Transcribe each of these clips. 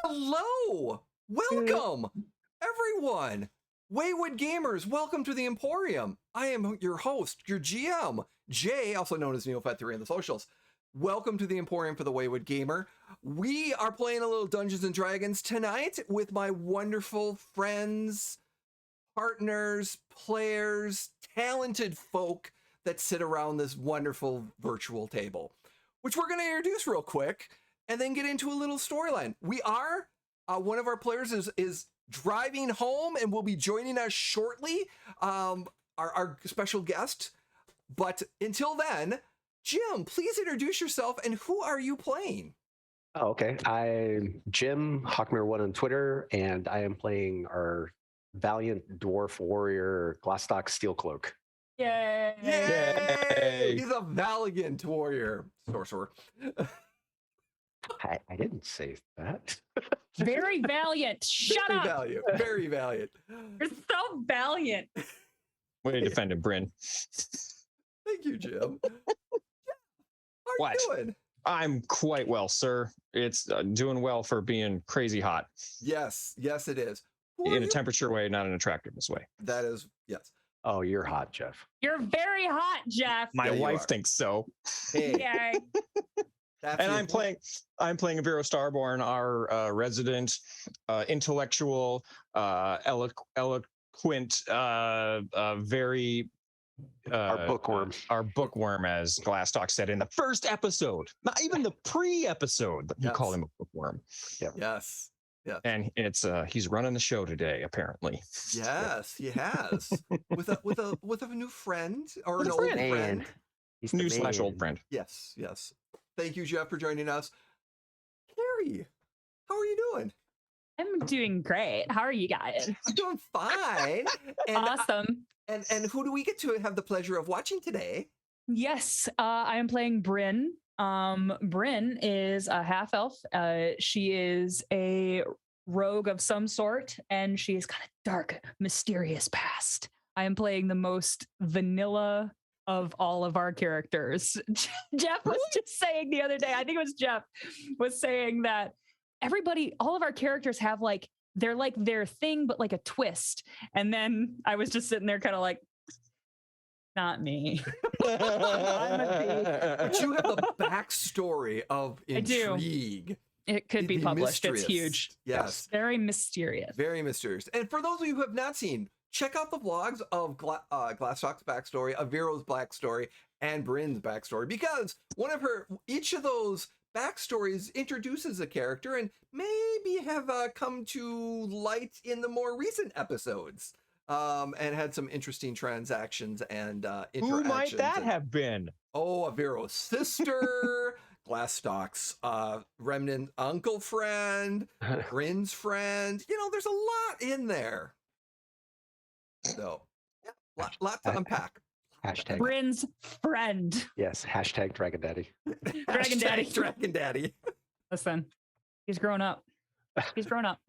Hello! Welcome, everyone! Wayward Gamers, welcome to the Emporium. I am your host, your GM, Jay, also known as Neofet3 on the socials. Welcome to the Emporium for the Wayward Gamer. We are playing a little Dungeons and Dragons tonight with my wonderful friends, partners, players, talented folk that sit around this wonderful virtual table, which we're going to introduce real quick and then get into a little storyline. We are, one of our players is driving home and will be joining us shortly, our special guest. But until then, Jim, please introduce yourself and who are you playing? Oh, okay. I'm Jim, Hawkmare1 on Twitter, and I am playing our valiant dwarf warrior Glastoc Steelcloak. Yay! Yay! He's a valiant warrior. Sorcerer. I didn't say that. Very valiant. Shut Very up. valiant. Very valiant. You're so valiant. Way to defend him, Brynn. Thank you, Jim. How are What? you doing? I'm quite well, sir. It's doing well for being crazy hot Yes, yes, it is. Who are in a you? temperature way, not an attractiveness way. That is, yes. Oh, you're hot, Jeff. You're very hot, Jeff. My Yeah, you wife are. thinks so. Hey, Yay. that's And the I'm playing Avril Starborn, our resident intellectual, eloquent, very Our bookworm. Our bookworm, as Glastoc said in the first episode, not even the pre-episode. You Yes. call him a bookworm, Yes, and it's he's running the show today, apparently. yes, he has with a new friend or With an a old friend. friend. And he's the New/old man. friend. Yes, yes. Thank you, Jeff, for joining us. Carrie, how are you doing? I'm doing great. How are you guys? I'm doing fine. And Awesome. and who do we get to have the pleasure of watching today? Yes, I am playing Brynn. Brynn is a half elf. She is a rogue of some sort, and she's got a dark, mysterious past. I am playing the most vanilla of all of our characters. Jeff was just saying the other day, I think it was Jeff, was saying that all of our characters have they're like their thing, but like a twist. And then I was just sitting there kind of like, not me. I'm a thief. But you have the backstory of I do. intrigue. It could be The published. It's mysterious. huge. Yes. Very mysterious. Very mysterious. And for those of you who have not seen, check out the vlogs of Glastoc's backstory, Aviro's backstory, and Brynn's backstory, because each of those backstories introduces a character and maybe have come to light in the more recent episodes, and had some interesting transactions and interactions. Who might that have been? Oh, Aviro's sister, Glastoc's remnant uncle friend, Brynn's friend. There's a lot in there. So, yeah, lot to unpack. Hashtag. Brynn's friend. Yes. Hashtag Dragon Daddy. Dragon Daddy. Dragon Daddy. Listen, he's grown up. He's grown up.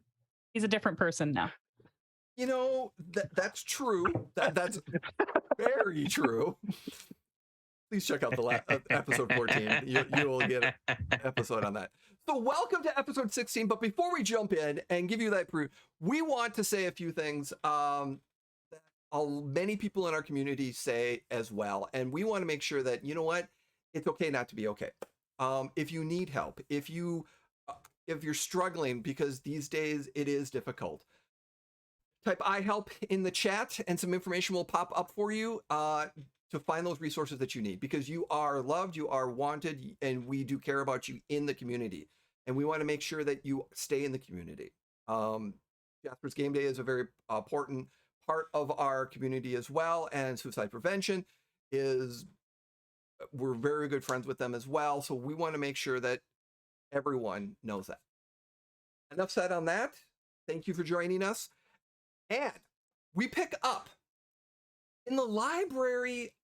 He's a different person now. That's true. That's very true. Please check out the episode 14. You will get an episode on that. So welcome to episode 16. But before we jump in and give you that proof, we want to say a few things that many people in our community say as well. And we want to make sure that, it's okay not to be okay. If you need help, if you're struggling, because these days it is difficult, type I help in the chat and some information will pop up for you to find those resources that you need, because you are loved, you are wanted, and we do care about you in the community. And we want to make sure that you stay in the community. Jasper's Game Day is a very important part of our community as well. And suicide prevention we're very good friends with them as well. So we want to make sure that everyone knows that. Enough said on that. Thank you for joining us. And we pick up in the library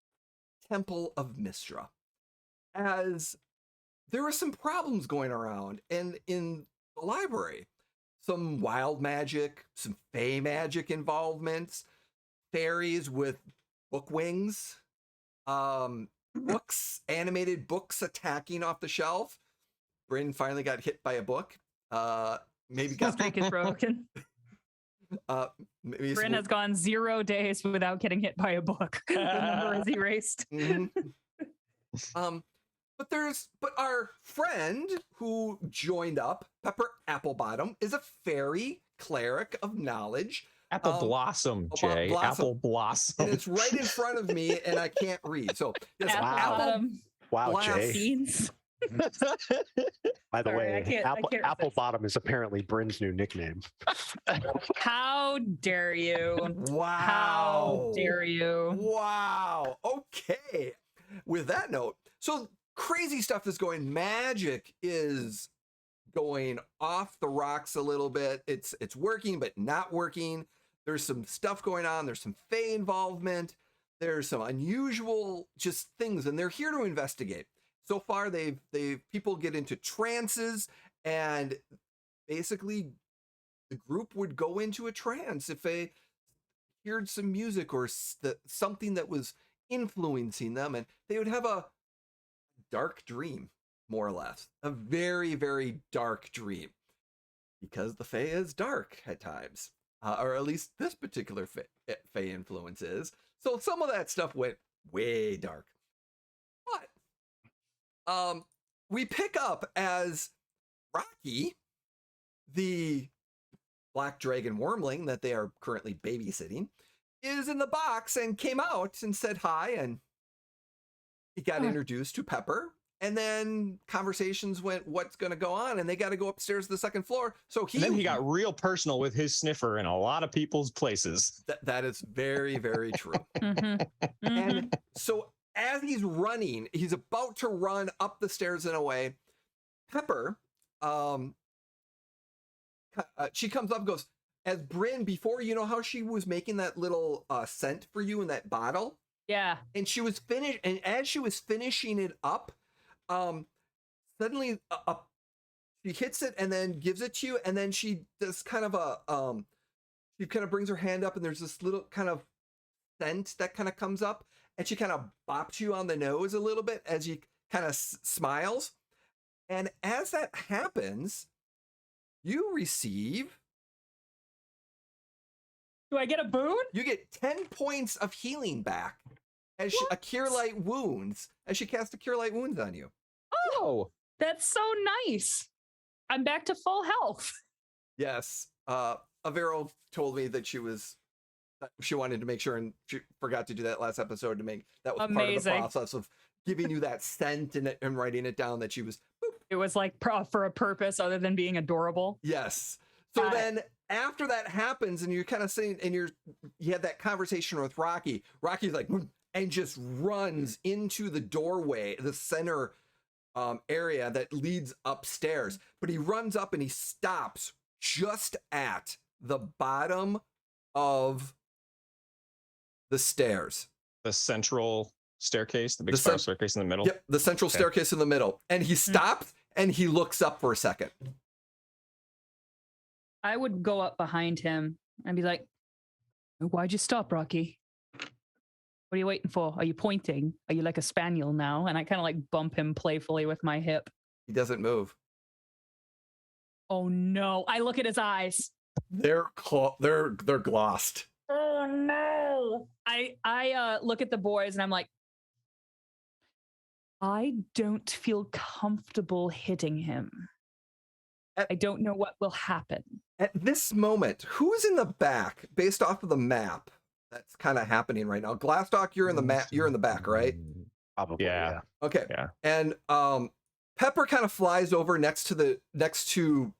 Temple of Mistra, as there are some problems going around and in the library. Some wild magic, some fey magic involvements, fairies with book wings, books, animated books attacking off the shelf. Brynn finally got hit by a book. Maybe got Snake is broken. maybe Brynn has gone 0 days without getting hit by a book. The number is erased. But our friend who joined up, Pepper AppleBlossom, is a fairy cleric of knowledge. AppleBlossom, Jay. Blossom. AppleBlossom. And it's right in front of me, and I can't read. So, yes, Wow, Blast. Jay. Beans. By the Sorry, I way, can't resist. Applebottom is apparently Brynn's new nickname. How dare you? Wow. How dare you? Wow. Okay. With that note, so crazy stuff is going. Magic is going off the rocks a little bit. It's working, but not working. There's some stuff going on. There's some Fae involvement. There's some unusual just things, and they're here to investigate. So far, people get into trances, and basically the group would go into a trance if they heard some music or something that was influencing them, and they would have a dark dream, more or less. A very, very dark dream. Because the Fae is dark at times. Or at least this particular Fae influence is. So some of that stuff went way dark. But we pick up as Rocky, the black dragon wyrmling that they are currently babysitting, is in the box and came out and said hi, and he got introduced to Pepper. And then conversations went, what's going to go on? And they got to go upstairs to the second floor. So then he got real personal with his sniffer in a lot of people's places. That is very, very true. Mhm. And so as he's running, he's about to run up the stairs and away. Pepper, she comes up and goes, as Brynn, before, you know how she was making that little scent for you in that bottle? Yeah. And she was finished, and as she was finishing it up, suddenly she hits it and then gives it to you, and then she does kind of she kind of brings her hand up, and there's this little kind of scent that kind of comes up, and she kind of bops you on the nose a little bit as you kind of smiles. And as that happens, you receive... Do I get a boon? You get 10 points of healing back as a Cure Light Wounds, as she casts a Cure Light Wounds on you. Oh, that's so nice. I'm back to full health. Yes. Avril told me that she wanted to make sure, and she forgot to do that last episode, to make that was part of the process of giving you that scent and writing it down, that she was... Boop. It was like for a purpose other than being adorable. Yes. So then after that happens, and you're kind of saying, and you had that conversation with Rocky. Rocky's like, and just runs into the doorway, the center area that leads upstairs. But he runs up and he stops just at the bottom of the stairs. The central staircase, the big spiral staircase in the middle? Yep, the central staircase in the middle. And he stops and he looks up for a second. I would go up behind him and be like, why'd you stop, Rocky? What are you waiting for? Are you pointing? Are you like a spaniel now? And I kind of like bump him playfully with my hip. He doesn't move. Oh no. I look at his eyes. They're glossed. Oh no. I look at the boys and I'm like, I don't feel comfortable hitting him. I don't know what will happen. At this moment, who's in the back based off of the map that's kind of happening right now? Glastoc, you're in the map, you're in the back, right? Probably, yeah. Okay. Yeah. And Pepper kind of flies over next to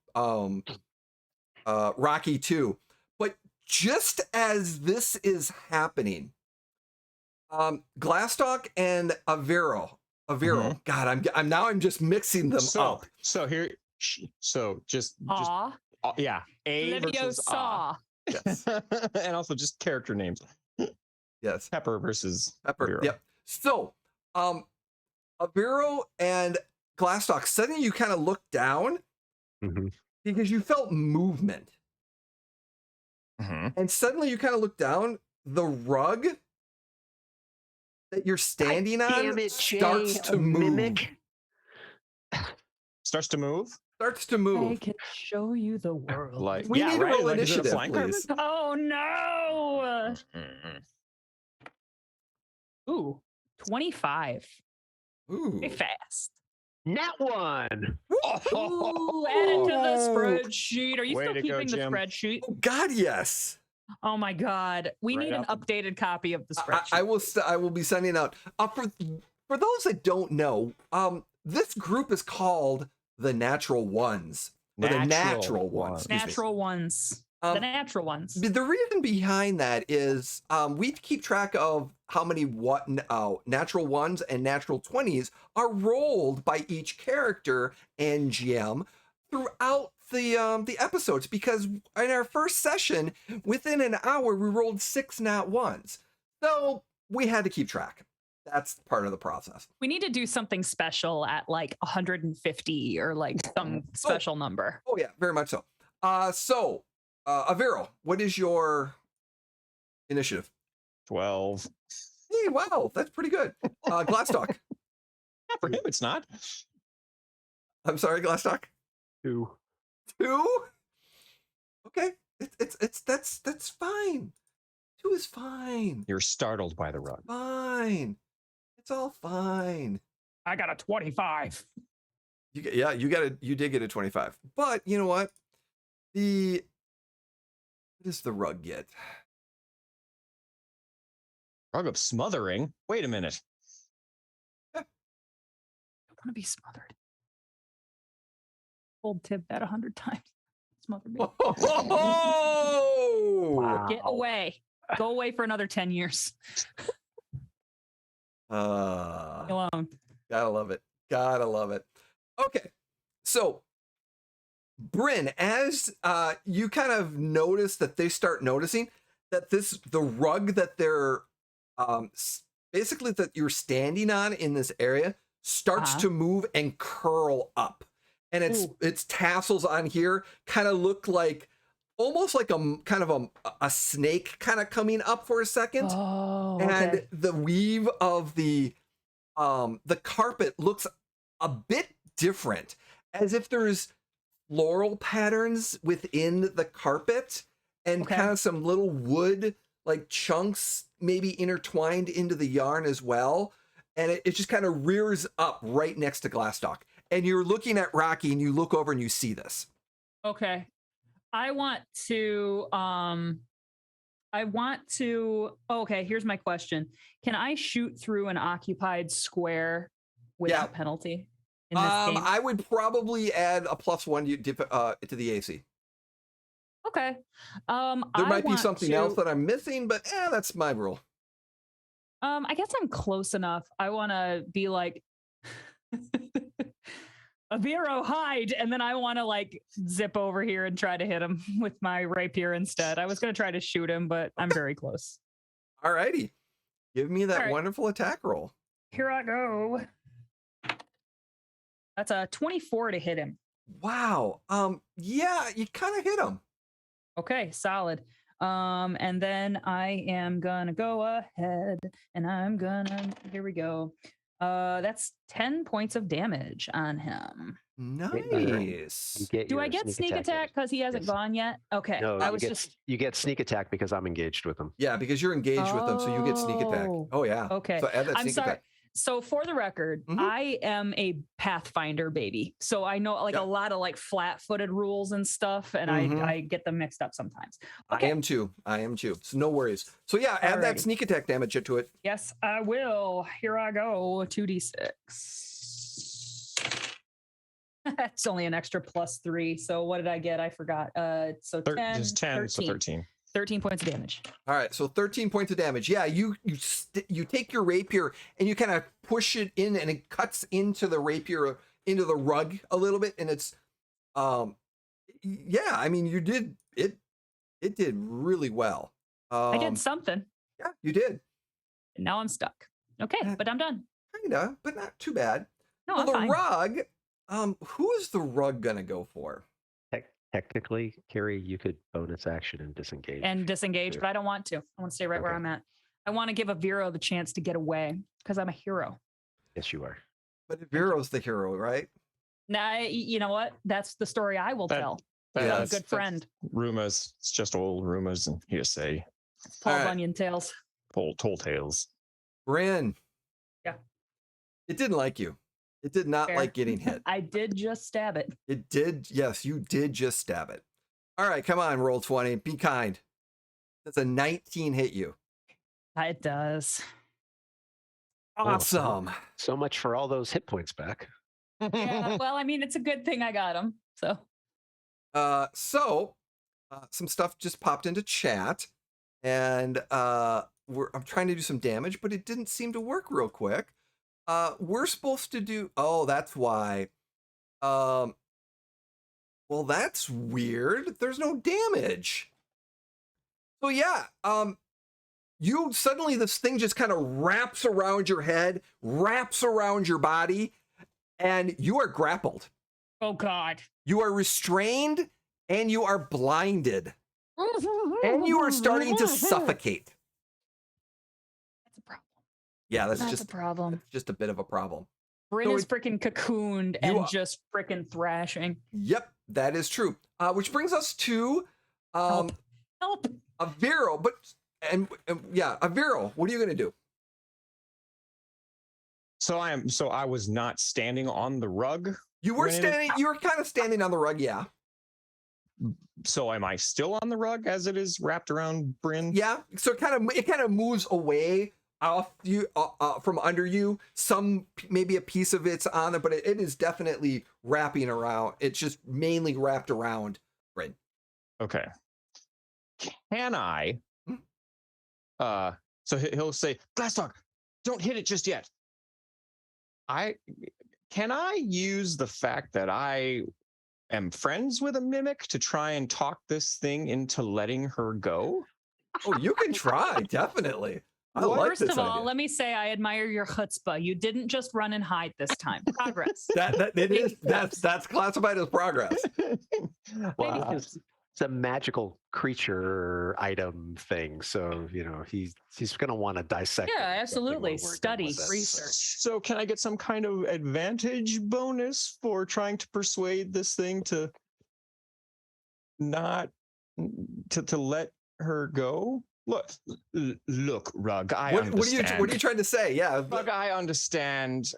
Rocky too. But just as this is happening, Glastoc and Avril. God, I'm just mixing them up. So here, just yeah, A versus Saw. Yes. And also just character names. Yes. Pepper versus Pepper. Avril. Yep. So, Avril and Glastoc, suddenly you kind of look down because you felt movement. And suddenly you kind of look down, the rug that you're standing on starts to move. Starts to move? Starts to move. I can show you the world. Like, We need to roll like, initiative, please. Oh no! Ooh, 25. Ooh. Very fast. Nat one. Ooh, add it to the spreadsheet. Are you Way still to go, keeping the Jim. spreadsheet? Oh, God, yes. Oh my God. We Right need an up. updated copy of the spreadsheet. I will be sending out. For those that don't know, this group is called the Natural Ones. Or the Natural Ones. excuse me. Natural ones. The natural ones. The reason behind that is we keep track of how many natural ones and natural 20s are rolled by each character and GM throughout the episodes, because in our first session, within an hour, we rolled 6 nat ones. So we had to keep track. That's part of the process. We need to do something special at like 150 or like some special number. Oh yeah, very much so. Avril, what is your initiative? 12. Hey, wow, that's pretty good. Glastoc. For him, it's not. I'm sorry, Glastoc. 2. 2? Okay. That's fine. 2 is fine. You're startled by the rug. Fine. It's all fine. I got a 25. You did get a 25. But you know what? What does the rug get? Rug of smothering? Wait a minute. I want to be smothered. Old tip that 100 times. Smother me. Oh! Wow. Get away. Go away for another 10 years. Alone. Gotta love it. Gotta love it. Okay. So, Brynn, as you kind of notice that they start noticing that the rug that they're basically that you're standing on in this area starts to move and curl up. And its tassels on here kind of look like almost like a snake kind of coming up for a second. Oh, and the weave of the carpet looks a bit different, as if there's floral patterns within the carpet and kind of some little wood like chunks maybe intertwined into the yarn as well. And it just kind of rears up right next to Glastoc. And you're looking at Rocky and you look over and you see this. Okay. Okay, here's my question. Can I shoot through an occupied square without penalty in this game? I would probably add a +1 to the AC. Okay. There might be something else that I'm missing, but that's my rule. I guess I'm close enough. I want to be like Aviro, hide, and then I want to like zip over here and try to hit him with my rapier instead. I was going to try to shoot him, but I'm very close. All righty. Give me that wonderful attack roll. Here I go. That's a 24 to hit him. Wow. Yeah, you kind of hit him. Okay, solid. And then I am gonna go ahead and here we go. That's 10 points of damage on him. Nice. Do I get sneak attack because he hasn't gone yet? Okay. No, you get sneak attack because I'm engaged with him. Yeah, because you're engaged with them, so you get sneak attack. Oh yeah. Okay. So add that sneak attack. So for the record, I am a Pathfinder baby. So I know like a lot of like flat-footed rules and stuff, and I get them mixed up sometimes. Okay. I am too. So no worries. So yeah, add that sneak attack damage to it. Yes, I will. Here I go. 2d6. That's only an extra +3. So what did I get? I forgot. So 10, just 10, 13. So 13. 13 points of damage. All right, so 13 points of damage. Yeah, you take your rapier and you kind of push it in, and it cuts into the rapier, into the rug a little bit, and it's, yeah. I mean, you did it. It did really well. I did something. Yeah, you did. And now I'm stuck. Okay, but I'm done. Kinda, but not too bad. No, so I'm the fine. rug. Who is the rug gonna go for? Technically, Carrie, you could bonus action and disengage. But I don't want to. I want to stay right where I'm at. I want to give Aviro the chance to get away because I'm a hero. Yes, you are. But Viro's the hero, right? Nah, you know what? That's the story I will tell. I'm a good friend. Rumors. It's just old rumors and hearsay. Paul Bunyan tales. Tall tales. Brynn. Yeah. It didn't like you. It did not like getting hit. I did just stab it. It did. Yes, you did just stab it. All right, come on, roll 20. Be kind. That's a 19 hit you. It does. Awesome. So much for all those hit points back. Yeah, well, I mean, it's a good thing I got them. So. Some stuff just popped into chat, and I'm trying to do some damage, but it didn't seem to work real quick. We're supposed to do. Oh, that's why. Well, Well, that's weird. There's no damage. So yeah, you suddenly this thing just kind of wraps around your head, wraps around your body, and you are grappled. Oh God. You are restrained and you are blinded. And you are starting to suffocate. That's a problem. Yeah, that's a problem. That's just a bit of a problem. Brynn is freaking cocooned and just freaking thrashing. Yep, that is true. Which brings us to Help. Avril, but Avril, what are you gonna do? So I was not standing on the rug. You were kind of standing on the rug, yeah. So am I still on the rug as it is wrapped around Brynn? Yeah. So it kind of moves away off you from under you. Maybe a piece of it's on it, but it is definitely wrapping around. It's just mainly wrapped around Brynn. Okay. Can I? So he'll say, Glastoc, don't hit it just yet. Can I use the fact that I am friends with a mimic to try and talk this thing into letting her go? Oh, you can try, definitely. First of all, let me say I admire your chutzpah. You didn't just run and hide this time. Progress. That's classified as progress. Wow. It's a magical creature item thing, so he's going to want to dissect. Yeah, absolutely. Study, research. So, can I get some kind of advantage bonus for trying to persuade this thing to not to let her go? Look, Rug. I understand. What are you trying to say? Yeah, Rug. I understand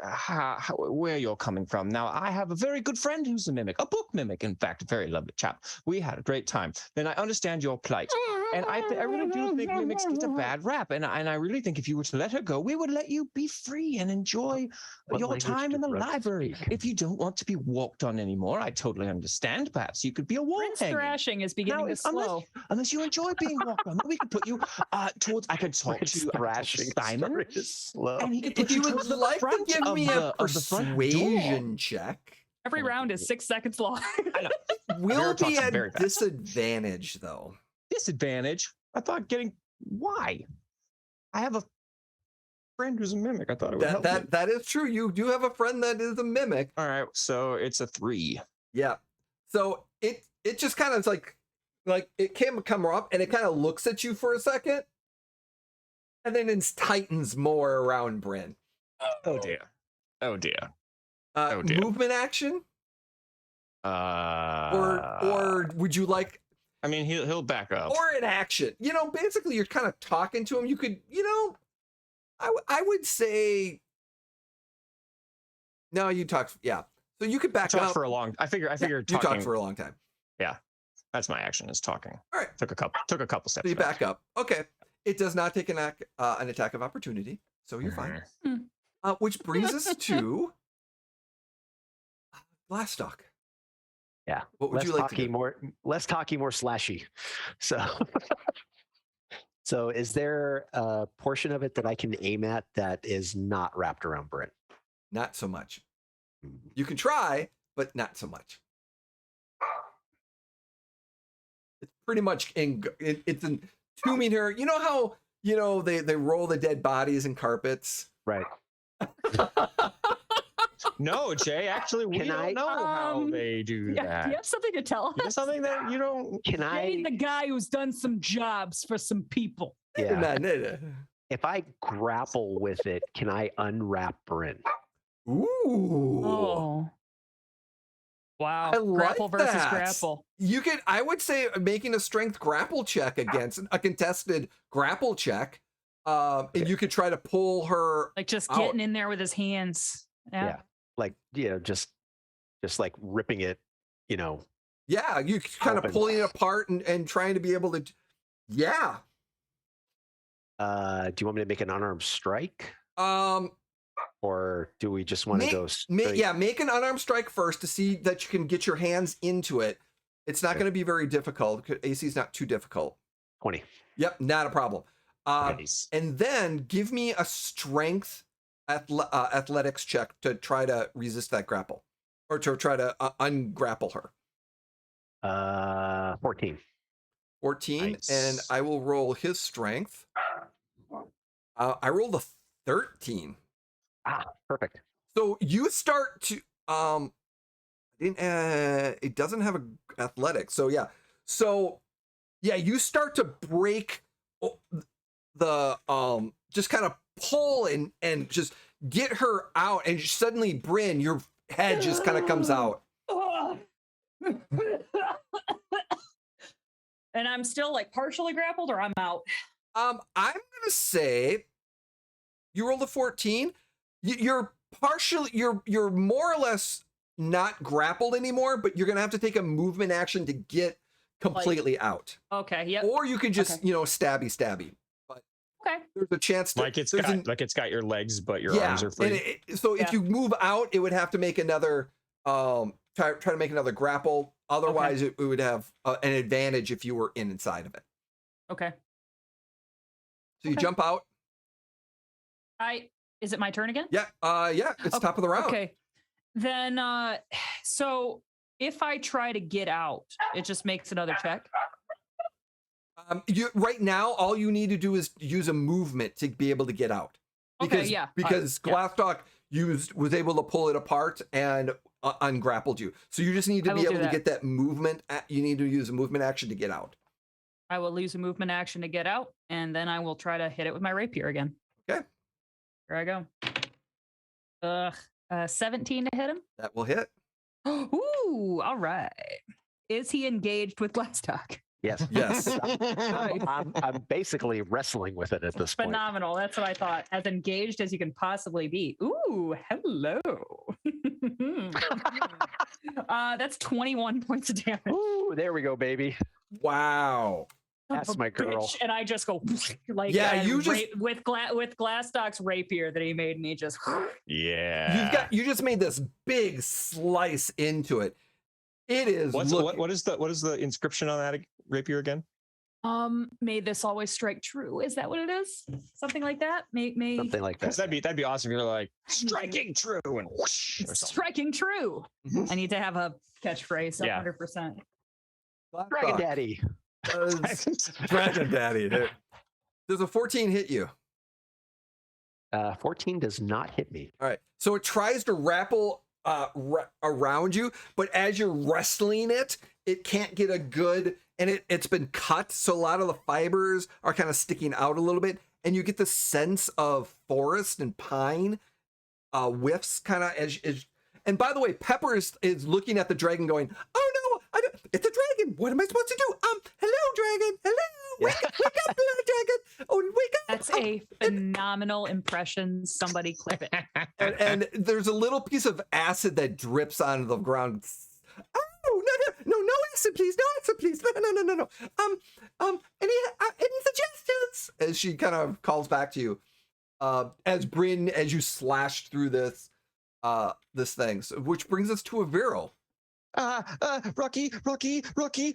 where you're coming from. Now, I have a very good friend who's a mimic, a book mimic, in fact, a very lovely chap. We had a great time. Then I understand your plight, and I really do think mimics get a bad rap. And I really think if you were to let her go, we would let you be free and enjoy your time in the library. If you don't want to be walked on anymore, I totally understand. Perhaps you could be a wall hanging. Thrashing is beginning to slow. Unless you enjoy being walked on, we could put you towards. I could talk to thrashing. Simon, and he could if you would like to give me a persuasion check. Every round is 6 seconds long. I know. Will be at disadvantage, though. Disadvantage? I thought why? I have a friend who's a mimic. I thought it would help me. That is true. You do have a friend that is a mimic. All right, so it's a 3. Yeah. So it just kind of like it can come up and it kind of looks at you for a second, and then it tightens more around Brynn. Oh dear. Movement action? Or would you like? I mean, he'll back up. Or an action. Basically, you're kind of talking to him. You could, I would say. No, you talk. Yeah. So you could back up for a long. I figure you talking. talked for a long time. Yeah, that's my action is talking. All right. Took a couple steps. So you back up. Okay. It does not take an attack of opportunity, so you're fine. Which brings us to Glastoc. Yeah. What would you like to do? Less talky, more slashy. So is there a portion of it that I can aim at that is not wrapped around Brynn? Not so much. You can try, but not so much. It's pretty much it's entombing her. You know how they roll the dead bodies in carpets? Right. No, Jay, actually, we don't know how they do that. Do you have something to tell us? Something that you don't... Jay, the guy who's done some jobs for some people. Yeah. If I grapple with it, can I unwrap Brynn? Ooh. Oh. Wow. I like grapple versus that. grapple. You could, I would say, making a strength grapple check against a contested grapple check. And you could try to pull her just out. getting in there with his hands. Yeah. Just like ripping it, Yeah, you kind of pulling it apart and trying to be able to. Yeah. Do you want me to make an unarmed strike? Or do we just want to go straight? Make an unarmed strike first to see that you can get your hands into it. It's not going to be very difficult. AC is not too difficult. 20. Yep, not a problem. Nice. And then give me a strength athletics check to try to resist that grapple, or to try to ungrapple her. 14. 14, Nice. and I will roll his strength. I rolled a 13. Perfect. So you start to it doesn't have a athletic. So yeah. So yeah, you start to break the just kind of pull and just get her out, and suddenly, Brynn, your head just kind of comes out. And I'm still like partially grappled, or I'm out. I'm gonna say you rolled a 14. You're partially, you're more or less not grappled anymore, but you're gonna have to take a movement action to get completely out. Okay. Yep. Or you can just, stabby. But Okay. there's a chance to Like it's got your legs, but your arms are free. And so if you move out, it would have to make another try to make another grapple. Otherwise, it would have an advantage if you were inside of it. Okay. So you jump out. Is it my turn again? Yeah. It's top of the round. Okay. Then so if I try to get out, it just makes another check. Right now, all you need to do is use a movement to be able to get out. Because Glastoc was able to pull it apart and ungrappled you. So you just need to be able to get that movement. You need to use a movement action to get out. I will use a movement action to get out, and then I will try to hit it with my rapier again. Okay. Here I go. 17 to hit him. That will hit. Ooh, all right. Is he engaged with Glastoc? Yes. Yes. I'm basically wrestling with it at this point. Phenomenal. That's what I thought. As engaged as you can possibly be. Ooh, hello. That's 21 points of damage. Ooh, there we go, baby. Wow. That's my girl. Bitch. And I just go like with Glastoc's rapier that he made me just You just made this big slice into it. It is what is the inscription on that rapier again? May this always strike true. Is that what it is? Something like that? May something like that. That'd be awesome if you're like striking true and whoosh. Striking true. Mm-hmm. I need to have a catchphrase 100%. Dragon Daddy. Dragon Daddy. Does a 14 hit you? 14 does not hit me. All right. So it tries to grapple around you, but as you're wrestling it, it can't get a good, and it's been cut, so a lot of the fibers are kind of sticking out a little bit, and you get the sense of forest and pine whiffs kind of as. And by the way, Pepper is looking at the dragon going, "Oh no, it's a dragon. What am I supposed to do? Hello, dragon. Hello. Wake up, little dragon. Oh, wake up." That's a phenomenal impression. Somebody clip it. And there's a little piece of acid that drips onto the ground. Oh, no acid, please. No acid, please. No. Any suggestions? As she kind of calls back to you. As Brynn, as you slash through this thing, which brings us to Avril. Rocky,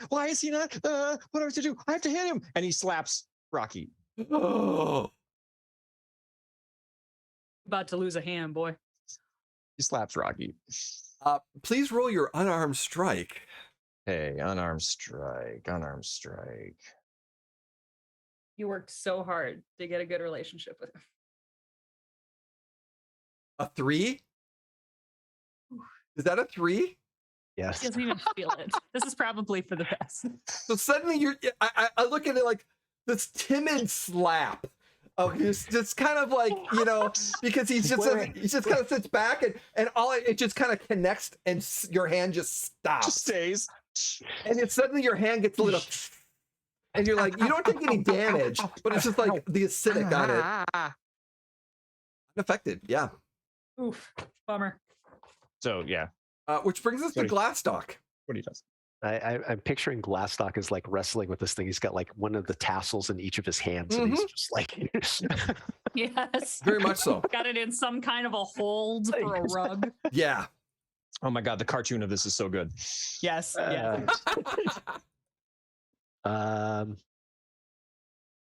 why is he not? What do I have to do? I have to hit him. And he slaps Rocky. Oh. About to lose a hand, boy. He slaps Rocky. Please roll your unarmed strike. Hey, unarmed strike. You worked so hard to get a good relationship with him. A 3? Is that a 3? Yes. He doesn't even feel it. This is probably for the best. So suddenly I look at it like this timid slap of his, just kind of like, because he just kind of sits back and it just kind of connects and your hand just stops. Just stays. And it's suddenly your hand gets a little, and you're like, you don't take any damage, but it's just like the acidic on it. Unaffected, yeah. Oof, bummer. So yeah. Which brings us to Glastoc. What he does. I'm picturing Glastoc as like wrestling with this thing. He's got like one of the tassels in each of his hands, and he's just like, yes, very much so. Got it in some kind of a hold for a rug. Yeah. Oh my god, the cartoon of this is so good. Yes.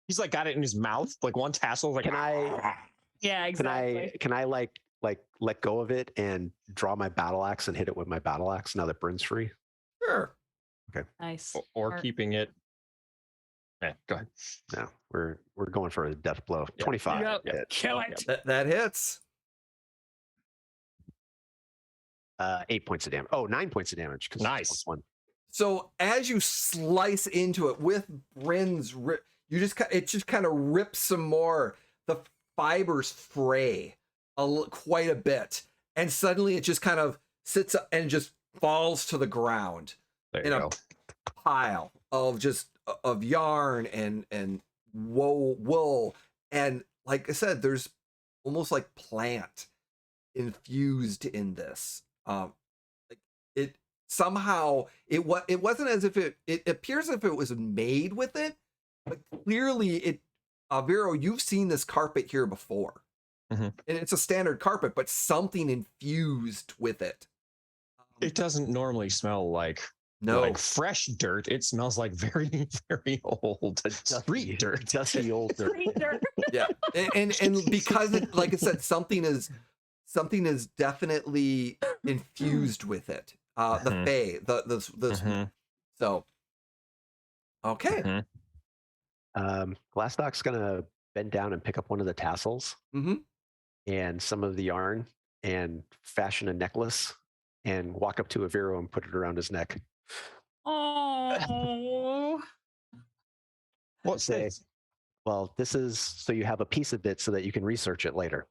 He's like got it in his mouth, like one tassel. Like, can I? Yeah, exactly. Can I like let go of it and draw my battle axe and hit it with my battle axe now that Brynn's free? Sure. Nice. Or keeping it. Go ahead. No, we're going for a death blow. 25. Yep. Hit. Kill it. That hits. 8 points of damage. Oh, 9 points of damage. Nice. One. So as you slice into it with Brynn's rip, it just kind of rips some more. The fibers fray quite a bit, and suddenly it just kind of sits up and just falls to the ground in a pile of yarn and wool, and like I said, there's almost like plant infused in this. Like it somehow it wasn't as if it appears as if it was made with it, but clearly Vero, you've seen this carpet here before. And it's a standard carpet, but something infused with it. It doesn't normally smell like fresh dirt. It smells like very, very old street dirt. Dusty old dirt. Street dirt. Yeah. And because it, like I said, something is definitely infused with it. The Fae, so okay. Glastoc's gonna bend down and pick up one of the tassels and some of the yarn and fashion a necklace and walk up to Avril and put it around his neck. Oh. What's this? Well, this is so you have a piece of it so that you can research it later.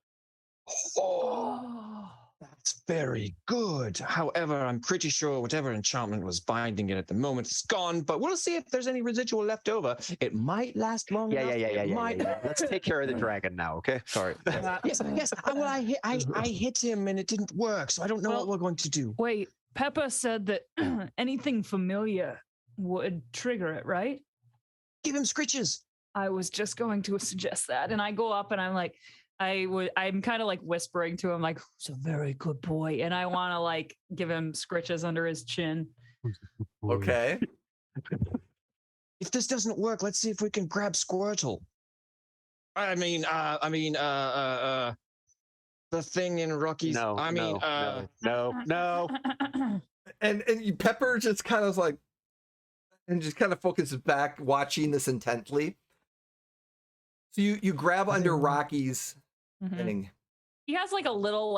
Oh, that's very good. However, I'm pretty sure whatever enchantment was binding it at the moment is gone, but we'll see if there's any residual left over. It might last long enough. Yeah. Let's take care of the dragon now, okay? Sorry. Yes. Well, I hit him and it didn't work, so I don't know what we're going to do. Wait, Pepper said that anything familiar would trigger it, right? Give him scritches. I was just going to suggest that, and I go up and I'm like, I'm kind of like whispering to him, like, "He's a very good boy," and I want to like give him scritches under his chin. Okay. If this doesn't work, let's see if we can grab Squirtle. I mean, the thing in Rocky's. No. And Pepper just kind of like, and just kind of focuses back, watching this intently. So you grab under Rocky's thing. He has like a little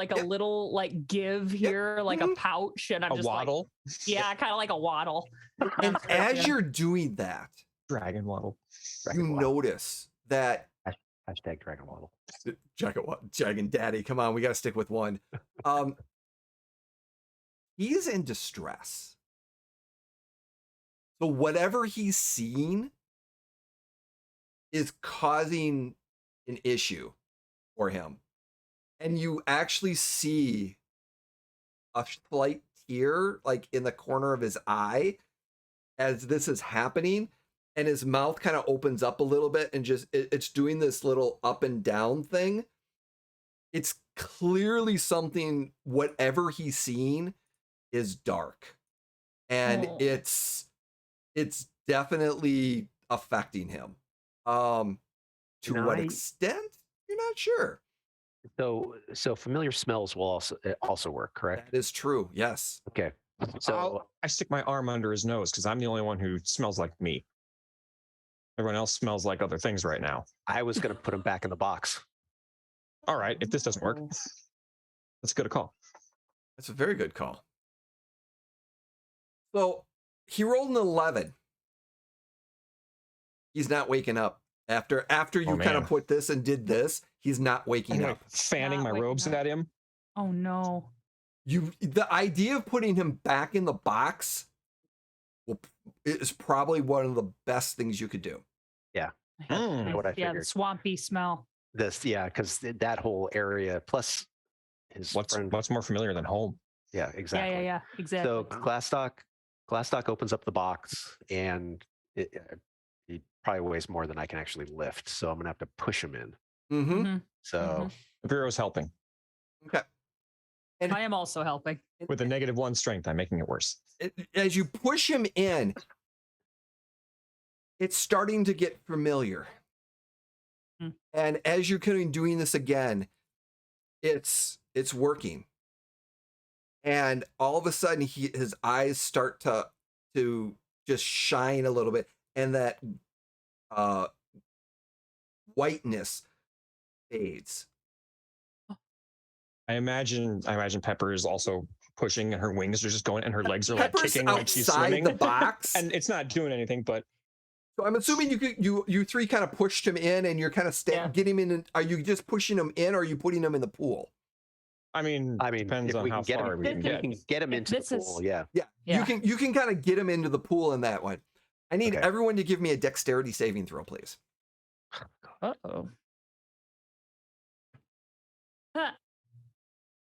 give here, like a pouch, and I'm a just waddle. Like, kind of like a waddle. And as you're doing that, Dragon waddle. Notice that Hashtag dragon waddle. Dragon Daddy. Come on, we got to stick with one. He's in distress. So whatever he's seeing is causing an issue for him. And you actually see a slight tear like in the corner of his eye as this is happening, and his mouth kind of opens up a little bit and just it's doing this little up and down thing. It's clearly something, whatever he's seeing is dark, and it's definitely affecting him. To what extent, you're not sure. So familiar smells will also work, correct? That is true. Yes. Okay. So I stick my arm under his nose because I'm the only one who smells like me. Everyone else smells like other things right now. I was going to put him back in the box. All right. If this doesn't work, that's a good call. That's a very good call. So he rolled an 11. He's not waking up. After you kind of put this and did this, he's not waking up. Fanning my robes at him. Oh no. The idea of putting him back in the box is probably one of the best things you could do. Yeah. What I figured. The swampy smell. Because that whole area, plus his friend. What's more familiar than home? Yeah, exactly. Yeah, exactly. So Glastoc opens up the box, and he probably weighs more than I can actually lift, so I'm gonna have to push him in. So Vero's helping. Okay. And I am also helping. With a -1 strength, I'm making it worse. As you push him in, it's starting to get familiar. And as you're kind of doing this again, it's working. And all of a sudden his eyes start to just shine a little bit, and that whiteness fades. I imagine Pepper is also pushing, and her wings are just going, and her legs are like Pepper's kicking like she's outside swimming. the box, And it's not doing anything, but so I'm assuming you three kind of pushed him in, and you're kind of getting him in. Are you just pushing him in, or are you putting him in the pool? I mean, depends if on we how can get far him, we can get. we can get him into the pool. Yeah. You can kind of get him into the pool in that one. I need Okay. everyone to give me a dexterity saving throw, please. Uh-oh.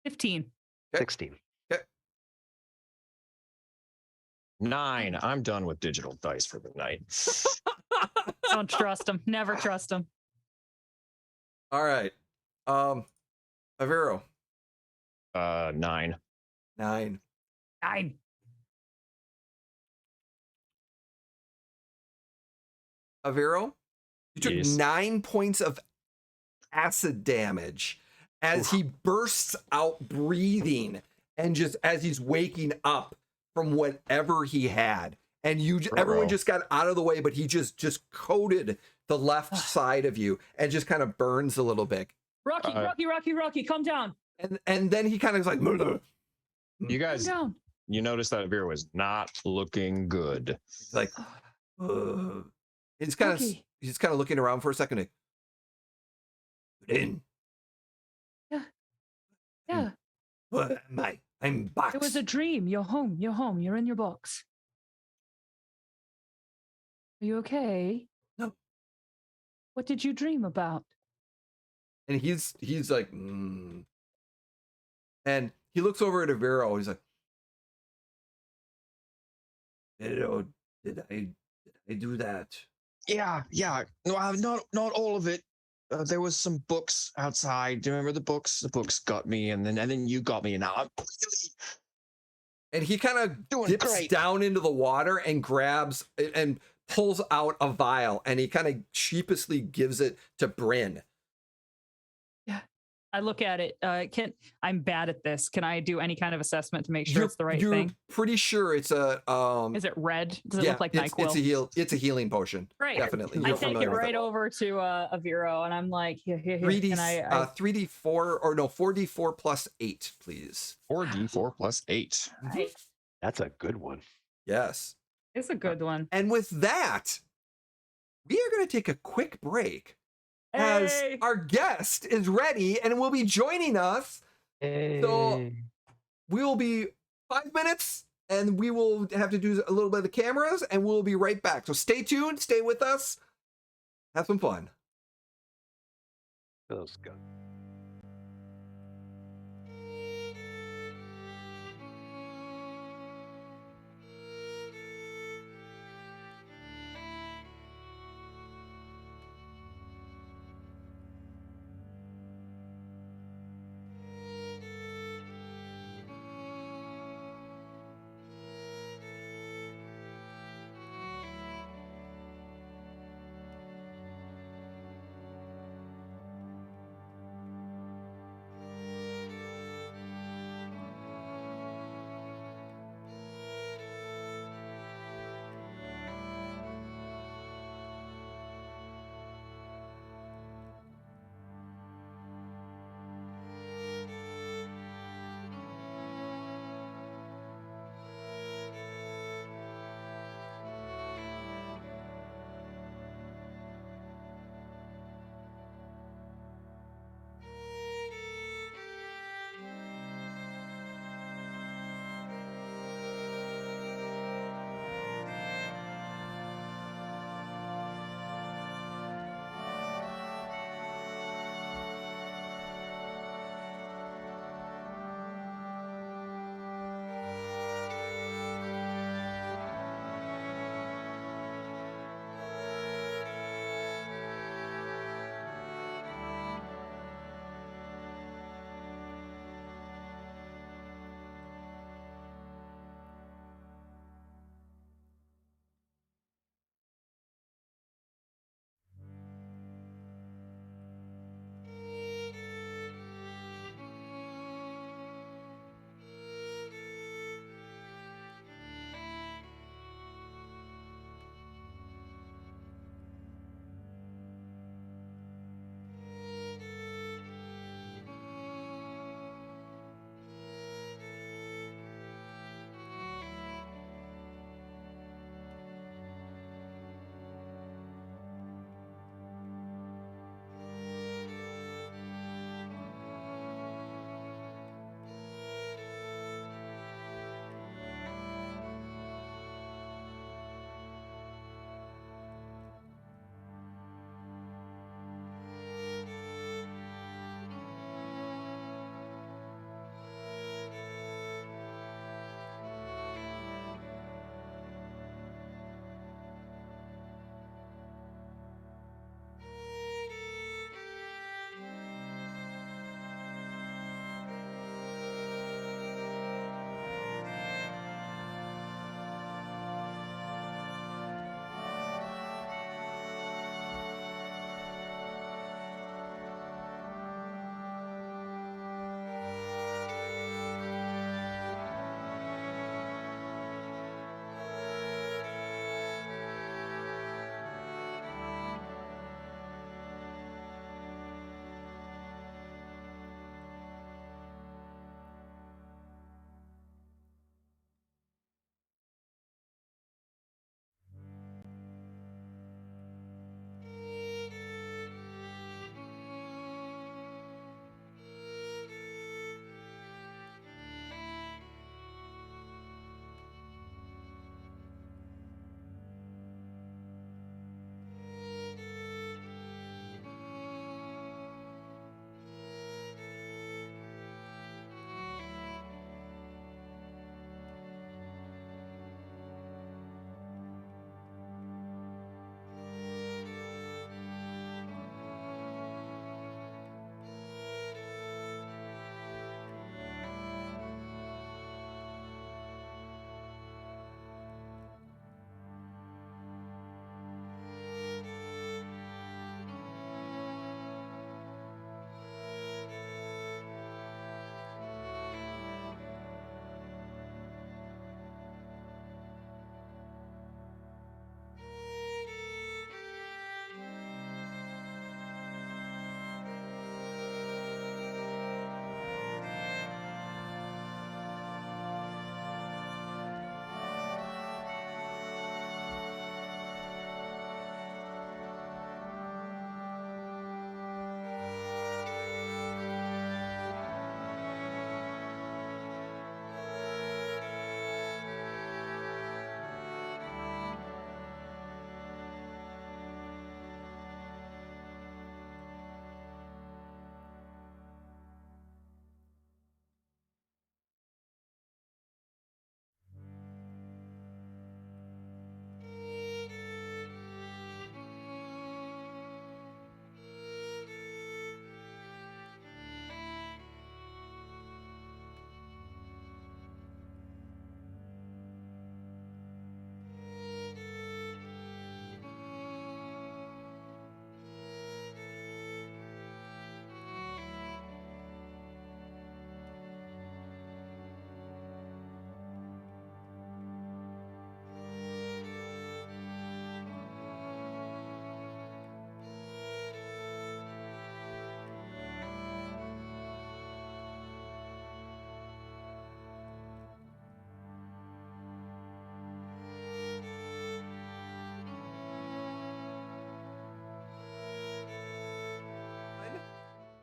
15. 16. 9. I'm done with digital dice for the night. Don't trust him. Never trust him. All right. Avril. 9. 9. 9. Avril, you took Yes. 9 points of acid damage as he bursts out breathing, and just as he's waking up from whatever he had. And everyone just got out of the way, but he just coated the left side of you and just kind of burns a little bit. Rocky, calm down. And then he kind of is like, "Murder." You guys, Calm down. you noticed that Vera was not looking good. He's like, "Ugh." He's kind of looking around for a second. Like, in. Yeah. What am I? I'm boxed. It was a dream. You're home. You're in your box. Are you okay? No. What did you dream about? And he's like, And he looks over at Avero. He's like, did I do that? Yeah. No, not all of it. There was some books outside. Do you remember the books? The books got me, and then you got me, and now I'm really. And he kind of Doing dips great. down into the water and grabs and pulls out a vial, and he kind of sheepishly gives it to Brynn. Yeah. I look at it. I'm bad at this. Can I do any kind of assessment to make sure it's the right You're thing? pretty sure it's a Is it red? Does it look like NyQuil? It's a healing potion. Great. Definitely. I You're take it familiar with right over to Aviro, and I'm like, here. 3D4 or no 4D4 plus 8, please. 4D4 plus 8. That's a good one. Yes. It's a good one. And with that, we are going to take a quick break as our guest is ready and will be joining us. So we will be 5 minutes, and we will have to do a little bit of the cameras, and we'll be right back. So stay tuned, stay with us, have some fun. Feels good.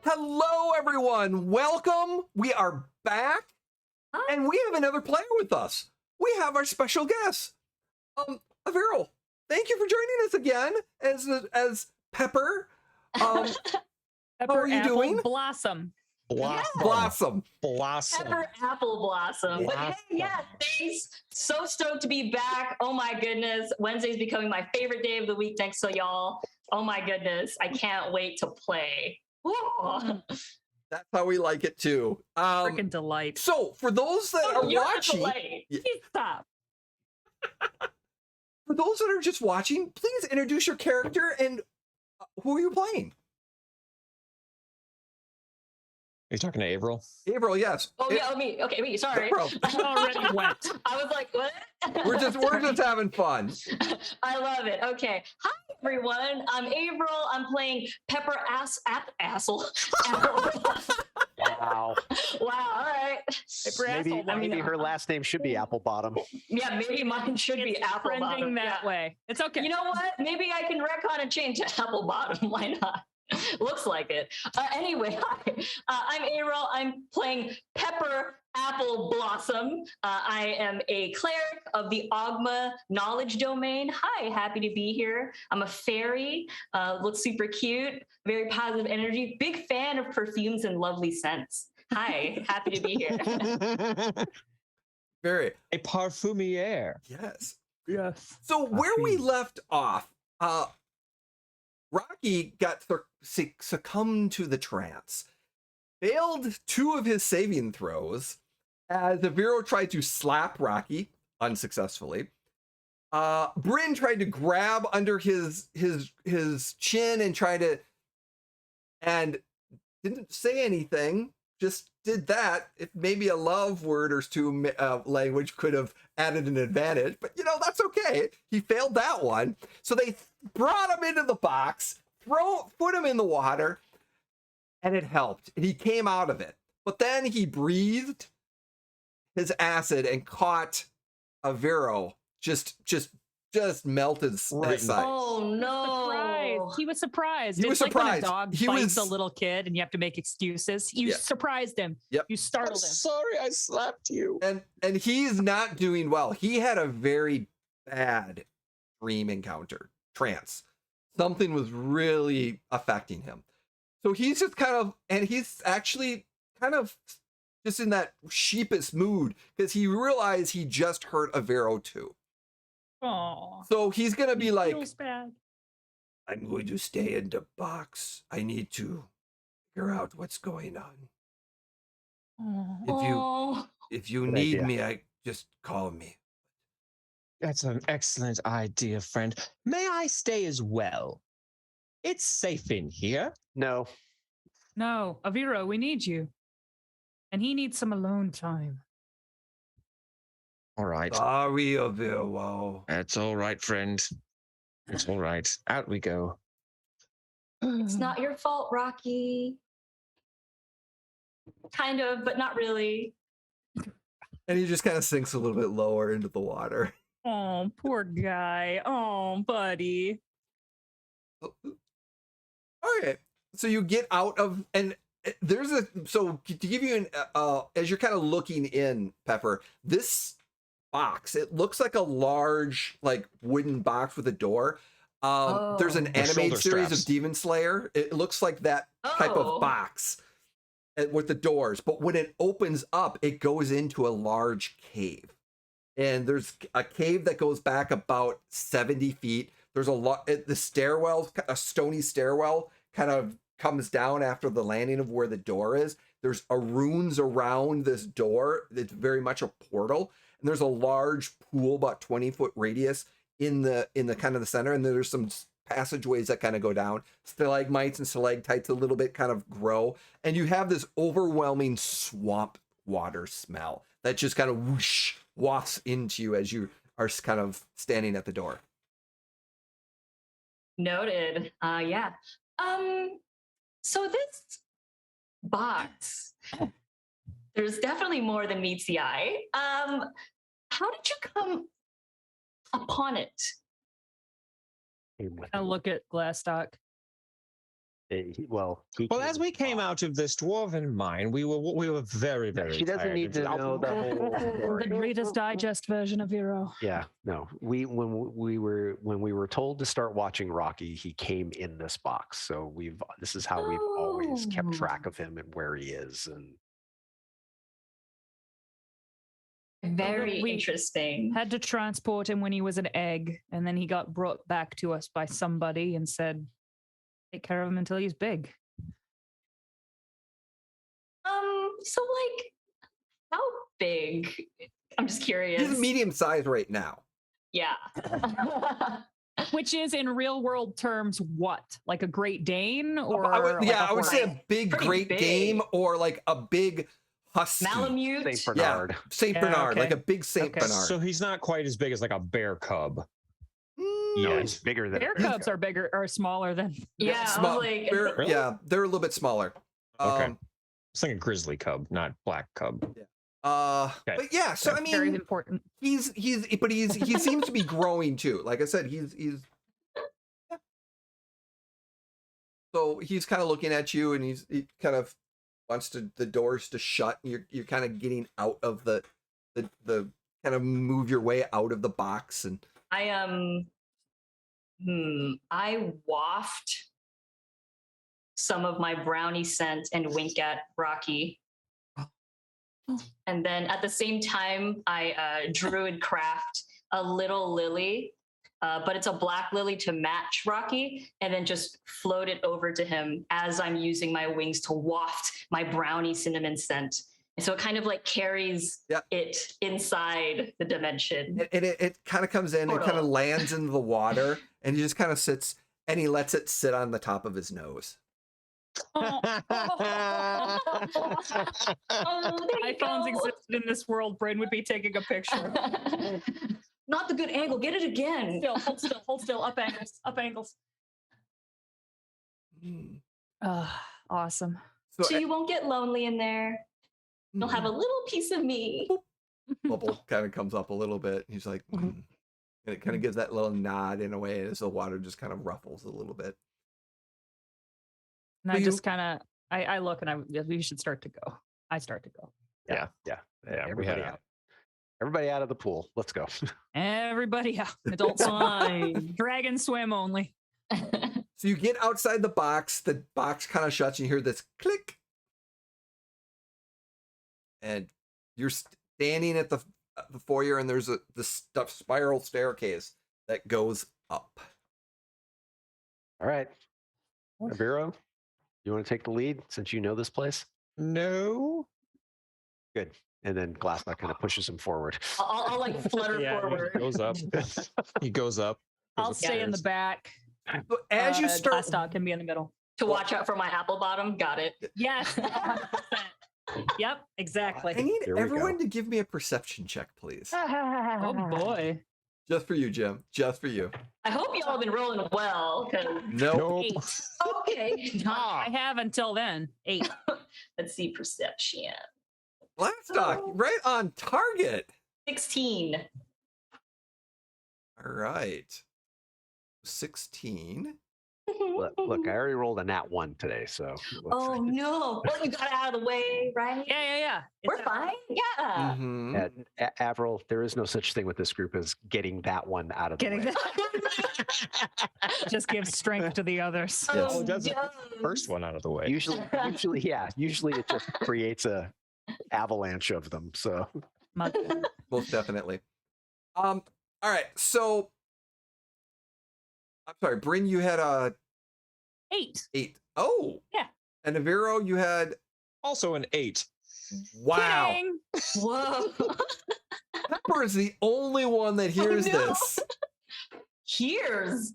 Hello, everyone. Welcome. We are back, and we have another player with us. We have our special guest, Avril. Thank you for joining us again as Pepper. Pepper how are you doing? Blossom. Blossom. Pepper AppleBlossom. But hey, yeah, thanks. So stoked to be back. Oh my goodness. Wednesday's becoming my favorite day of the week thanks to y'all. Oh my goodness. I can't wait to play. That's how we like it too. Freaking delight. So for those that are watching, Stop. for those that are just watching, please introduce your character and who are you playing? Are you talking to Avril? Avril, yes. Oh yeah, me. Okay, me. Sorry. I already went. I was like, what? We're just having fun. I love it. Okay. Hi everyone. I'm Avril. I'm playing Pepper Apple. Wow. Wow. All right. Maybe her last name should be Applebottom. Yeah, maybe mine should be Apple Trending Bottom. that way. It's okay. You know what? Maybe I can retcon and change to Apple Bottom. Why not? Looks like it. Anyway, hi. I'm Arivo. I'm playing Pepper AppleBlossom. I am a cleric of the Ogma knowledge domain. Hi, happy to be here. I'm a fairy. Looks super cute. Very positive energy. Big fan of perfumes and lovely scents. Hi, happy to be here. Very. A parfumier. Yes. Yes. So where we left off, Rocky got succumbed to the trance, failed 2 of his saving throws as Avril tried to slap Rocky unsuccessfully. Brynn tried to grab under his chin and didn't say anything, just did that. If maybe a love word or 2 language could have added an advantage, but that's okay. He failed that one. So they brought him into the box, put him in the water, and it helped. And he came out of it. But then he breathed his acid and caught Avril, just melted his side. Oh no! He was surprised. He was Like surprised. when a dog bites a little kid and you have to make excuses. You surprised him. Yep. You startled him. Sorry, I slapped you. And he's not doing well. He had a very bad dream encounter, trance. Something was really affecting him. So he's just he's actually kind of just in that sheepish mood because he realized he just hurt Avril too. Oh. So he's gonna be like, feels bad. I'm going to stay in the box. I need to figure out what's going on. If you Good need idea. me, just call me. That's an excellent idea, friend. May I stay as well? It's safe in here. No. No, Aviro, we need you. And he needs some alone time. All right. Sorry, Avril. That's all right, friend. It's all right. Out we go. It's not your fault, Rocky. Kind of, but not really. And he just kind of sinks a little bit lower into the water. Oh, poor guy. Oh, buddy. Okay, so you get out of, and so to give you as you're kind of looking in, Pepper, this box, it looks like a large, like wooden box with a door. There's an animated series of Demon Slayer. It looks like that type of box with the doors, but when it opens up, it goes into a large cave. And there's a cave that goes back about 70 feet. There's the stairwell, a stony stairwell, kind of comes down after the landing of where the door is. There's runes around this door. It's very much a portal. And there's a large pool, about 20-foot radius in the kind of the center. And there's some passageways that kind of go down. Stalagmites and stalactites a little bit kind of grow. And you have this overwhelming swamp water smell that just kind of whoosh wafts into you as you are kind of standing at the door. Noted. Yeah. So this box, there's definitely more than meets the eye. How did you come upon it? I look at Glastoc. Well, as we came out of this dwarven mine, we were very, very. She doesn't tired. need to know the whole The story. Reader's Digest version of Hero. Yeah, no. When we were told to start watching Rocky, he came in this box. So this is how we've always kept track of him and where he is. And Very We interesting. had to transport him when he was an egg, and then he got brought back to us by somebody and said, "Take care of him until he's big." So like, how big? I'm just curious. He's medium size right now. Yeah. Which is in real world terms what? Like a Great Dane, or I would say a horse? big Pretty Great big. Dane or like a big husky. Malamute. Saint Bernard. Yeah, Saint Yeah, Bernard, okay. like a big Saint Okay. Bernard. So he's not quite as big as like a bear cub. No, he's bigger than bear cubs are bigger or smaller than. Yeah, I Small- was like, Really? Yeah, they're a little bit smaller. Okay. It's like a grizzly cub, not black cub. Okay. Okay. But yeah, so I Very mean, important. he seems to be growing too. Like I said, he's yeah. So he's kind of looking at you, and he kind of wants the doors to shut. And you're kind of getting out of the kind of move your way out of the box, and I waft some of my brownie scent and wink at Rocky. And then at the same time, I druid craft a little lily, but it's a black lily to match Rocky, and then just float it over to him as I'm using my wings to waft my brownie cinnamon scent. And so it kind of like carries it inside the dimension. and it kind of comes in, it kind of lands in the water, and he just kind of sits, and he lets it sit on the top of his nose. Oh, there you iPhones go. existed in this world, Brynn would be taking a picture. Not the good angle. Get it again. Hold still, up angles. Awesome. So you won't get lonely in there. You'll have a little piece of me. Bubble kind of comes up a little bit. He's like, and it kind of gives that little nod in a way as the water just kind of ruffles a little bit. And So I you- just kind of, I look and we should start to go. I start to go. Yeah. Everybody out. Everybody out of the pool. Let's go. Everybody out. Adult swim. Dragon swim only. So you get outside the box kind of shuts, and you hear this click. And you're standing at the foyer, and there's the spiral staircase that goes up. All right. Avril, you want to take the lead since you know this place? No. Good. And then Glastoc kind of pushes him forward. I'll like flutter forward. He goes up. He goes up. I'll stay in the back. So as you start, Glastoc can be in the middle. To watch out for my apple bottom. Got it. Yes. 100%. Yep, exactly. I need Here we everyone go. to give me a perception check, please. Oh boy. Just for you, Jim. Just for you. I hope y'all have been rolling well. 'Cause- Nope. 8. Okay. I have until then. 8. Let's see perception. Glastoc, right on target. 16. All right. 16. Look, I already rolled a nat 1 today, so. let's- Oh no. Well, you got it out of the way, right? Yeah. We're fine. Yeah. Mm-hmm. And Avril, there is no such thing with this group as getting that one out of the Getting way. that. Just gives strength to the others. Yes. Oh, it does the yes. first one out of the way. Usually it just creates a avalanche of them. So Most definitely. All right. So I'm sorry, Brynn, you had a 8. 8. Oh. Yeah. And Aviro, you had Also an 8. wow. Kidding. Whoa. Pepper is the only one that hears no. this. Here's.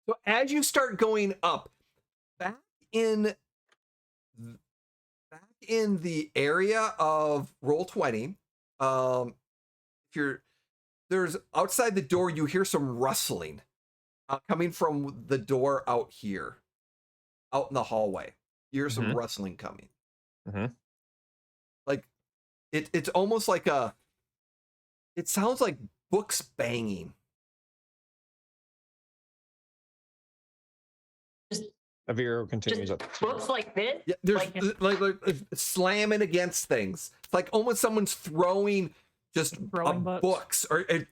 So as you start going up, back in the area of Roll20, there's outside the door, you hear some rustling coming from the door out here, out in the hallway. You hear some rustling coming. Mhm. Like it's almost like it sounds like books banging. Aviro continues Just up. books like this? Yeah, there's Like- like slamming against things. It's like almost someone's throwing just Throwing books.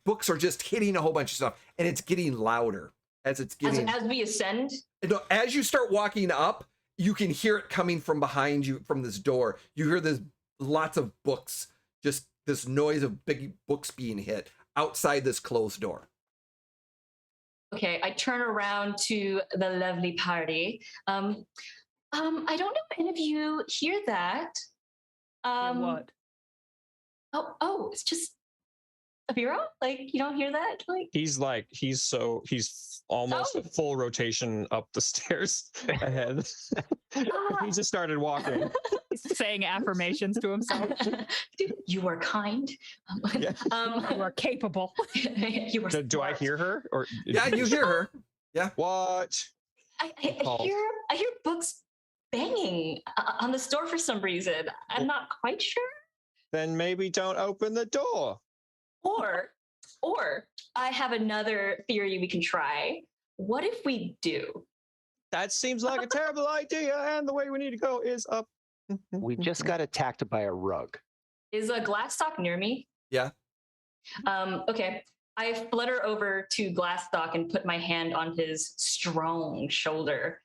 books are just hitting a whole bunch of stuff, and it's getting louder as it's getting. As we ascend? No, as you start walking up, you can hear it coming from behind you from this door. You hear this lots of books, just this noise of big books being hit outside this closed door. Okay, I turn around to the lovely party. I don't know if any of you hear that. What? Oh, it's just Avril? Like, you don't hear that? Like, He's almost Oh. a full rotation up the stairs ahead. He just started walking. He's saying affirmations to himself. Dude, you are kind. Yeah. You are capable. You are Do I smart. hear her? Or Yeah, you hear her. what? I Called. hear books banging on the store for some reason. I'm not quite sure. Then maybe don't open the door. Or I have another theory we can try. What if we do? That seems like a terrible idea, and the way we need to go is up. We just got attacked by a rug. Is a Glastoc near me? Yeah. Okay. I flutter over to Glastoc and put my hand on his strong shoulder.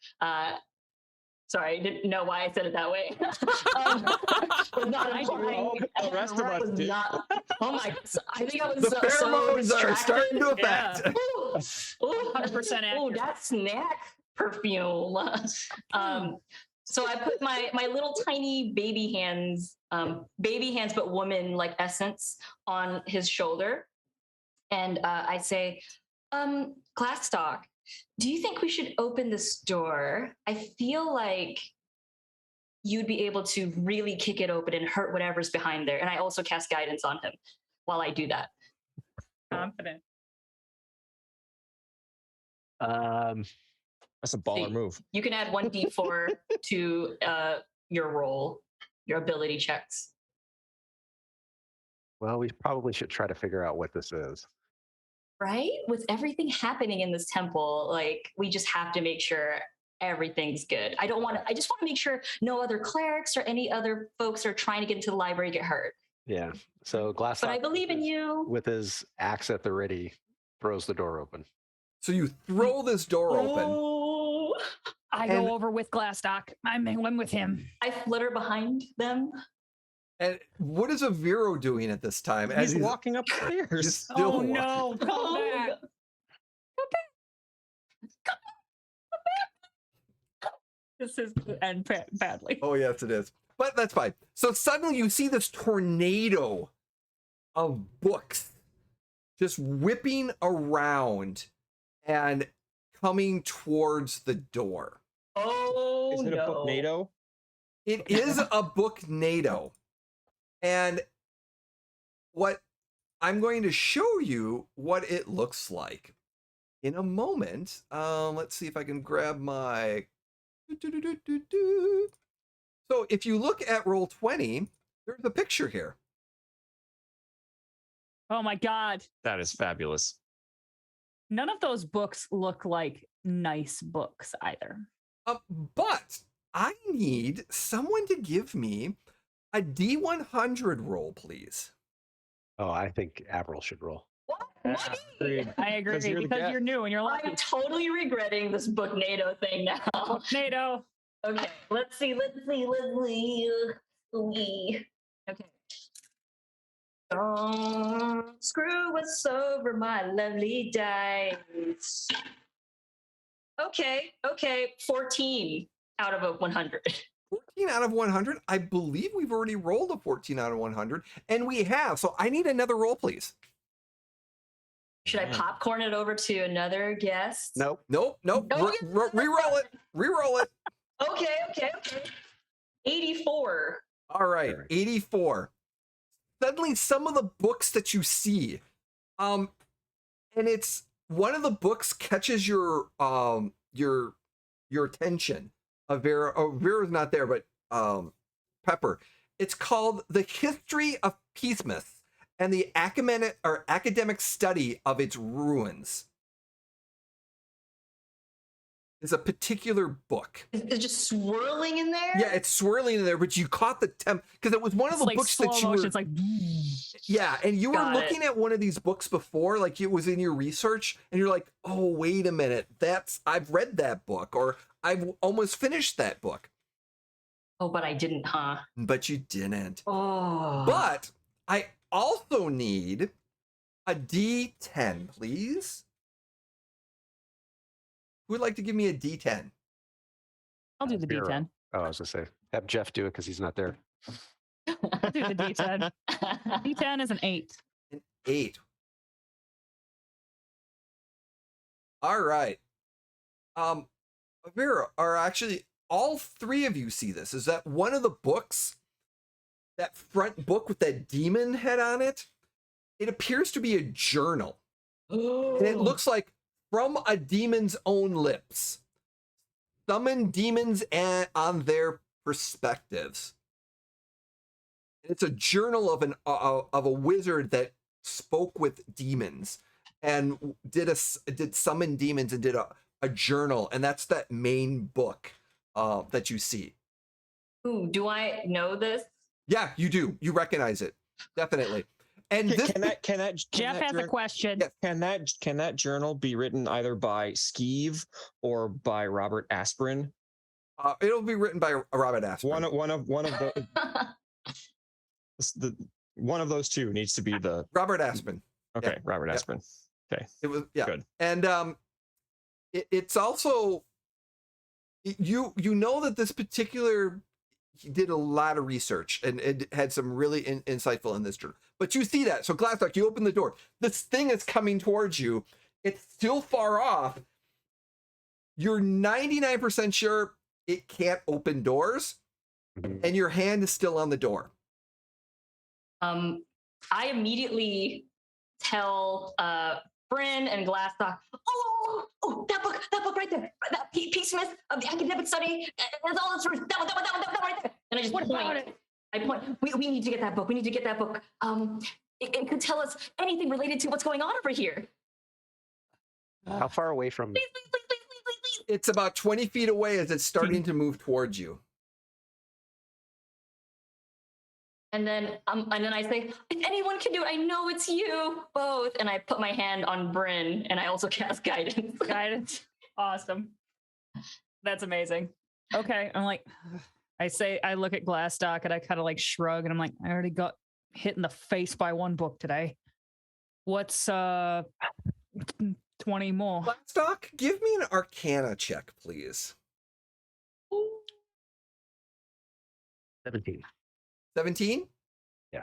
Sorry, I didn't know why I said it that way. Was not implying. The rest of us was did. not. Oh my! I think I was The so pheromones are distracted. starting to Yeah. affect. Ooh, 100% ooh, accurate. that snack perfume. So I put my little tiny baby hands but woman like essence on his shoulder, and I say, Glastoc, do you think we should open this door? I feel like you'd be able to really kick it open and hurt whatever's behind there. And I also cast guidance on him while I do that. Confident. That's a baller See. move. You can add 1d4 to your roll, your ability checks. Well, we probably should try to figure out what this is. Right? With everything happening in this temple, like we just have to make sure everything's good. I just want to make sure no other clerics or any other folks are trying to get into the library get hurt. Yeah. So Glastoc, But I believe in you. with his axe at the ready, throws the door open. So you throw this door open. Oh. I And- go over with Glastoc. I'm with him. I flutter behind them. And what is Aviro doing at this time? As He's walking up the he's stairs. still Oh walking. no! Come Oh, back! This is going to end badly. Oh, yes, it is. But that's fine. So suddenly you see this tornado of books just whipping around and coming towards the door. Oh, Is it a no. book NATO? It is a book NATO. And what I'm going to show you what it looks like in a moment. Let's see if I can grab my. So if you look at roll 20, there's a picture here. Oh my god! That is fabulous. None of those books look like nice books either. But I need someone to give me a D100 roll, please. Oh, I think Avril should roll. What? Agreed. I agree 'Cause you're the because guest. you're new and you're like I'm totally regretting this book NATO thing now. NATO. Okay, let's see. Okay. Don't screw us over, my lovely dice. Okay, 14 out of a 100. 14 out of 100. I believe we've already rolled a 14 out of 100, and we have. So I need another roll, please. Should I popcorn it over to another guest? Nope. Nope. Oh, Reroll it. Reroll it. Okay. 84. All right, Alright. 84. Suddenly, some of the books that you see, and it's one of the books catches your attention. Vera's not there, but Pepper. It's called The History of Peacemas and the academic study of its ruins. is a particular book. It's just swirling in there. Yeah, it's swirling in there, but you caught the temp because it was one of It's the like books slow that you motion. were. It's like Yeah, and you were Got it. looking at one of these books before, like it was in your research, and you're like, "Oh, wait a minute, I've read that book, or I've almost finished that book." Oh, but I didn't, huh? But you didn't. Oh. But I also need a D10, please. Who would like to give me a D10? I'll do the Zero. D10. Oh, I was gonna say, have Jeff do it because he's not there. I'll do the D10. D10 is an 8. An 8. All right. Vera, or actually, all three of you see this. Is that one of the books, that front book with that demon head on it? It appears to be a journal. And it looks like from a demon's own lips. Summon demons on their perspectives. It's a journal of a wizard that spoke with demons and did summon demons and did a journal, and that's that main book that you see. Ooh, do I know this? Yeah, you do. You recognize it, definitely. And this Jeff has a question. Yeah. Can that journal be written either by Skeeve or by Robert Aspirin? It'll be written by Robert Aspirin. One of those two needs to be the Robert Aspirin. Okay, Yeah. Robert Aspirin. Okay. It was Good. And it's also you know that this particular, he did a lot of research and it had some really insightful in this journal. But you see that. So Glastoc, you open the door. This thing is coming towards you. It's still far off. You're 99% sure it can't open doors, and your hand is still on the door. I immediately tell Brynn and Glastoc, oh, that book right there, that P. Smith of the academic study, there's all this, that one right there. And I just point. We need to get that book. We need to get that book. It could tell us anything related to what's going on over here. How far away from? Please. It's about 20 feet away as it's starting to move towards you. And then I say, if anyone can do it, I know it's you both. And I put my hand on Brynn, and I also cast guidance. Guidance. Awesome. That's amazing. Okay. I'm like, I look at Glastoc and I kind of like shrug and I'm like, I already got hit in the face by one book today. What's 20 more? Glastoc, give me an Arcana check, please. 17. 17? Yeah.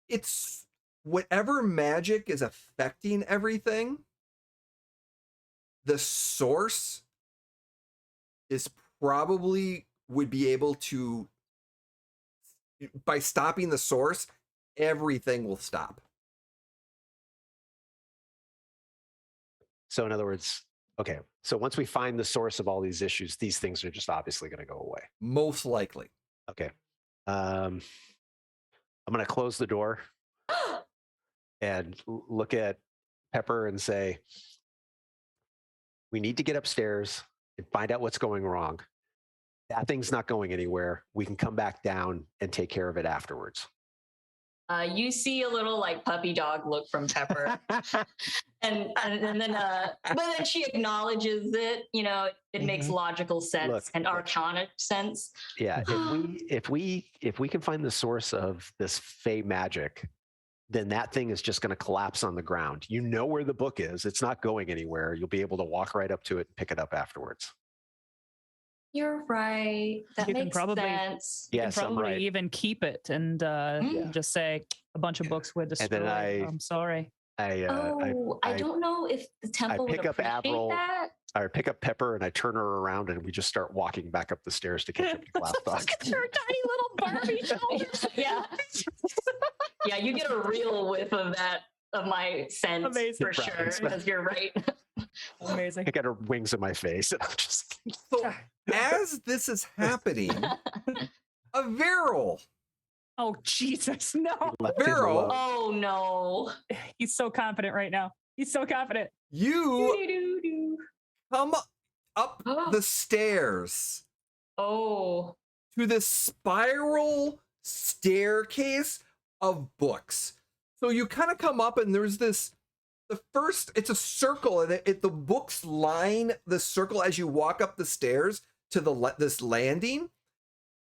It's whatever magic is affecting everything, the source is probably would be able to, by stopping the source, everything will stop. So in other words, okay, so once we find the source of all these issues, these things are just obviously going to go away. Most likely. Okay. I'm going to close the door and look at Pepper and say, we need to get upstairs and find out what's going wrong. That thing's not going anywhere. We can come back down and take care of it afterwards. You see a little like puppy dog look from Pepper, and then but then she acknowledges it. You know, it makes logical sense and arcana sense. Yeah, if we can find the source of this fey magic, then that thing is just going to collapse on the ground. You know where the book is. It's not going anywhere. You'll be able to walk right up to it and pick it up afterwards. You're right. That makes sense. You Yes, can probably I'm right. even keep it and just say a bunch of books were destroyed. I'm sorry. I don't know if the temple would appreciate Avril, that. I pick up Pepper and I turn her around and we just start walking back up the stairs to catch up to Glastoc. Look at her tiny little Barbie shoulders. Yeah. Yeah, you get a real whiff of that, of my scent. Amazing. For sure, because you're right. Amazing. I got her wings in my face and I'm just... So as this is happening, Avril. Oh, Jesus, no. Avril. Oh, no. He's so confident right now. He's so confident. You come up the stairs Oh. to this spiral staircase of books. So you kind of come up and there's this, it's a circle and the books line the circle as you walk up the stairs to this landing.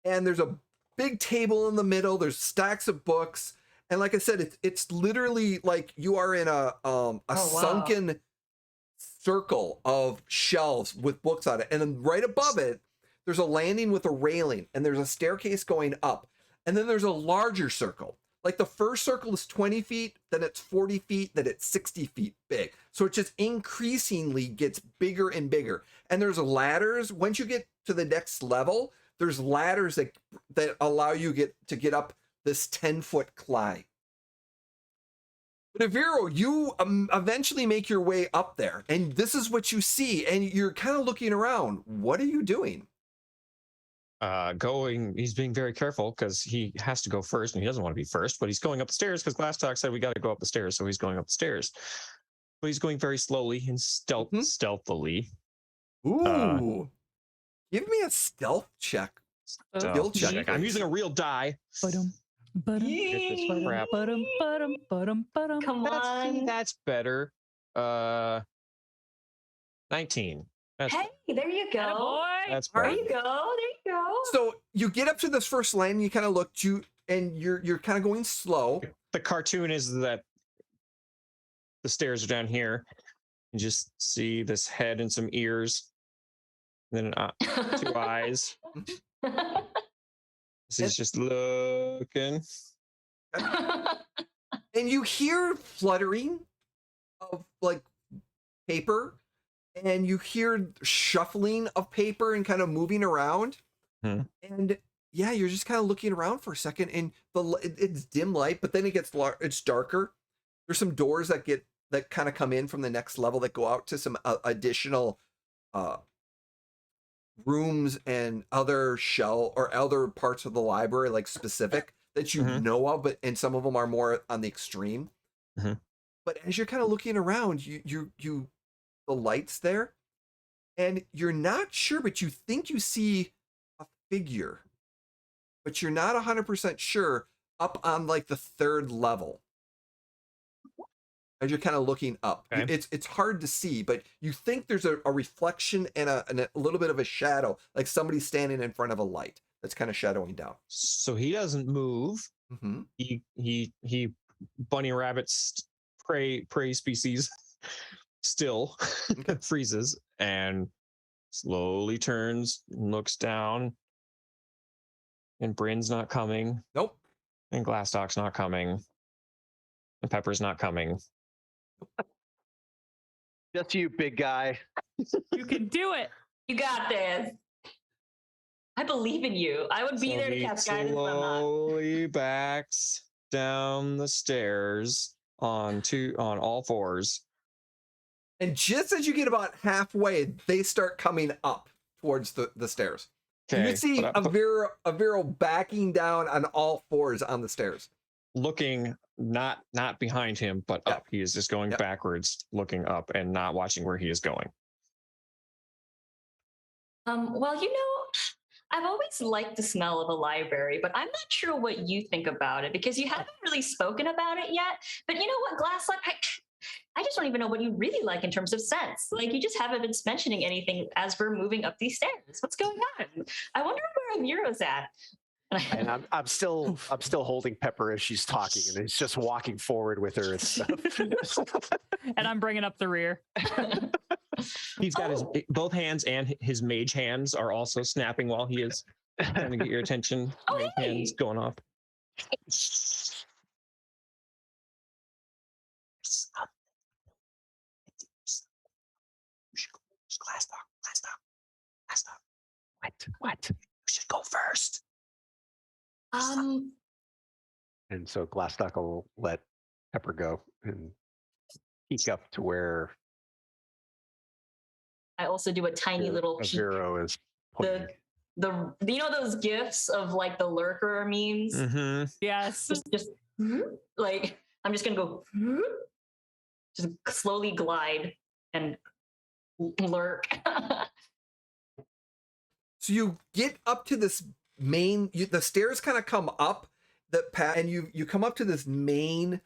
And there's a big table in the middle. There's stacks of books. And like I said, it's literally like you are in a sunken circle of shelves with books on it. And then right above it, there's a landing with a railing and there's a staircase going up. And then there's a larger circle. Like the first circle is 20 feet, then it's 40 feet, then it's 60 feet big. So it just increasingly gets bigger and bigger. And there's ladders. Once you get to the next level, there's ladders that allow you to get up this 10-foot climb. But Avril, you eventually make your way up there, and this is what you see, and you're kind of looking around. What are you doing? He's being very careful because he has to go first and he doesn't want to be first, but he's going up the stairs because Glastoc said we got to go up the stairs, so he's going up the stairs. But he's going very slowly and stealthily. Ooh. Give me a stealth check. Skill check. I'm using a real die. Come on. That's better. 19. Hey, there you go. That's There better. you go. There you go. So you get up to this first landing, you kind of look and you're kind of going slow. The cartoon is that the stairs are down here. You just see this head and some ears, and then 2 eyes. He's just looking. And you hear fluttering of like paper, and you hear shuffling of paper and kind of moving around. And yeah, you're just kind of looking around for a second, and it's dim light, but then it's darker. There's some doors that kind of come in from the next level that go out to some additional rooms and other other parts of the library, like specific that you know of, and some of them are more on the extreme. But as you're kind of looking around, you the light's there, and you're not sure, but you think you see a figure, but you're not 100% sure up on like the 3rd level. As you're kind of looking up, it's hard to see, but you think there's a reflection and a little bit of a shadow, like somebody standing in front of a light that's kind of shadowing down. So he doesn't move. He bunny rabbits prey species still freezes and slowly turns, looks down, and Brynn's not coming. Nope. And Glastoc's not coming. And Pepper's not coming. Just you, big guy. You can do it. You got this. I believe in you. I would be there to cast guidance. Slowly backs down the stairs on all fours. And just as you get about halfway, they start coming up towards the stairs. Okay, you see Avril backing down on all fours on the stairs. Looking not behind him, but up. He is just going backwards, looking up and not watching where he is going. Well, I've always liked the smell of a library, but I'm not sure what you think about it because you haven't really spoken about it yet. But you know what, Glastoc, I just don't even know what you really like in terms of scents. Like, you just haven't been mentioning anything as we're moving up these stairs. What's going on? I wonder where Aviro's at. And I'm still holding Pepper as she's talking, and it's just walking forward with her and stuff. And I'm bringing up the rear. He's got his both hands, and his mage hands are also snapping while he is trying to get your attention. Mage hands going off. Glastoc. What? You should go first. And so Glastoc will let Pepper go and peek up to where I also do a tiny little peek. Avril is pointing. Those gifs of like the lurker memes? Yes. Just like, I'm just gonna go just slowly glide and lurk. So you get up to this main, the stairs kind of come up and you come up to this main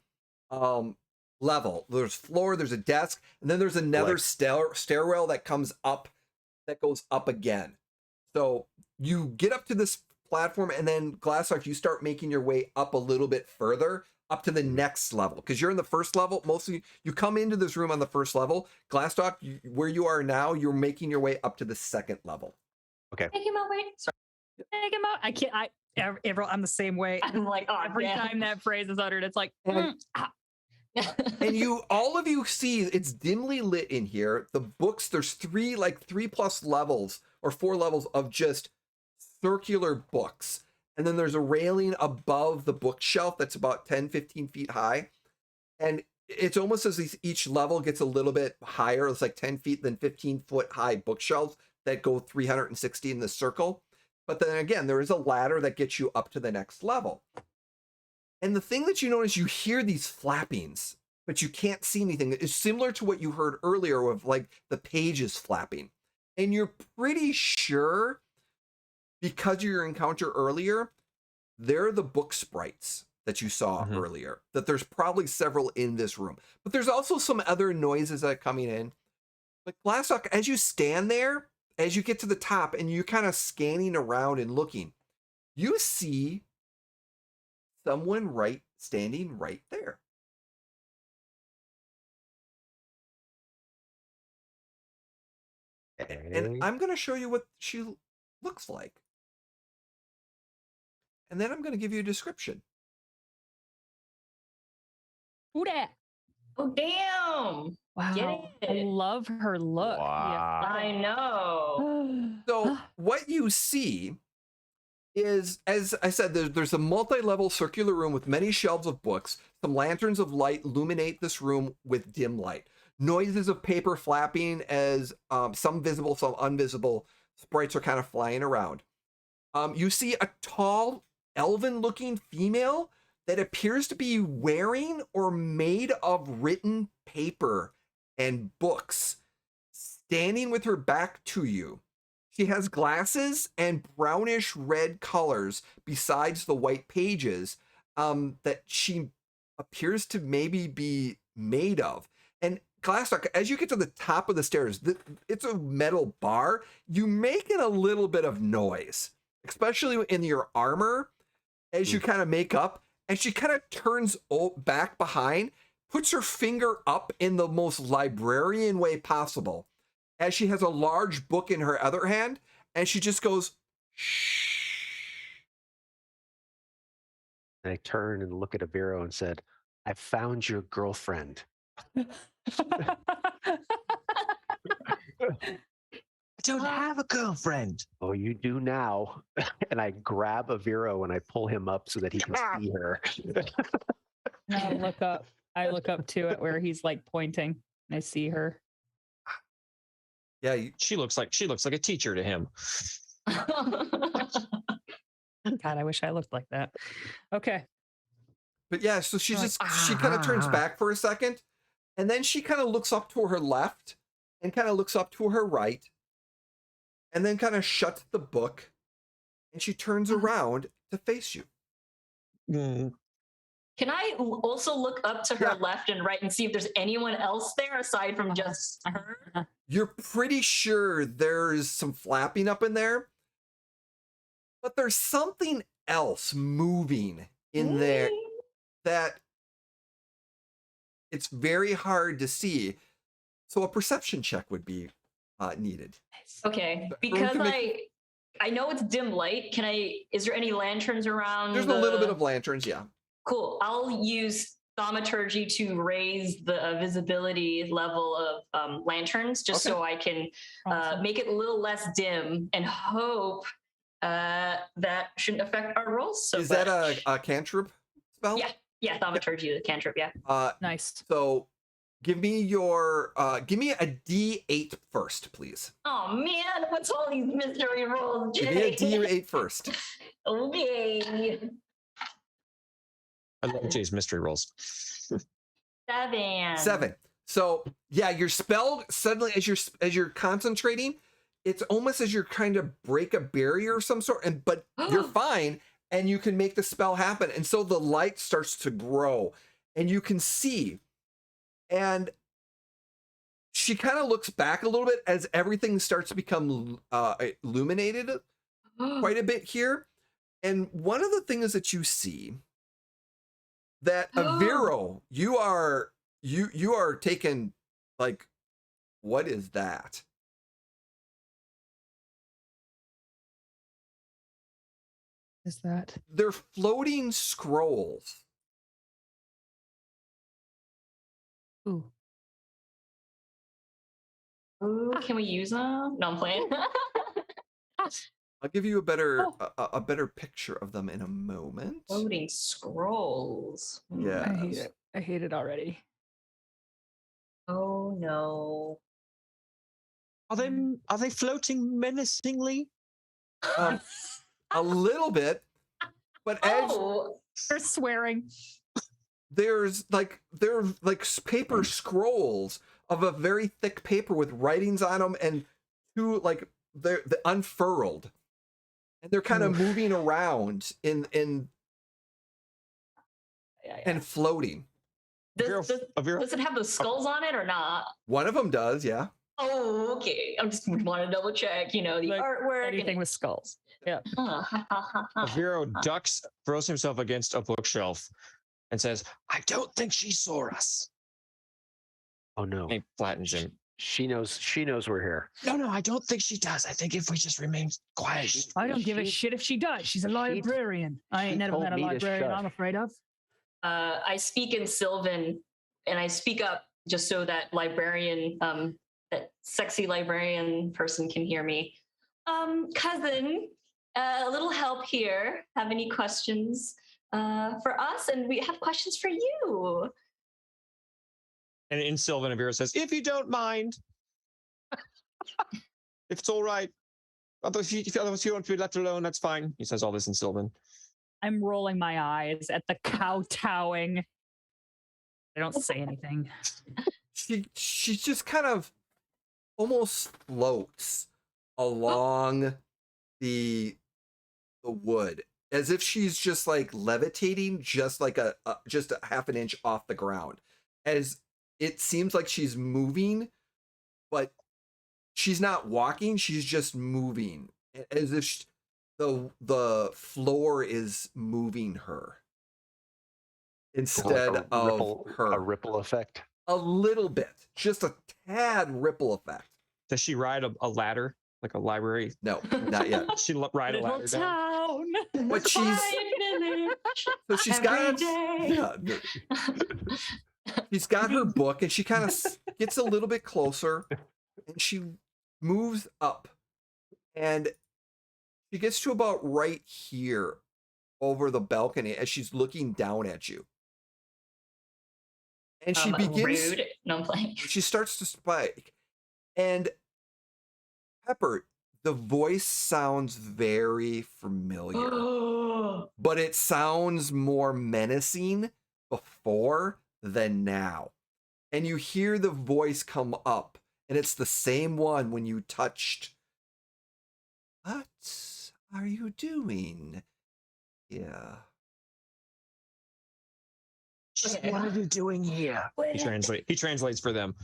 level. There's floor, there's a desk, and then there's another stairwell that comes up, that goes up again. So you get up to this platform, and then Glastoc, you start making your way up a little bit further, up to the next level, because you're in the first level. Mostly you come into this room on the first level. Glastoc, where you are now, you're making your way up to the second level. Okay. Take him out, wait. Sorry. Take him out. I can't. Avril, I'm the same way. I'm like, oh, Every time that phrase is uttered, it's like, And all of you see it's dimly lit in here. The books, there's 3 plus levels or 4 levels of just circular books. And then there's a railing above the bookshelf that's about 10, 15 feet high. And it's almost as each level gets a little bit higher. It's like 10 feet, then 15-foot high bookshelves that go 360 in the circle. But then again, there is a ladder that gets you up to the next level. And the thing that you notice, you hear these flappings, but you can't see anything. It's similar to what you heard earlier of like the pages flapping. And you're pretty sure, because of your encounter earlier, they're the book sprites that you saw earlier, that there's probably several in this room. But there's also some other noises that are coming in. But Glastoc, as you stand there, as you get to the top and you're kind of scanning around and looking, you see someone standing right there. And I'm going to show you what she looks like. And then I'm going to give you a description. who dat? Oh, damn. Wow. Get I it. love her look. Wow. I know. So what you see is, as I said, there's a multi-level circular room with many shelves of books. Some lanterns of light illuminate this room with dim light. Noises of paper flapping as some visible, some invisible sprites are kind of flying around. You see a tall, elven-looking female that appears to be wearing or made of written paper and books, standing with her back to you. She has glasses and brownish red colors besides the white pages that she appears to maybe be made of. And Glastoc, as you get to the top of the stairs, it's a metal bar. You make it a little bit of noise, especially in your armor, as you kind of make up. And she kind of turns back behind, puts her finger up in the most librarian way possible, as she has a large book in her other hand, and she just goes, shh. And I turned and looked at Avril and said, I found your girlfriend. I don't have a girlfriend. Oh, you do now. And I grab Avril and I pull him up so that he can see her. And I look up to it where he's like pointing, and I see her. Yeah, She looks like a teacher to him. God, I wish I looked like that. Okay. but yeah, so she Like, just she kind of turns back for a second, and then she kind of looks up to her left and kind of looks up to her right, and then kind of shuts the book, and she turns around to face you. Mm. Can I also look up to her Yeah. left and right and see if there's anyone else there aside from just her? You're pretty sure there's some flapping up in there, but there's something else moving in there that it's very hard to see. So a perception check would be needed. Okay, But because we can I know it's dim light. Is there any lanterns around? There's a little bit of lanterns, yeah. Cool. I'll use thaumaturgy to raise the visibility level of lanterns, just Okay. so I can Awesome. make it a little less dim, and hope that shouldn't affect our rolls. So Is that much. a cantrip spell? Yeah, thaumaturgy, the cantrip. Yeah. Nice. So give me a D8 first, please. Oh man, what's all these mystery rolls? Give me a Jay? D8 first. Okay. I love Jay's mystery rolls. 7. 7. So yeah, your spell suddenly as you're concentrating, it's almost as you're kind of break a barrier of some sort, and but you're fine, and you can make the spell happen. And so the light starts to grow, and you can see, and she kind of looks back a little bit as everything starts to become illuminated quite a bit here. And one of the things that you see that Avril, you are taken like, what is that? Is that? They're floating scrolls. Ooh. Ooh, can we use them? No, I'm playing. I'll give you a better picture of them in a moment. Floating scrolls. Yeah. I hate it. I hate it already. Oh no. Are they floating menacingly? A little bit, but as They're swearing. they're like paper scrolls of a very thick paper with writings on them, and two like they're unfurled, and they're kind of moving around in and floating. Does it have the skulls on it or not? One of them does, yeah. Oh, okay. I just want to double check, the Like artwork. Anything with skulls. Yeah. Aviro ducks, throws himself against a bookshelf, and says, "I don't think she saw us." Oh no. He flattens him. She knows we're here. No, I don't think she does. I think if we just remain quiet. I don't give a shit if she does. She's a librarian. I ain't never told met a me to librarian shut. I'm afraid of. I speak in Sylvan, and I speak up just so that librarian, that sexy librarian person can hear me. Cousin, a little help here. Have any questions for us? And we have questions for you. And in Sylvan, Aviro says, "If you don't mind, if it's all right. If you want to be left alone, that's fine." He says all this in Sylvan. I'm rolling my eyes at the kowtowing. I don't say anything. She just kind of almost floats along the wood as if she's just like levitating, just like just a half an inch off the ground, as it seems like she's moving, but she's not walking, she's just moving as if the floor is moving her instead Like of her. A ripple effect. A little bit, just a tad ripple effect. Does she ride a ladder like a library? No, not yet. She ride a ladder down. But she's so she's got she's got her book, and she kind of gets a little bit closer, and she moves up, and she gets to about right here over the balcony as she's looking down at you. And she begins. Rude. No, I'm playing. She starts to speak, and Pepper, the voice sounds very familiar, but it sounds more menacing before than now. And you hear the voice come up, and it's the same one when you touched. What are you doing? Yeah. Okay. What are you doing here? He translates for them.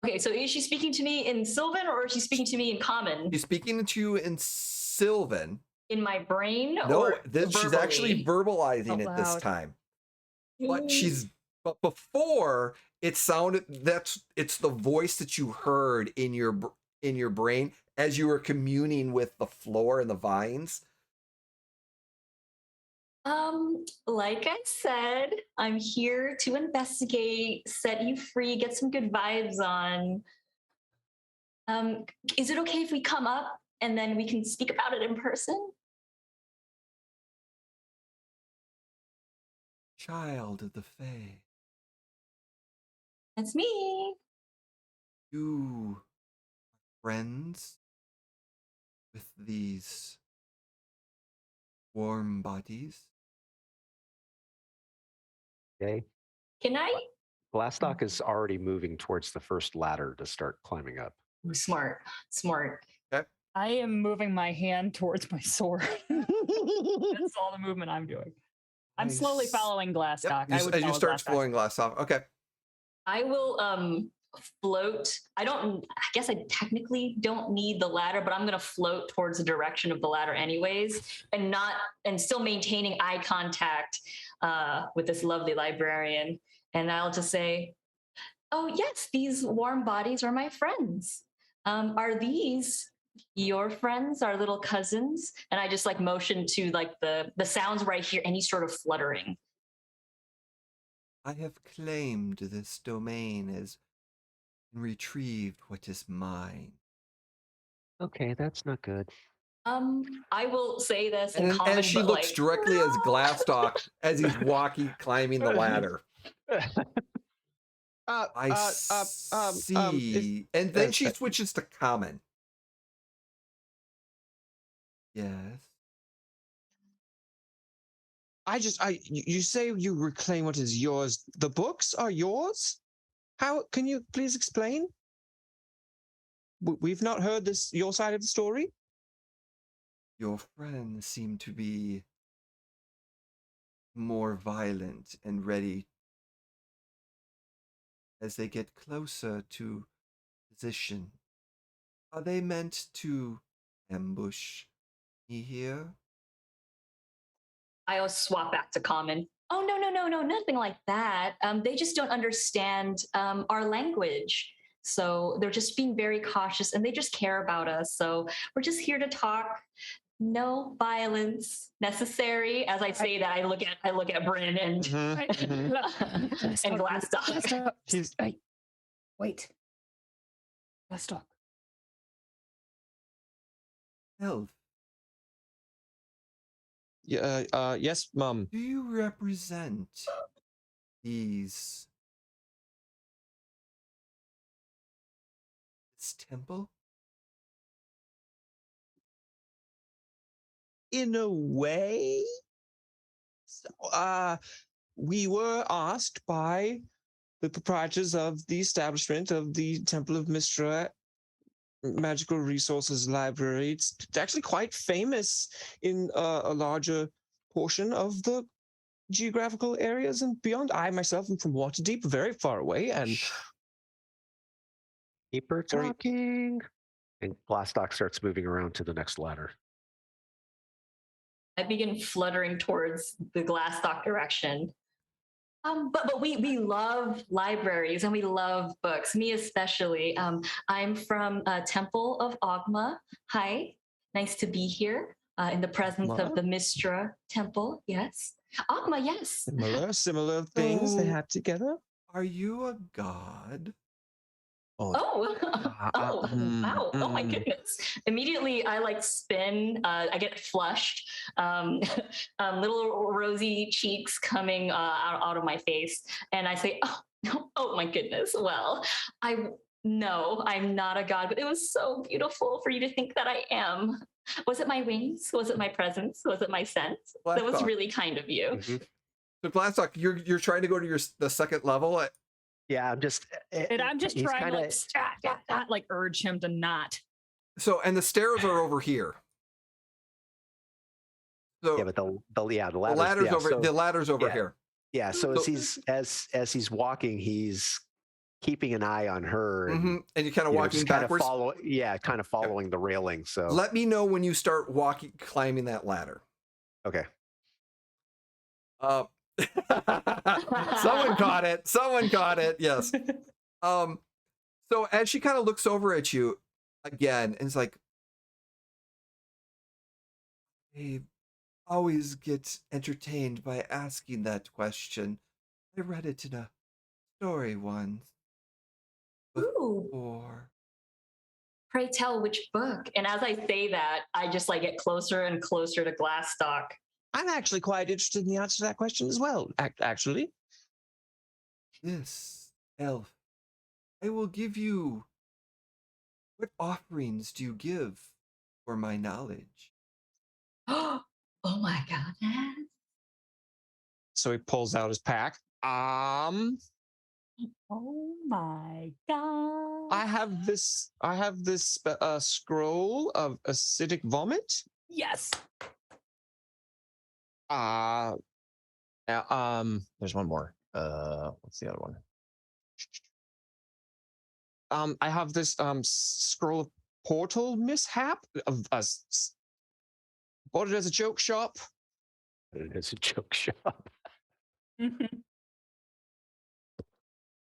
Okay, so is she speaking to me in Sylvan or is she speaking to me in Common? She's speaking to you in Sylvan. In my brain? No, or she's actually verbalizing Out it this loud. time. But before it sounded, it's the voice that you heard in your brain as you were communing with the floor and the vines. Like I said, I'm here to investigate, set you free, get some good vibes on. Is it okay if we come up and then we can speak about it in person? Child of the Fae, That's me. you are friends with these warm bodies? Okay. Can I Glastoc is already moving towards the first ladder to start climbing up. Ooh, smart. I am moving my hand towards my sword. That's all the movement I'm doing. I'm slowly Nice. following Glastoc. Yep. I would As you follow start Glastoc. exploring Glastoc. Okay. I will float. I guess I technically don't need the ladder, but I'm gonna float towards the direction of the ladder anyways, and still maintaining eye contact with this lovely librarian. And I'll just say, oh yes, these warm bodies are my friends. Are these your friends, our little cousins? And I just like motion to like the sounds where I hear any sort of fluttering. I have claimed this domain as and retrieved what is mine. Okay, that's not good. I will say this in And common, as she but looks like, directly no! as Glastoc as he's climbing the ladder. I see. And then she switches to common. Yes. You say you reclaim what is yours. The books are yours? How can you please explain? We've not heard your side of the story. Your friends seem to be more violent and ready as they get closer to position. Are they meant to ambush me here? I always swap back to common. Oh no, nothing like that. They just don't understand our language. So they're just being very cautious and they just care about us. So we're just here to talk. No violence necessary. As I say that, I look at Brynn and and Glastoc. Wait. Glastoc. Elf, Yes, Mum. do you represent this temple? In a way, we were asked by the proprietors of the establishment of the Temple of Mystra Magical Resources Library. It's actually quite famous in a larger portion of the geographical areas and beyond. I myself am from Waterdeep, very far away, and Keep her talking. And Glastoc starts moving around to the next ladder. I begin fluttering towards the Glastoc direction. But we love libraries and we love books. Me especially. I'm from Temple of Ogma. Hi, nice to be here in the presence of the Mystra Temple. Yes, Ogma. Yes. Similar things they So- have together. Are you a god? Oh, wow. Oh my goodness. Immediately I like spin, I get flushed, little rosy cheeks coming out of my face. And I say, oh my goodness. Well, no, I'm not a god, but it was so beautiful for you to think that I am. Was it my wings? Was it my presence? Was it my scent? That was Glastoc. really kind of you. Mm-hmm. So Glastoc, you're trying to go to the second level. Yeah, I'm just. And I'm just he's trying kinda, to like urge him to not. So, and the stairs are over here. So Yeah, but the the ladder's over. So, the ladder's over here. yeah, so as he's walking, he's keeping an eye on her. And, Mm-hmm. And you're kind of walking just backwards. kind of following the railing. So Let me know when you start climbing that ladder. okay. Someone caught it. Someone caught it. Yes. So as she kind of looks over at you again, and it's like, I always get entertained by asking that question. I read it in a story once Ooh. before. Pray tell which book. And as I say that, I just like get closer and closer to Glastoc. I'm actually quite interested in the answer to that question as well, actually. Yes, elf. I will give you. What offerings do you give for my knowledge? Oh my god. So he pulls out his pack. Oh my god. I have this scroll of acidic vomit. Yes. There's one more. What's the other one? I have this scroll of portal mishap of bought it as a joke shop. It's a joke shop.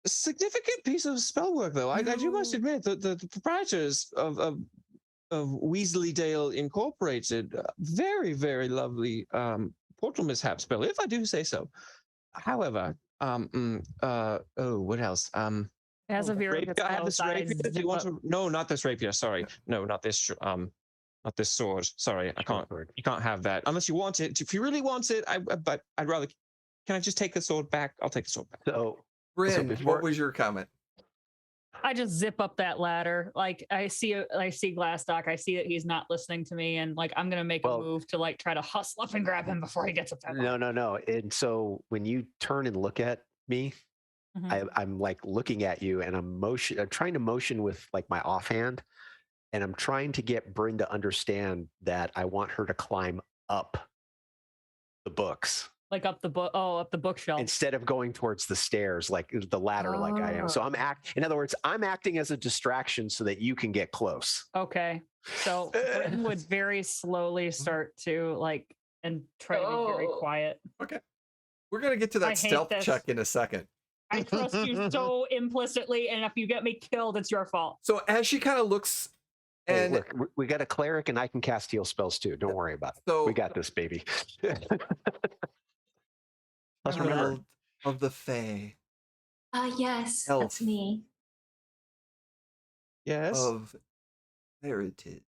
A significant piece of spell work, though. I do must admit that the proprietors of Weasleydale Incorporated, very, very lovely portal mishap spell, if I do say so. However, what else? It has a very good I have this rapier. Do you want to? No, not this rapier. Sorry, no, not this. Not this sword. Sorry, I can't. You can't have that unless you want it. If you really want it, but I'd rather. Can I just take the sword back? I'll take the sword back. So, Brynn, what was your comment? I just zip up that ladder. Like I see Glastoc. I see that he's not listening to me, and like I'm gonna make a move to like try to hustle up and grab him before he gets up that ladder. No. And so when you turn and look at me, I'm like looking at you, and I'm trying to motion with like my offhand, and I'm trying to get Brynn to understand that I want her to climb up the books. Like up the up the bookshelf. Instead of going towards the stairs, like the ladder, like I am. So in other words, I'm acting as a distraction so that you can get close. Okay. So Brynn would very slowly start to like and try to be very quiet. Okay. We're gonna get to that stealth check in a second. I trust you so implicitly, and if you get me killed, it's your fault. So as she kind of looks, and look, we got a cleric, and I can cast heal spells too. Don't worry about it. So we got this, baby. Let's remember of the Fae. Yes, Elf. that's me. Yes. Of heritage,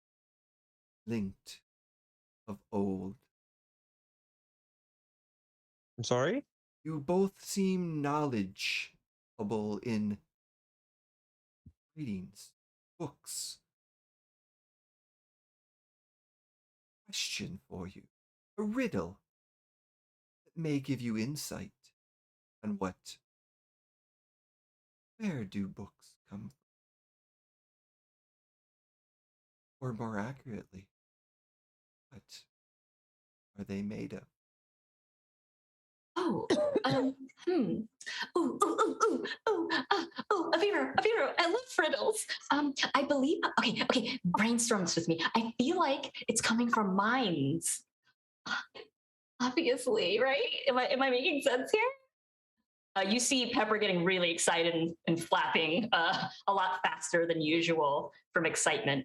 linked of old. I'm sorry? You both seem knowledgeable in readings, books. Question for you. A riddle that may give you insight on where do books come from? Or more accurately, what are they made of? Oh, Avril, I love riddles. I believe, okay, brainstorms with me. I feel like it's coming from mines. Obviously, right? Am I making sense here? You see Pepper getting really excited and flapping a lot faster than usual from excitement.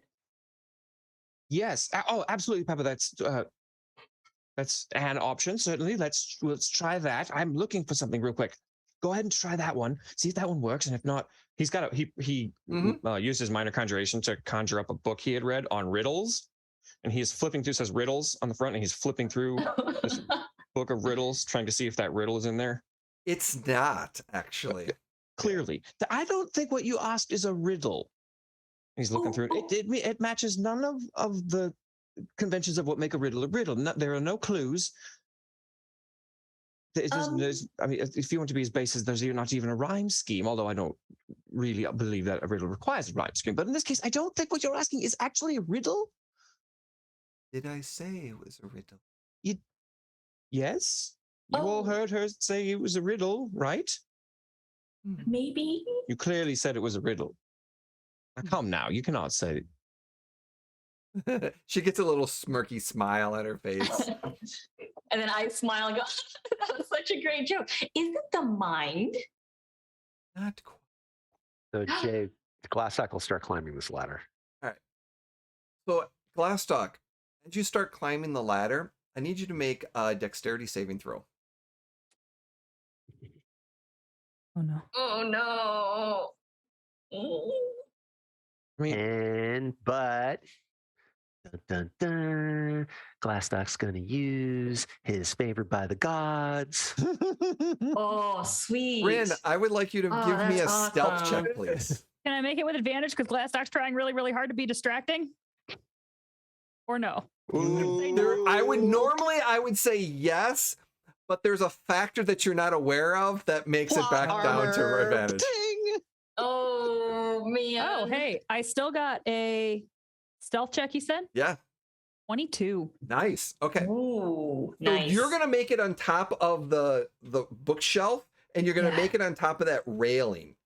Yes. Oh, absolutely, Pepper. That's an option. Certainly. Let's try that. I'm looking for something real quick. Go ahead and try that one. See if that one works. And if not, he used his minor conjuration to conjure up a book he had read on riddles. And he is flipping through, says riddles on the front, and he's flipping through this book of riddles, trying to see if that riddle is in there. It's not, actually. Clearly. I don't think what you asked is a riddle. He's looking through it. It matches none of the conventions of what make a riddle a riddle. There are no clues. I mean, if you want to be as base as there's not even a rhyme scheme, although I don't really believe that a riddle requires a rhyme scheme. But in this case, I don't think what you're asking is actually a riddle. Did I say it was a riddle? Yes. You all heard her say it was a riddle, right? Maybe. You clearly said it was a riddle. Now, come now, you cannot say. She gets a little smirky smile on her face. And then I smile and go, that was such a great joke. Is it the mind? Not quite. So Jay, Glastoc will start climbing this ladder. All right. So Glastoc, as you start climbing the ladder, I need you to make a dexterity saving throw. Oh no. Oh no. I mean, But Glastoc's gonna use his favored by the gods. Oh, sweet. Brynn, I would like you to give me a that's stealth awesome. check, please. Can I make it with advantage because Glastoc's trying really, really hard to be distracting? Or no? I would say yes, but there's a factor that you're not aware of that makes it back down to advantage. Ting! Oh man. Oh, hey, I still got a stealth check, you said? Yeah, 22. nice. Okay. Ooh, So nice. you're gonna make it on top of the bookshelf, and you're gonna Yeah. make it on top of that railing,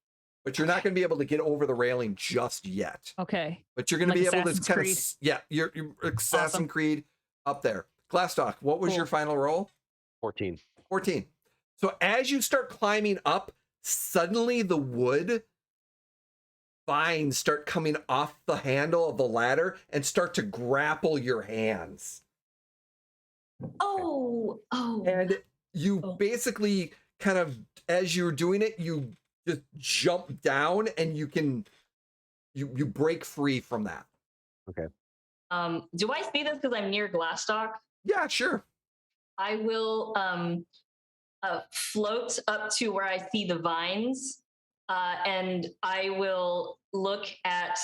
but you're not gonna be able to get over the railing just yet. Okay. But you're gonna Like be able Assassin's to kind Creed. of you're Assassin's Awesome. Creed up there. Glastoc, what was your Cool. final roll? 14. 14. So as you start climbing up, suddenly the wood vines start coming off the handle of the ladder and start to grapple your hands. Oh. And you Oh. basically kind of, as you're doing it, you just jump down and you can you break free from that. Do I see this because I'm near Glastoc? Yeah, sure. I will float up to where I see the vines, and I will look at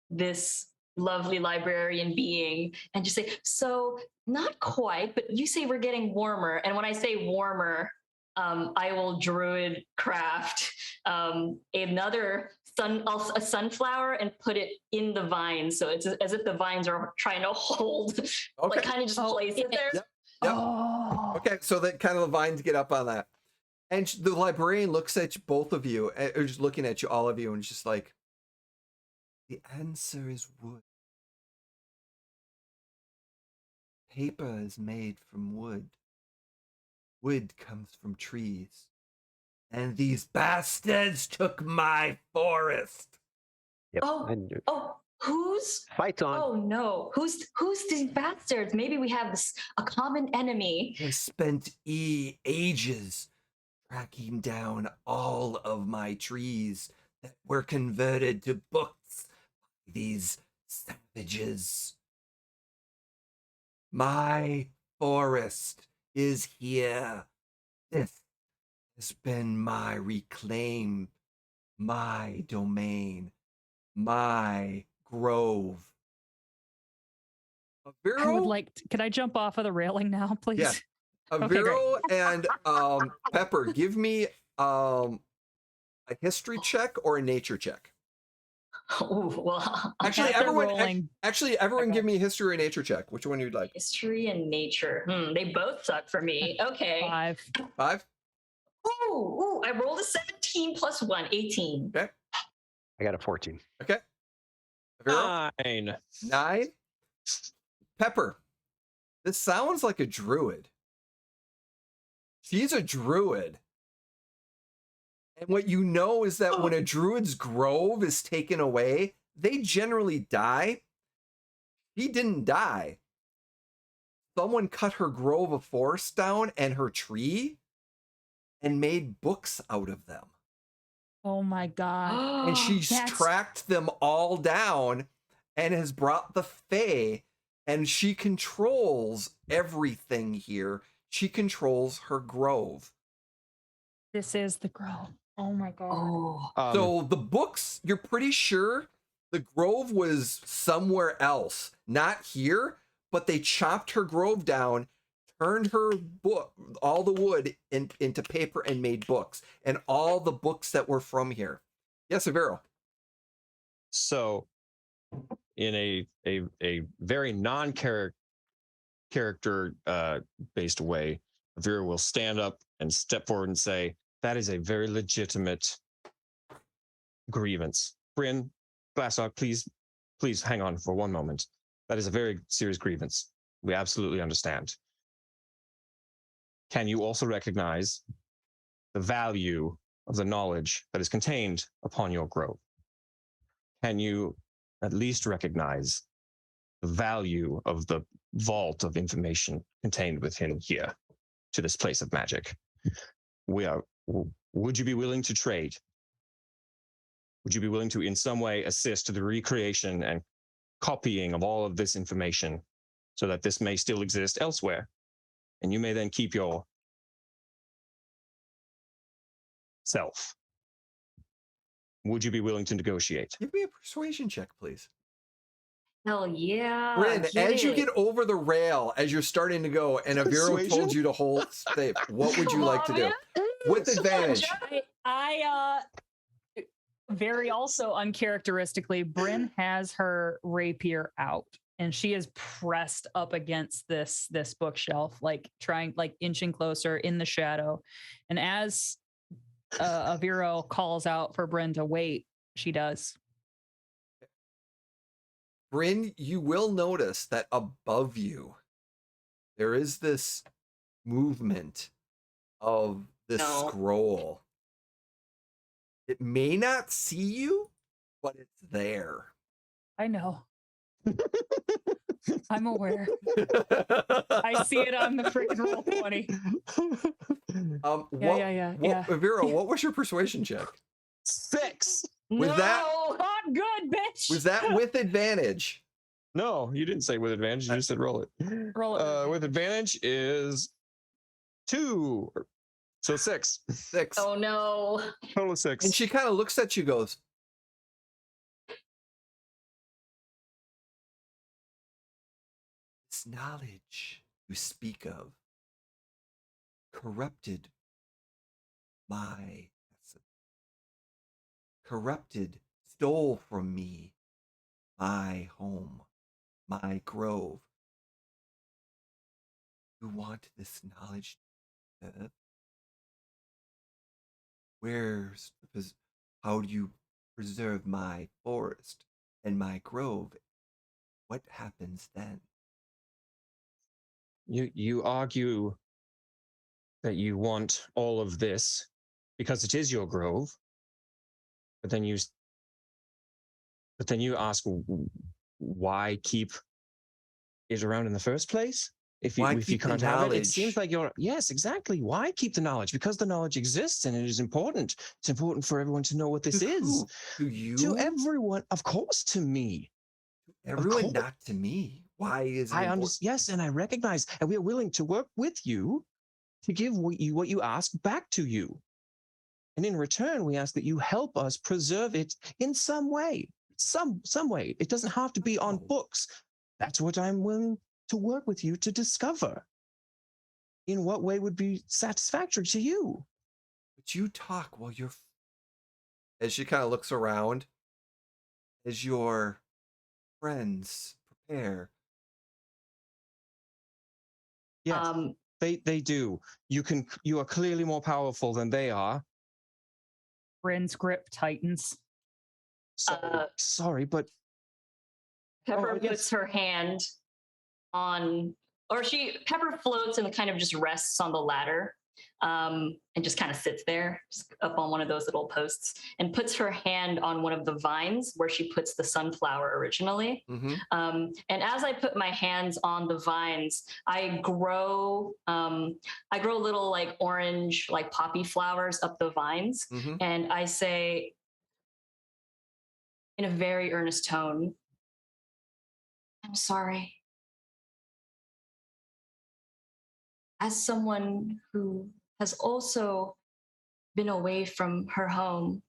this lovely librarian being and just say, so not quite, but you say we're getting warmer. And when I say warmer, I will druid craft another a sunflower and put it in the vines. So it's as if the vines are trying to hold, Okay. like kind of just place it there. Yep. Oh. Okay, so that kind of the vines get up on that. And the librarian looks at both of you, or just looking at you, all of you, and just like, the answer is wood. Paper is made from wood. Wood comes from trees. And these bastards took my forest. Yep. Oh. And Oh, who's? fight's on. Oh no, who's these bastards? Maybe we have a common enemy. I spent ages tracking down all of my trees that were converted to books by these savages. My forest is here. This has been my reclaim, my domain, my grove. I would Avril, like. Could I jump off of the railing now, please? Yeah. Okay, great. Avril and Pepper, give me a history check or a nature check. Oh well, Actually, As they're everyone, rolling. everyone, Okay. give me history or nature check. Which one you'd like? history and nature. They both suck for me. Okay. 5. 5. Ooh, I rolled a 17 plus 1, 18. Okay. I got a 14. Okay. Avril, 9. 9. Pepper, this sounds like a druid. She's a druid. And what you know is that when a druid's grove is taken away, they generally die. She didn't die. Someone cut her grove of forest down and her tree and made books out of them. Oh my god. And she's That's- tracked them all down and has brought the Fae, and she controls everything here. She controls her grove. This is the grove. Oh my god. Oh. So the books, you're pretty sure the grove was somewhere else, not here, but they chopped her grove down, turned her book, all the wood into paper and made books, and all the books that were from here. Yes, Avril. So, in a very non-character based way, Vera will stand up and step forward and say, "That is a very legitimate grievance. Brynn, Glastoc, please hang on for one moment. That is a very serious grievance. We absolutely understand. Can you also recognize the value of the knowledge that is contained upon your grove? Can you at least recognize the value of the vault of information contained within here to this place of magic? Would you be willing to trade? Would you be willing to in some way assist to the recreation and copying of all of this information so that this may still exist elsewhere? And you may then keep your self. Would you be willing to negotiate? Give me a persuasion check, please. Hell yeah. Brynn, as you it. get over the rail, as you're starting to go, and Avril Persuasion? told you to hold safe, what would you Come like to on, do? man. With advantage. I very also uncharacteristically, Brynn has her rapier out and she is pressed up against this bookshelf, like inching closer in the shadow. And as Avril calls out for Brynn to wait, she does. Brynn, you will notice that above you, there is this movement of this No. scroll. It may not see you, but it's there. I know. I'm aware. I see it on the freaking roll 20. Yeah. Avril, what was your persuasion check? 6. Was no. that- Not good, bitch. Was that with advantage? No, you didn't say with advantage. You just said roll it. Roll it. With advantage is 2. So 6. 6. Oh no. Total of 6. And she kind of looks at you, goes, "This knowledge you speak of corrupted stole from me my home, my grove. You want this knowledge? How do you preserve my forest and my grove? What happens then?" You argue that you want all of this because it is your grove, but then you ask why keep it around in the first place if you Why keep the can't have it. It knowledge? seems like yes, exactly. Why keep the knowledge? Because the knowledge exists and it is important. It's important for everyone to know what this To is. who? To you? To everyone, of course, to me. Everyone, course. not to me. Why is it I important? understand. Yes, and I recognize, and we are willing to work with you to give what you ask back to you. And in return, we ask that you help us preserve it in some way. Some way. It doesn't have to be on Oh. books. That's what I'm willing to work with you to discover. In what way would be satisfactory to you? But you talk while you're... As she kind of looks around, as your friends prepare. Yes, they do. You are clearly more powerful than they are. Brynn's grip tightens. Sorry, but Pepper yes. puts her hand on, Pepper floats and kind of just rests on the ladder, and just kind of sits there, just up on one of those little posts, and puts her hand on one of the vines where she puts the sunflower originally. Mm-hmm. And as I put my hands on the vines, I grow little like orange, like poppy flowers up the vines. Mm-hmm. And I say in a very earnest tone, "I'm sorry. As someone who has also been away from her home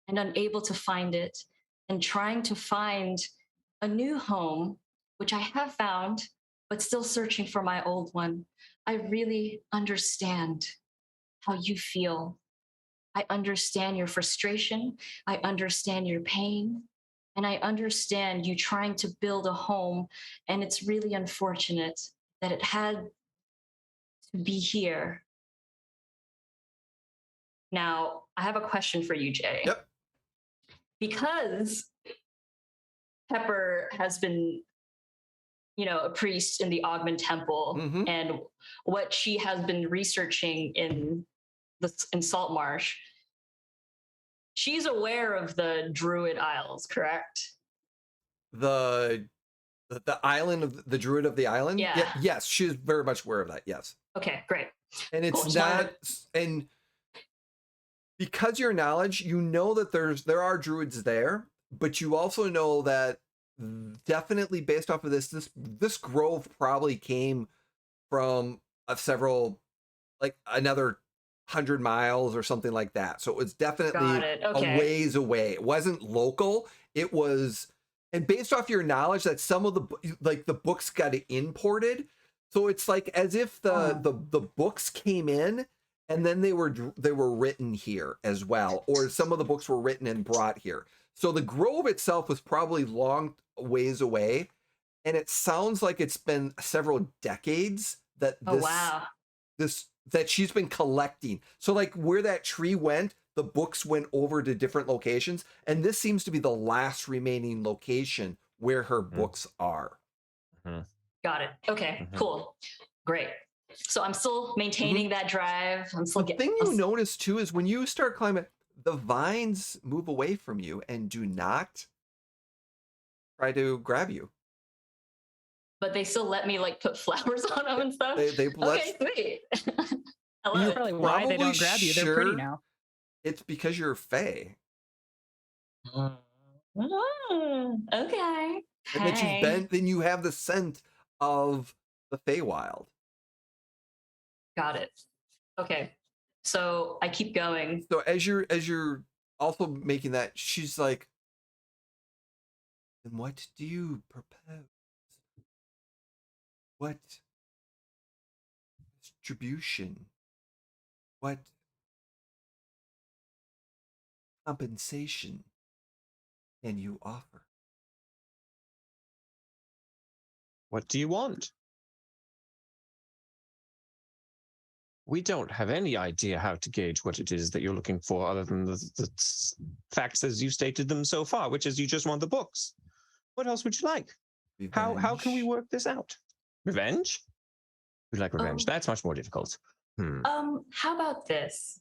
and unable to find it, and trying to find a new home, which I have found, but still searching for my old one, I really understand how you feel. I understand your frustration. I understand your pain. And I understand you trying to build a home. And it's really unfortunate that it had to be here. Now, I have a question for you, Jay. Yep. Because Pepper has been, a priest in the Ogman Temple, Mm-hmm. and what she has been researching in Saltmarsh, she's aware of the Druid Isles, correct? The island of the druid of the island? Yeah. Yes, she's very much aware of that. Yes. Okay, great. And it's Cool. not, and because your knowledge, you know that there are druids there, but you also know that definitely based off of this grove probably came from several, like another 100 miles or something like that. So it was definitely Got it. Okay. a ways away. It wasn't local. It was And based off your knowledge that some of the books got imported, so it's like as if the books came in and then they were written here as well, or some of the books were written and brought here. So the grove itself was probably long ways away, and it sounds like it's been several decades that that she's been collecting. So like where that tree went, the books went over to different locations, and this seems to be the last remaining location where her books are. Got it. Okay, cool. Great. So I'm still maintaining that drive. I'm still The thing you notice too is when you start climbing, the vines move away from you and do not try to grab you. But they still let me like put flowers on them and stuff. They okay, sweet. I love it. Probably why they don't grab you. They're pretty now. It's because you're Fae. Okay. And then you have the scent of the Feywild. Got it. Okay. So I keep going. So as you're also making that, she's like, then what do you propose? What distribution? What compensation can you offer? What do you want? We don't have any idea how to gauge what it is that you're looking for other than the facts as you stated them so far, which is you just want the books. What else would you like? How can we work this out? Revenge? We'd like revenge. That's much more difficult. How about this?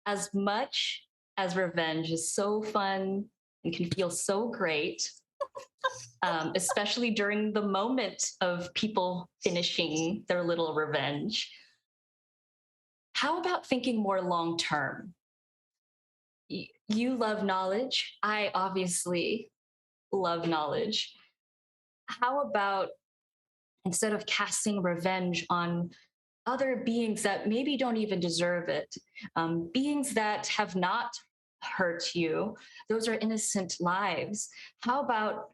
As much as revenge is so fun and can feel so great, especially during the moment of people finishing their little revenge, how about thinking more long term? You love knowledge. I obviously love knowledge. How about instead of casting revenge on other beings that maybe don't even deserve it, beings that have not hurt you, those are innocent lives. How about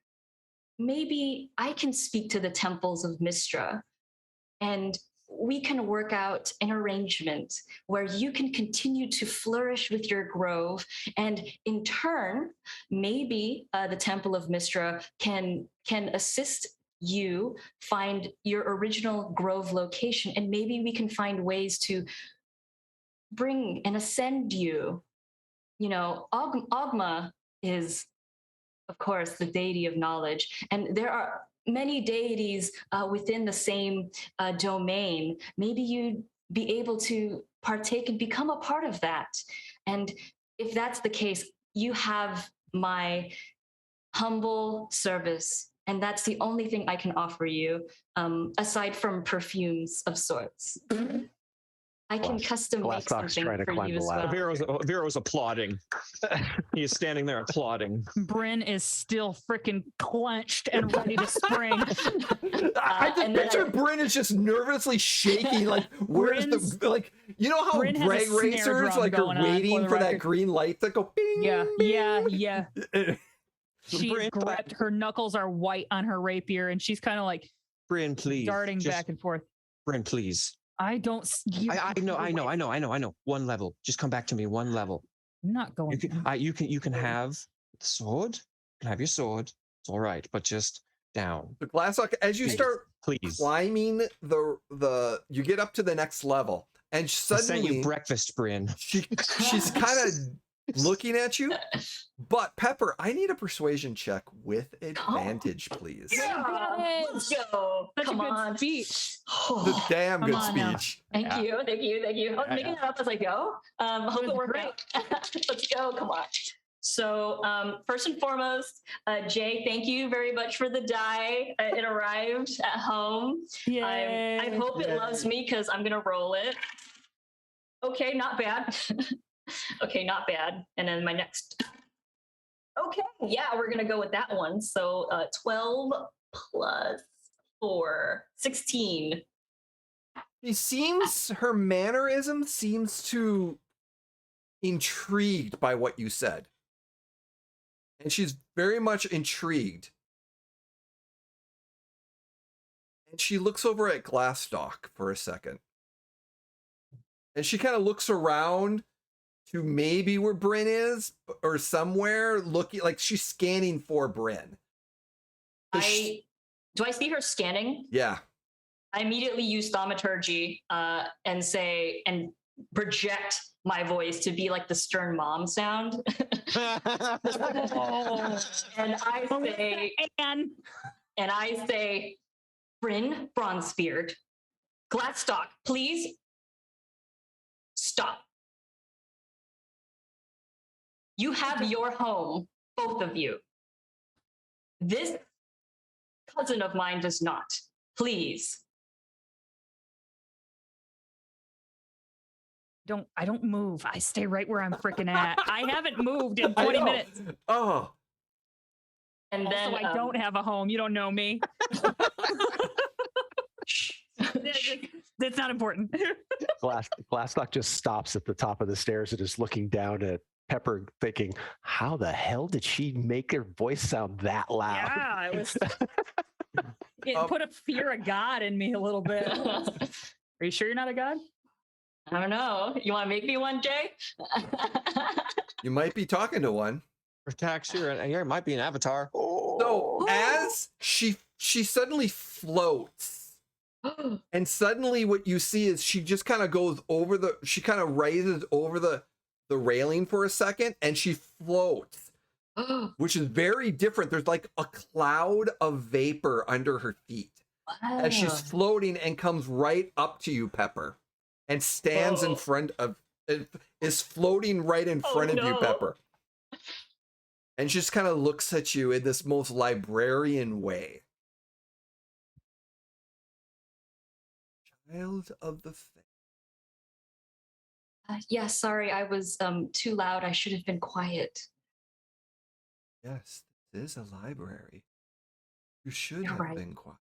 maybe I can speak to the temples of Mistra and we can work out an arrangement where you can continue to flourish with your grove, and in turn, maybe the Temple of Mistra can assist you find your original grove location, and maybe we can find ways to bring and ascend you. You know, Ogma is, of course, the deity of knowledge, and there are many deities within the same domain. Maybe you'd be able to partake and become a part of that. And if that's the case, you have my humble service. And that's the only thing I can offer you, aside from perfumes of sorts. I can custom make something for you as well. Vero's applauding. He is standing there applauding. Brynn is still freaking clenched and ready to spring. I just picture Brynn is just nervously shaking, like where's the like, you know how drag racers like are waiting for that green light to go bing. Yeah. She's gripped. Her knuckles are white on her rapier, and she's kind of like Brynn, please. darting back and forth. Brynn, please. I don't. I know. One level. Just come back to me. One level. I'm not going. You can have the sword. You can have your sword. It's all right, but just down. The Glastoc, as you start climbing the, you get up to the next level, and suddenly I sent you breakfast, Brynn. She's kind of looking at you, but Pepper, I need a persuasion check with advantage, please. Yeah, let's go. Such Come a good on. speech. The damn good speech. Thank you. I was making that up as I go. Hope it worked out. Let's go. Come on. So first and foremost, Jay, thank you very much for the die. It arrived at home. I hope it loves me because I'm gonna roll it. Okay, not bad. Okay, not bad. And then my next. Okay, yeah, we're gonna go with that one. So 12 plus 4, 16. Her mannerism seems to intrigued by what you said. And she's very much intrigued. And she looks over at Glastoc for a second. And she kind of looks around to maybe where Brynn is or somewhere, looking like she's scanning for Brynn. Do I see her scanning? Yeah. I immediately use thaumaturgy and project my voice to be like the stern mom sound. And I say, Brynn Bronzebeard, Glastoc, please stop. You have your home, both of you. This cousin of mine does not. Please. I don't move. I stay right where I'm freaking at. I haven't moved in 20 minutes. Oh. And then I don't have a home. You don't know me. That's not important. Glastoc just stops at the top of the stairs and is looking down at Pepper, thinking, "How the hell did she make her voice sound that loud?" Yeah, it put a fear of God in me a little bit. Are you sure you're not a god? I don't know. You want to make me one, Jay? You might be talking to one. For tax sure, and it might be an avatar. So as she suddenly floats, and suddenly what you see is she just kind of goes over she kind of raises over the railing for a second, and she floats, which is very different. There's like a cloud of vapor under her feet as she's floating and comes right up to you, Pepper, and stands in front of, is floating right in front of you, Pepper. And just kind of looks at you in this most librarian way. Child of the faith. Yeah, sorry, I was too loud. I should have been quiet. Yes, this is a library. You should You're have right. been quiet.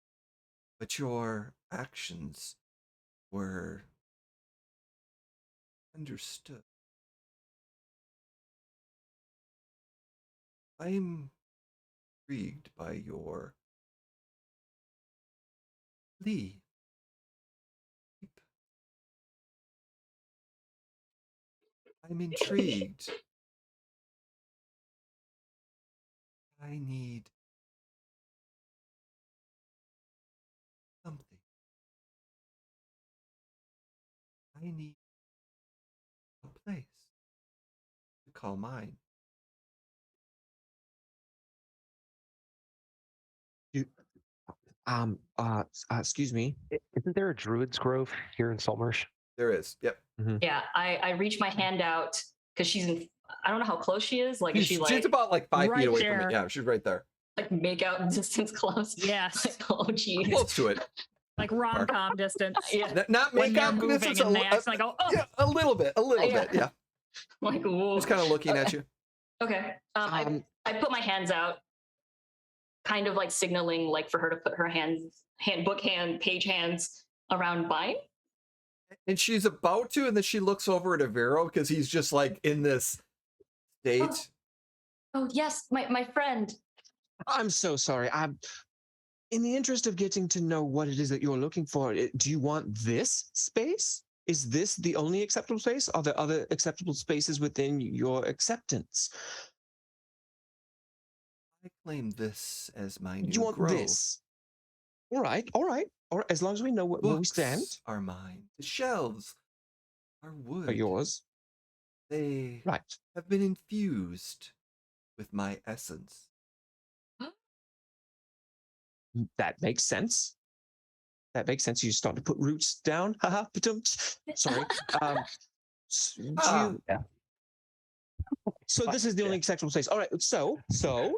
But your actions were understood. I'm intrigued by your leave. I'm intrigued. I need something. I need a place to call mine. Excuse me. Isn't there a Druid's Grove here in Saltmarsh? There is. Yep. Yeah, I reach my hand out because she's in. I don't know how close she is. Like, is she like She's about like 5 right feet away there. from me. Yeah, she's right there. like make out distance close? Yes. Like, oh geez. Close to it. Like rom-com distance. Yeah. Not When make they're out moving distance. and they actually go, oh. Yeah, a little bit. Yeah. Yeah. Like, whoa. Just kind of looking at you. Okay. I put my hands out, kind of like signaling, like for her to put her page hands around mine. And she's about to, and then she looks over at Avril because he's just like in this state. Oh yes, my friend. I'm so sorry. In the interest of getting to know what it is that you're looking for, do you want this space? Is this the only acceptable space? Are there other acceptable spaces within your acceptance? I claim this as my new You want grove. this? All right. As long as we know where we stand. Books are mine. The shelves are wood. Are yours. They Right. have been infused with my essence. That makes sense. You start to put roots down. Haha. Sorry. So this is the only acceptable space. All right. So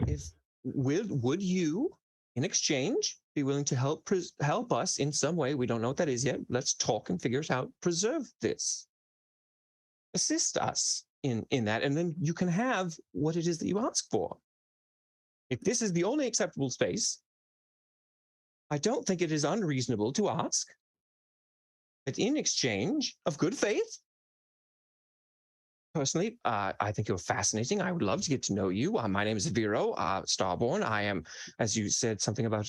if would you, in exchange, be willing to help us in some way? We don't know what that is yet. Let's talk and figure it out. Preserve this. Assist us in that, and then you can have what it is that you ask for. If this is the only acceptable space, I don't think it is unreasonable to ask that in exchange of good faith, Personally, I think you're fascinating. I would love to get to know you. My name is Vero, Starborn. I am, as you said, something about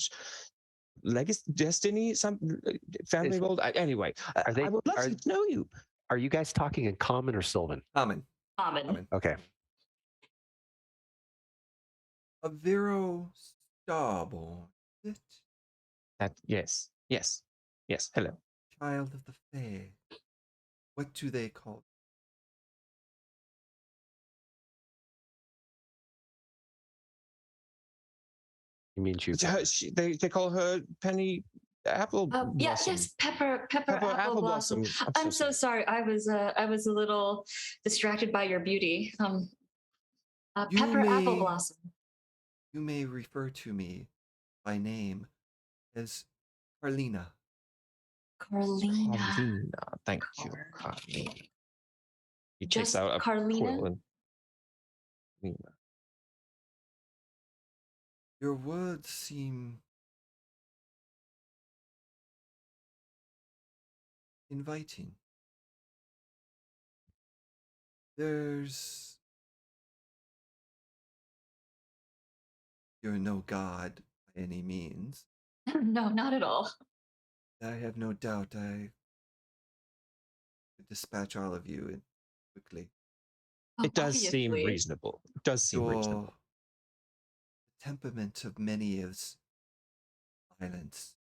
legacy, destiny, some family gold. Anyway, Are they? I would love to get to know you. Are you guys talking in common or Sylvan? Common. Common. Okay. A Vero Starborn. Is it? Yes. Hello. Child of the Fae. What do they call? You mean you? They call her Penny Apple. Yes, Pepper AppleBlossom. I'm so sorry. I was a little distracted by your beauty. You Pepper may- AppleBlossom. You may refer to me by name as Carlina. Carlina. Thank you, Carlina. He takes Just out a Carlina? quill and Your words seem inviting. You're no god by any means. No, not at all. I have no doubt I could dispatch all of you quickly. it does seem Obviously. reasonable. It does seem reasonable. The temperament of many is violence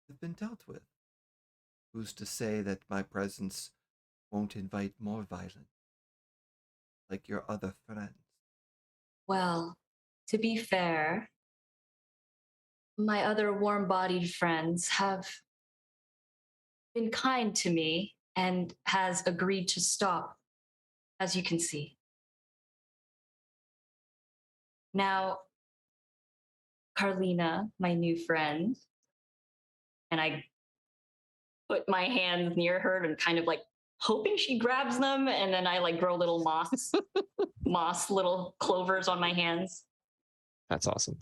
have been dealt with. Who's to say that my presence won't invite more violence, like your other friends? Well, to be fair, my other warm-bodied friends have been kind to me and has agreed to stop, as you can see. Now, Carlina, my new friend, and I put my hands near her and kind of like hoping she grabs them, and then I like grow little moss little clovers on my hands. That's awesome.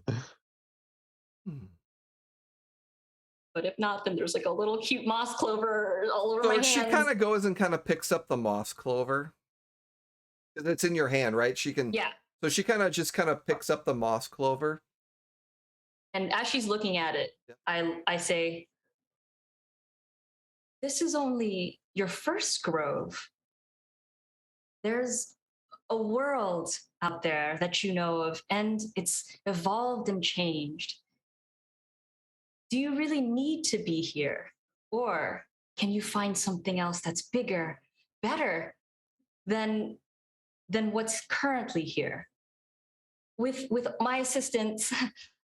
But if not, then there's like a little cute moss clover all over my So hands. she kind of goes and kind of picks up the moss clover. It's in your hand, right? She can. Yeah. So she kind of picks up the moss clover. And as she's looking at it, I say, this is only your first grove. There's a world out there that you know of, and it's evolved and changed. Do you really need to be here? Or can you find something else that's bigger, better than what's currently here? With my assistance,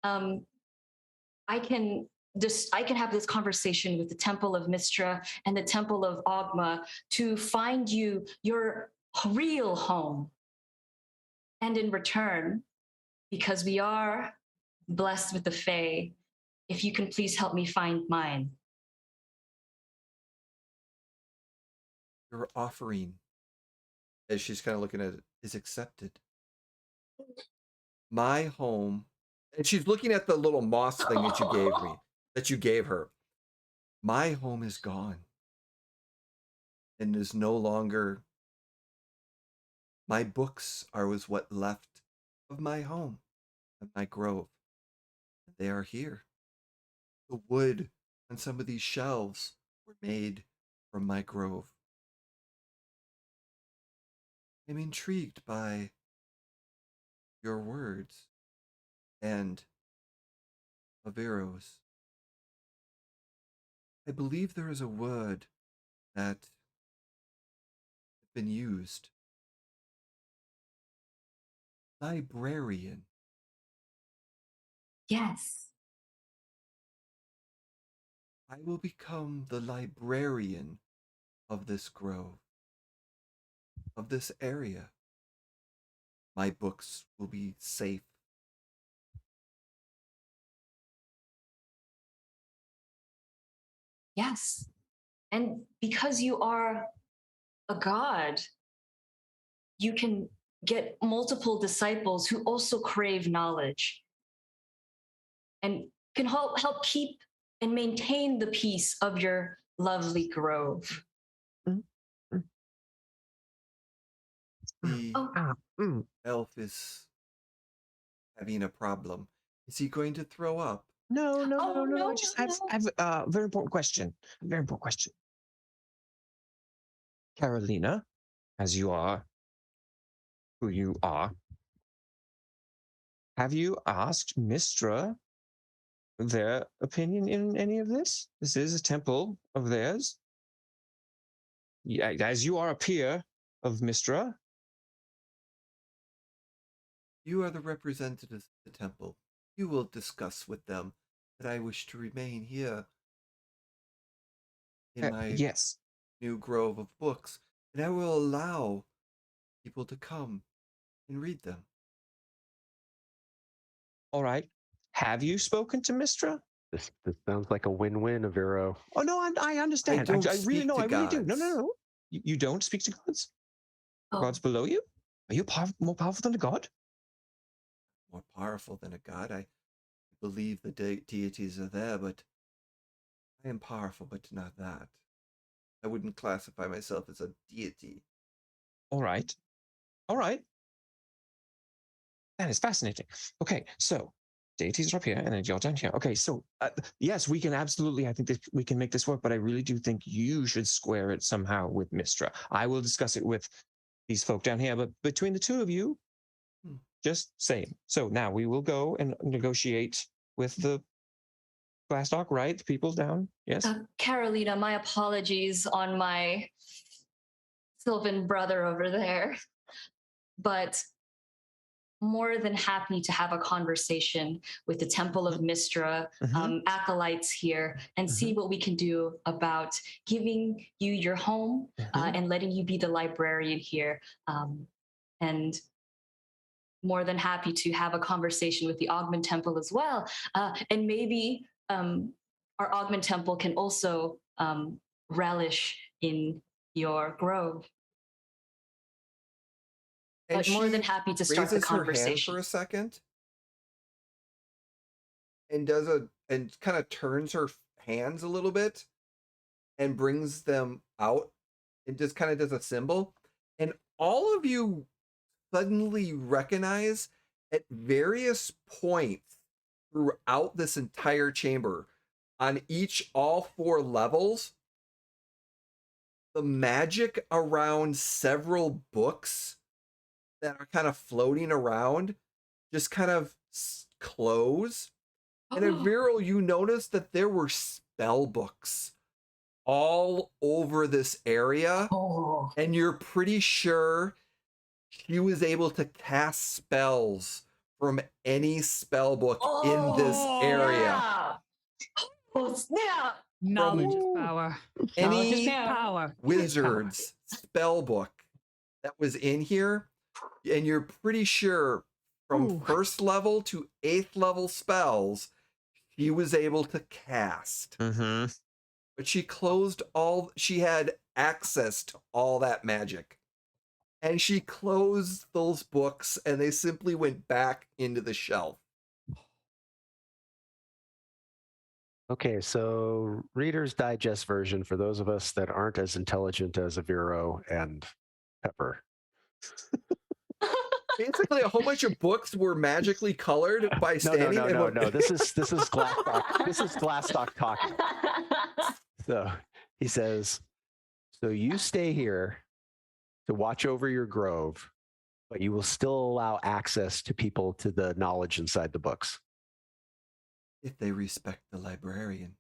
I can have this conversation with the Temple of Mistra and the Temple of Ogma to find you your real home. And in return, because we are blessed with the Fae, if you can please help me find mine. Your offering, as she's kind of looking at it, is accepted. My home, and she's looking at the little moss thing that you gave her. My home is gone and is no longer. My books are what left of my home and my grove. They are here. The wood on some of these shelves were made from my grove. I'm intrigued by your words and Avero's. I believe there is a word that has been used. Librarian. Yes. I will become the librarian of this grove, of this area. My books will be safe. Yes. And because you are a god, you can get multiple disciples who also crave knowledge and can help keep and maintain the peace of your lovely grove. The Oh. elf is having a problem. Is he going to throw up? No, no, Oh, no, no. no, I just no, have a very important question. Very important question. Carolina, as you are, who you are, have you asked Mistra their opinion in any of this? This is a temple of theirs. Yeah, as you are a peer of Mistra. You are the representatives of the temple. You will discuss with them that I wish to remain here in my Yes. new grove of books, and I will allow people to come and read them. All right. Have you spoken to Mistra? This sounds like a win-win, Aviro. Oh no, I understand. don't I really speak know. to I really do. No, no, gods. no. You don't speak to gods. Oh. Gods below you. Are you more powerful than a god? More powerful than a god. I believe the deities are there, but I am powerful, but not that. I wouldn't classify myself as a deity. All right. All right. That is fascinating. Okay, so deities are up here and then you're down here. Okay, so yes, we can absolutely, I think that we can make this work, but I really do think you should square it somehow with Mistra. I will discuss it with these folk down here, but between the two of you, just saying. So now we will go and negotiate with the Glastoc, right? The people down, yes? Carolina, my apologies on my Sylvan brother over there, but more than happy to have a conversation with the Temple of Mistra, acolytes here, and see what we can do about giving you your home and letting you be the librarian here. And more than happy to have a conversation with the Augment Temple as well. And maybe our Augment Temple can also relish in your grove. And But more she than happy to start the raises her hand conversation. for a second and kind of turns her hands a little bit and brings them out and just kind of does a symbol. And all of you suddenly recognize at various points throughout this entire chamber, on all 4 levels, the magic around several books that are kind of floating around just kind of close. And Avril, you notice that there were spell books all over this area, and you're pretty sure she was able to cast spells from any spell book in this area. Yeah. Oh, snap. Knowledge is power. Knowledge is Any Power. wizard's spell book that was in here, and you're pretty sure from 1st level to 8th level spells she was able to cast. But she had access to all that magic. And she closed those books and they simply went back into the shelf. Okay, so Reader's Digest version for those of us that aren't as intelligent as Aviro and Pepper. Basically, a whole bunch of books were magically colored by standing. No. This is Glastoc. This is Glastoc talking. So he says, "So you stay here to watch over your grove, but you will still allow access to people to the knowledge inside the books. If they respect the librarian."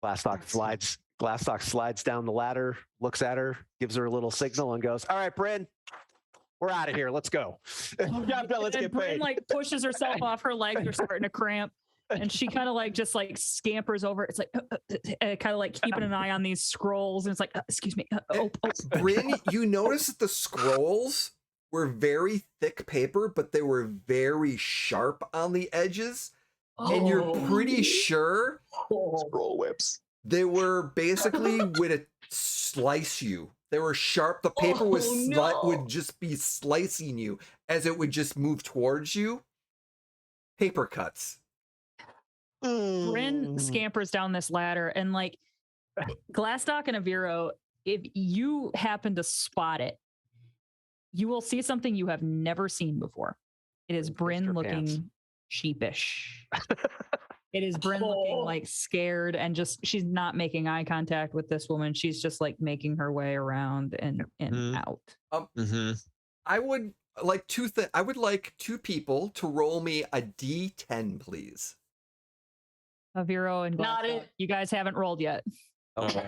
Glastoc slides down the ladder, looks at her, gives her a little signal, and goes, "All right, Brynn, we're out of here. Let's go. Let's get Brynn paid." like pushes herself off. Her legs are starting to cramp, and she kind of like just like scampers over. It's like kind of like keeping an eye on these scrolls, and it's like, excuse me. Brynn, you notice that the scrolls were very thick paper, but they were very sharp on the edges. And you're pretty sure scroll whips. They were basically would slice you. They were sharp. The paper would just be slicing you as it would just move towards you. Paper cuts. Brynn scampers down this ladder, and like Glastoc and Aviro, if you happen to spot it, you will see something you have never seen before. It is Brynn looking sheepish. It is Brynn looking like scared and just she's not making eye contact with this woman. She's just like making her way around and out. I would like I would like two people to roll me a D10, please. Aviro and Not Glastoc, it. you guys haven't rolled yet. Okay.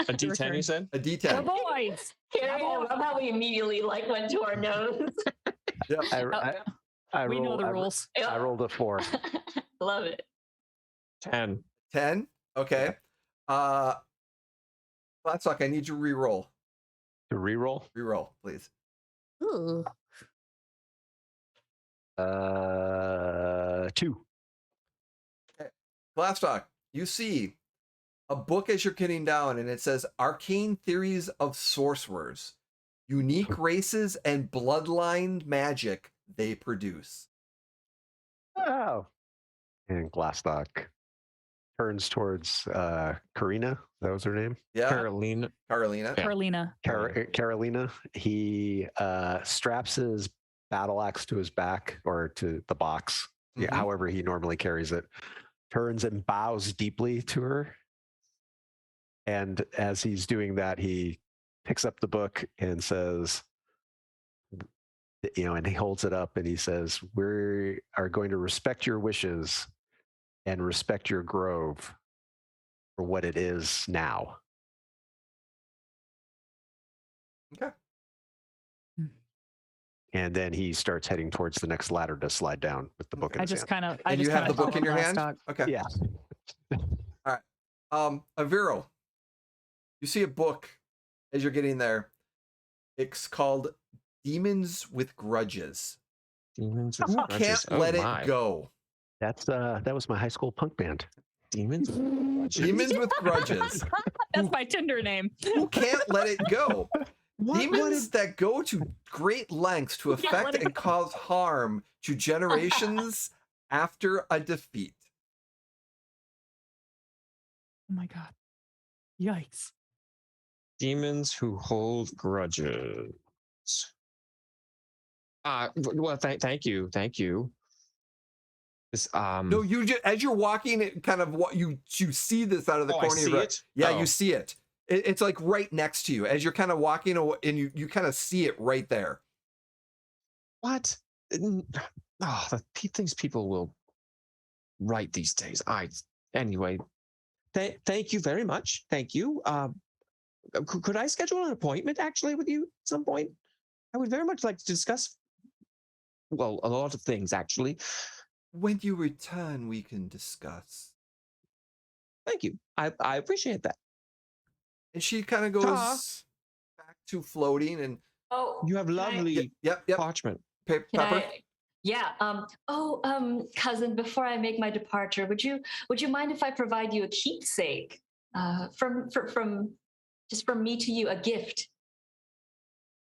A D10, you said? A The D10. boys. Carrie, I love how we immediately like went to our nose. We know the rules. I rolled a 4. Love it. 10. 10. Okay. Glastoc, I need you to re-roll. To re-roll? Re-roll, please. Ooh. 2. Glastoc, you see a book as you're getting down, and it says Arcane Theories of Sorcerers, Unique Races and Bloodline Magic They Produce. Oh. And Glastoc turns towards Karina. That was her name? Yeah. Carolina. Carolina. Carolina. He straps his battle axe to his back or to the box, however he normally carries it, turns and bows deeply to her. And as he's doing that, he picks up the book and says, and he holds it up and he says, "We are going to respect your wishes and respect your grove for what it is now." Okay. And then he starts heading towards the next ladder to slide down with the book in his hand. And you have the book in your hand? Okay. Yeah. All right. Avril, you see a book as you're getting there. It's called Demons with Grudges. Demons Who with grudges. can't let it go? That was my high school punk band. Demons with grudges. Demons with Grudges. That's my Tinder name. Who can't let it go? What Demons that go to great lengths to affect and cause harm to generations after a defeat. Oh my god. Yikes. Demons who hold grudges. Well, thank you. This, No, you just as you're walking, it kind of what you see this out of the corner of your eye. Yeah, you see it. It's like right next to you as you're kind of walking, and you kind of see it right there. What? The things people will write these days. Anyway. Thank you very much. Thank you. Could I schedule an appointment actually with you at some point? I would very much like to discuss, well, a lot of things actually. When you return, we can discuss. Thank you. I appreciate that. And she kind of goes back to floating, and you have lovely parchment. Pepper. Cousin, before I make my departure, would you mind if I provide you a keepsake from me to you, a gift?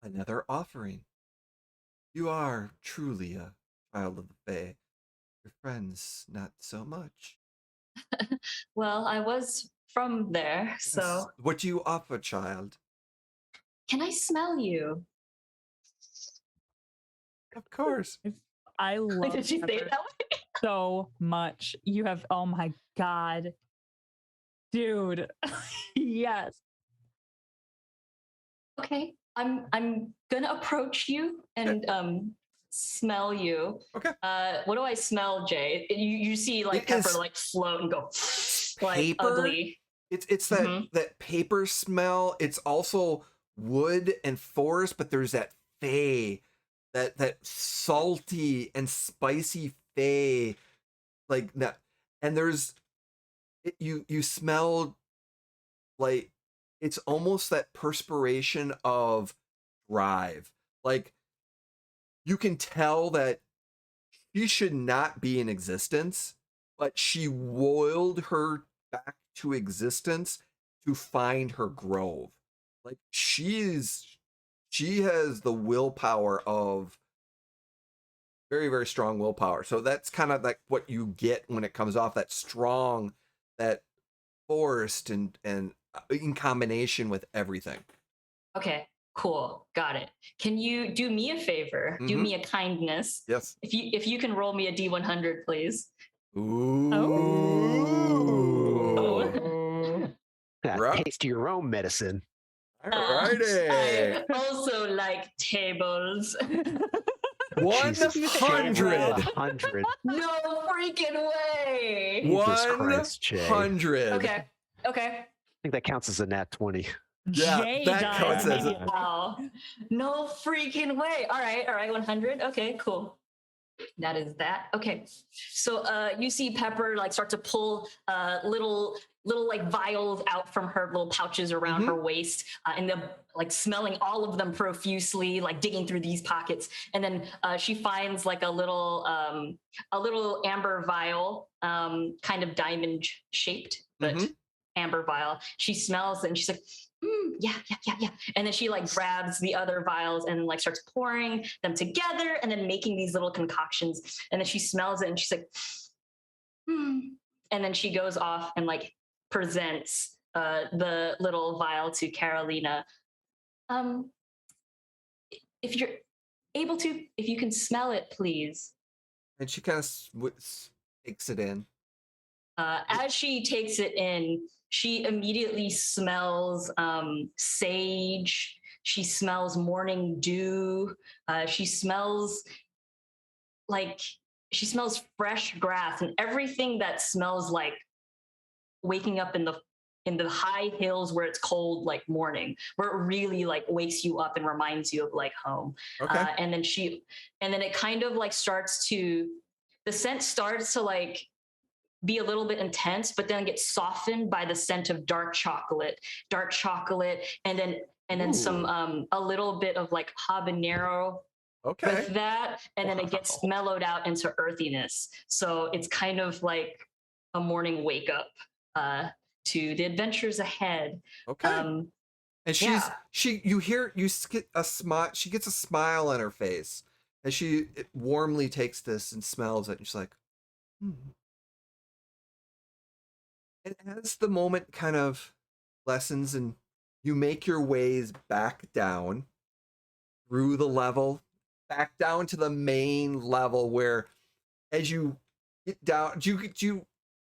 Another offering. You are truly a child of the Fae. Your friends, not so much. Well, I was from there, Yes. so. What do you offer, child? Can I smell you? Of course. I love Did she say it that way? so much. You have, oh my god. Dude. Yes. Okay. I'm gonna approach you and smell you. Okay. What do I smell, Jay? You see like Pepper like float and go like Paper? ugly. It's that paper smell. It's also wood and forest, but there's that Fae, that salty and spicy Fae, like that. And there's you smell like it's almost that perspiration of drive. Like you can tell that she should not be in existence, but she willed her back to existence to find her grove. Like she has the willpower of very, very strong willpower. So that's kind of like what you get when it comes off that strong, that forced and in combination with everything. Okay, cool. Got it. Can you do me a favor? Do Mhm. me a kindness. Yes. If you can roll me a D100, please. Ooh. Oh. Right. Taste your own medicine. Alrighty. I also like tables. 100. 100. No freaking way. Jesus Christ, Jay. 100. Okay. Okay. I think that counts as a nat 20. Yeah, Jay that died. counts as immediately. Wow. No freaking way. All right. 100. Okay, cool. That is that. Okay. So you see Pepper like start to pull little like vials out from her little pouches around her waist, and the like smelling all of them profusely, like digging through these pockets. And then she finds like a little amber vial, kind of diamond shaped, but amber vial. She smells it and she's like, yeah. And then she like grabs the other vials and like starts pouring them together and then making these little concoctions. And then she smells it and she's like, and then she goes off and like presents the little vial to Carolina. If you're able to, if you can smell it, please. And she kind of takes it in. As she takes it in, she immediately smells sage. She smells morning dew. She smells fresh grass and everything that smells like waking up in the high hills where it's cold, like morning, where it really like wakes you up and reminds you of like home. Okay. And then it kind of like the scent starts to like be a little bit intense, but then gets softened by the scent of dark chocolate, and then some a little bit of like habanero Okay. with that, and then it gets mellowed out into earthiness. So it's kind of like a morning wake up to the adventures ahead. Okay. And you get a smile. She gets a smile on her face as she warmly takes this and smells it. And she's like, And as the moment kind of lessens and you make your ways back down through the level, back down to the main level where as you get down,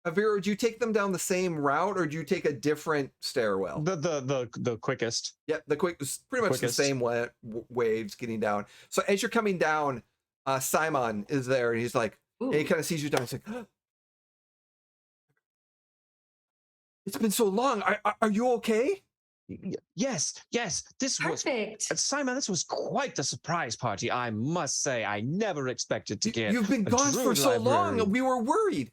Avril, do you take them down the same route or do you take a different stairwell? The quickest. Yeah, pretty much the same waves getting down. So as you're coming down, Simon is there and he's like, and he kind of sees you down. He's like, it's been so long. Are you okay? Yes. This Perfect. was Simon. This was quite the surprise party. I must say, I never expected to get. You've been gone for so long. We were worried.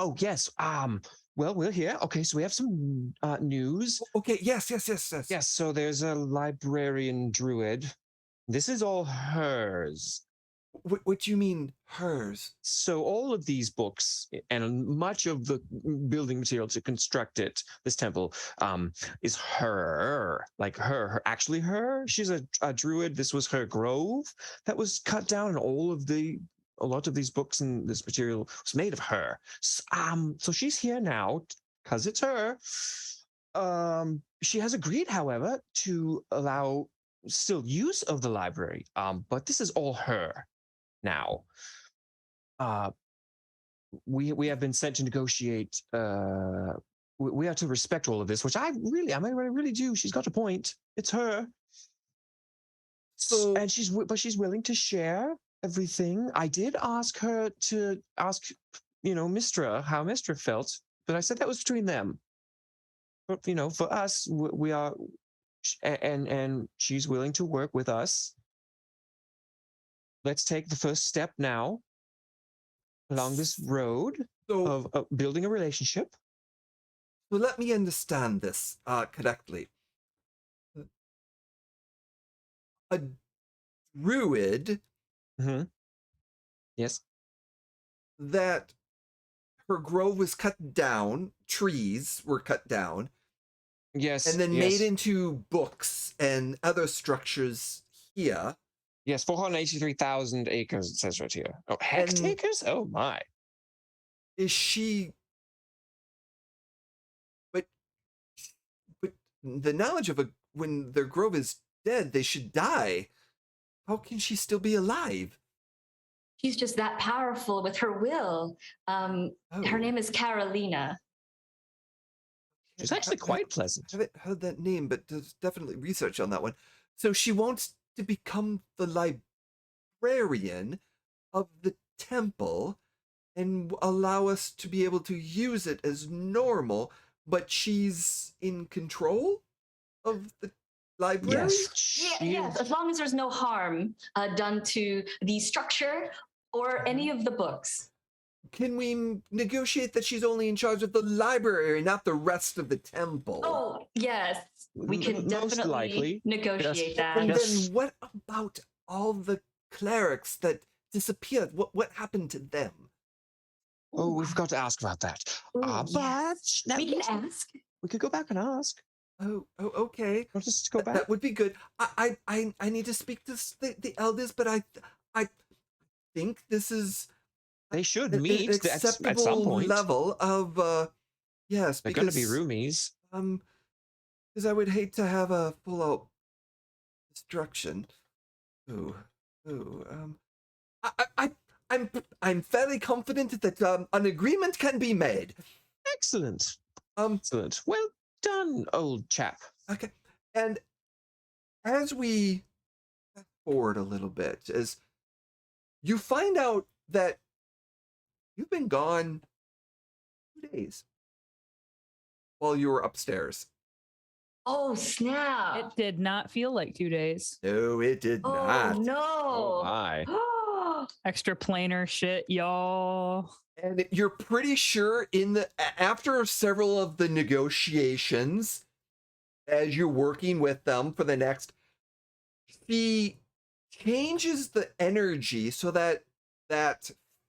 Oh yes. Well, we're here. Okay, so we have some news. Okay. Yes. Yes. So there's a librarian druid. This is all hers. What do you mean hers? So all of these books and much of the building material to construct this temple, is her. Like her. Actually her. She's a druid. This was her grove that was cut down, and a lot of these books and this material was made of her. So she's here now because it's her. She has agreed, however, to allow still use of the library. But this is all her. Now, we have been sent to negotiate. We are to respect all of this, which I really do. She's got a point. It's her. So, and she's willing to share everything. I did ask her to ask, Mistra how Mistra felt, but I said that was between them. But for us, we are, and she's willing to work with us. Let's take the first step now along this road of building a relationship. So let me understand this correctly. A druid. Mm-hmm. Yes. That her grove was cut down, trees were cut down. Yes. And then made into books and other structures here. Yes, 483,000 acres, it says right here. Oh, hectares? Oh, my. Is she... But the knowledge of a when their grove is dead, they should die. How can she still be alive? She's just that powerful with her will. Her Oh. name is Carolina. She's actually quite pleasant. I haven't heard that name, but there's definitely research on that one. So she wants to become the librarian of the temple and allow us to be able to use it as normal, but she's in control of the library? Yes. Yes, as long as there's no harm done to the structure or any of the books. Can we negotiate that she's only in charge of the library, not the rest of the temple? Oh, yes. We can Most definitely likely. negotiate that. And Yes. then what about all the clerics that disappeared? What happened to them? Oh, we've got to ask about that. Ooh, But yes. that We can ask. we could go back and ask. Oh, okay. We'll just go back. That would be good. I need to speak to the elders, but I think this is They should an meet at some acceptable point. level of yes, They're going to because be roomies. because I would hate to have a full out destruction. Ooh, I'm fairly confident that an agreement can be made. Excellent. Excellent. Well done, old chap. Okay, and as we fast forward a little bit, as you find out that you've been gone 2 days while you were upstairs. Oh, snap. It did not feel like 2 days. No, it did Oh, not. Oh no. my. Extra planar shit, y'all. And you're pretty sure after several of the negotiations, as you're working with them for the next, she changes the energy so that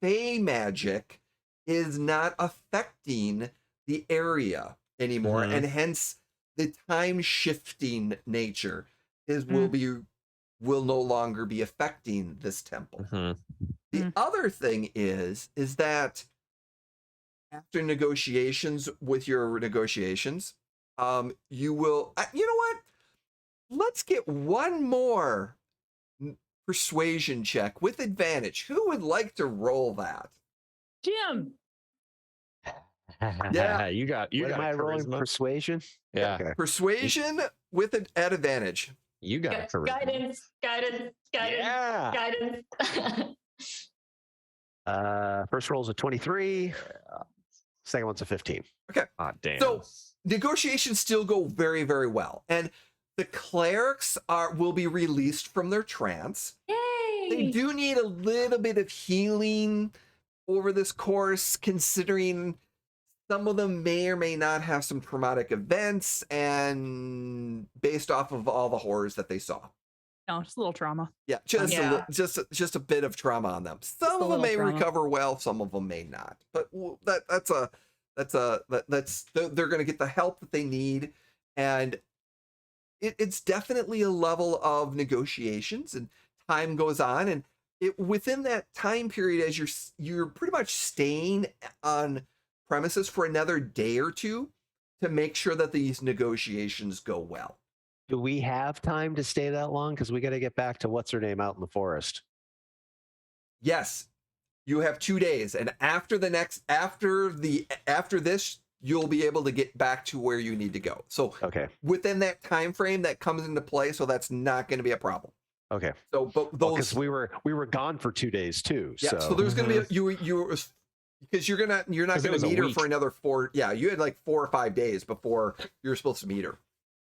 fey magic is not affecting the area anymore, Mhm. and hence the time shifting nature will no longer be affecting this temple. Mhm. The other thing is that after negotiations with your negotiations, you will, you know what? Let's get one more persuasion check with advantage. Who would like to roll that? Jim. Yeah. you got What am I rolling? charisma. Persuasion? Yeah, Okay. Persuasion with an at advantage. you got charisma. Guidance. Yeah. Guidance. First roll's a 23. Second one's a 15. Ah, damn. So negotiations still go very, very well, and the clerics will be released from their trance. Yay. They do need a little bit of healing over this course, considering some of them may or may not have some traumatic events, and based off of all the horrors that they saw. No, just a little trauma. Yeah, just Yeah. just a bit of trauma on them. Some a of them little may trauma. recover well, some of them may not. But they're going to get the help that they need, and it's definitely a level of negotiations, and time goes on, and within that time period, as you're pretty much staying on premises for another day or two to make sure that these negotiations go well. Do we have time to stay that long? Because we got to get back to what's her name out in the forest. Yes, you have 2 days, and after this, you'll be able to get back to where you need to go. So Okay. within that time frame, that comes into play. So that's not going to be a problem. Okay. So, but those, Because we were gone for 2 days too. yeah. So there's going to be you because you're not 'Cause going it to was a meet her week. for another 4. Yeah, you had like 4 or 5 days before you're supposed to meet her.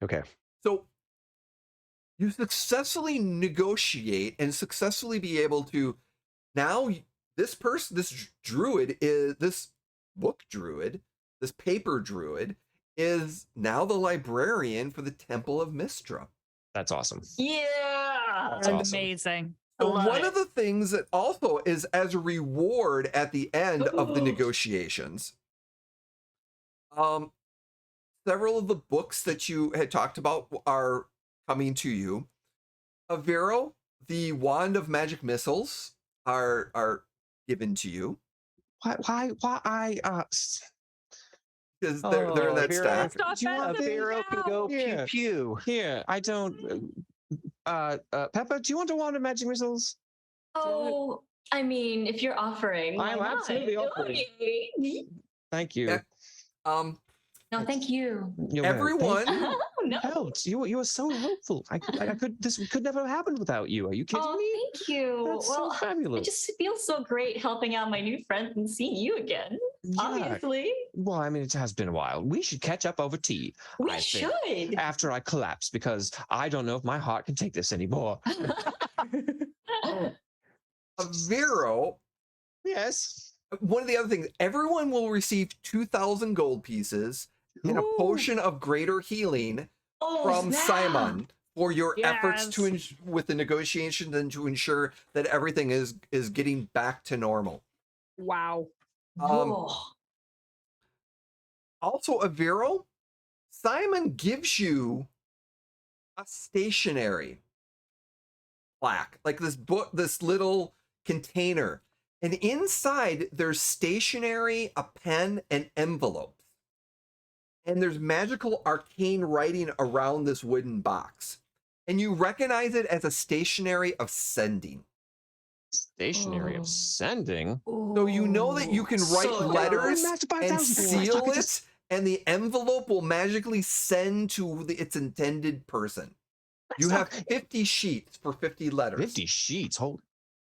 Okay. So you successfully negotiate and successfully be able to now this book druid, this paper druid is now the librarian for the Temple of Mistra. That's awesome. Yeah. That's awesome. Amazing. I So love one it. of the things that also is as a reward at the end of the Ooh. negotiations, several of the books that you had talked about are coming to you. Avril, the Wand of Magic Missiles are given to you. Why because they're in that Here, stack. Stop Do you want messing Hero me can out. go pew Yeah. pew. Here, I don't. Pepper, do you want a wand of magic missiles? Oh, I mean, if you're offering, why I'm not? absolutely offering. Okay. Thank you. Yeah. No, thank you. You're very- Everyone, thank you. You No. helped. You were so helpful. This could never have happened without you. Are you kidding Oh, me? thank you. That's Well, so fabulous. it just feels so great helping out my new friends and seeing you again. Yeah. Obviously, Well, I mean, it has been a while. We should catch up over tea. we I think, should. after I collapse, because I don't know if my heart can take this anymore. Vero, Yes. one of the other things, everyone will receive 2,000 gold pieces and a Ooh. potion of greater healing Oh, from snap. Simon for your efforts to Yes. with the negotiations and to ensure that everything is getting back to normal. Wow. Whoa. Also, Aviro, Simon gives you a stationery plaque, like this book, this little container, and inside there's stationery, a pen, and envelopes, and there's magical arcane writing around this wooden box, and you recognize it as a stationery of sending. Stationary Oh. of sending. So you know that you can write So letters Master and 5000. seal I just- it, and the envelope will magically send to its intended person. You have 50 sheets for 50 letters. 50 sheets. Holy.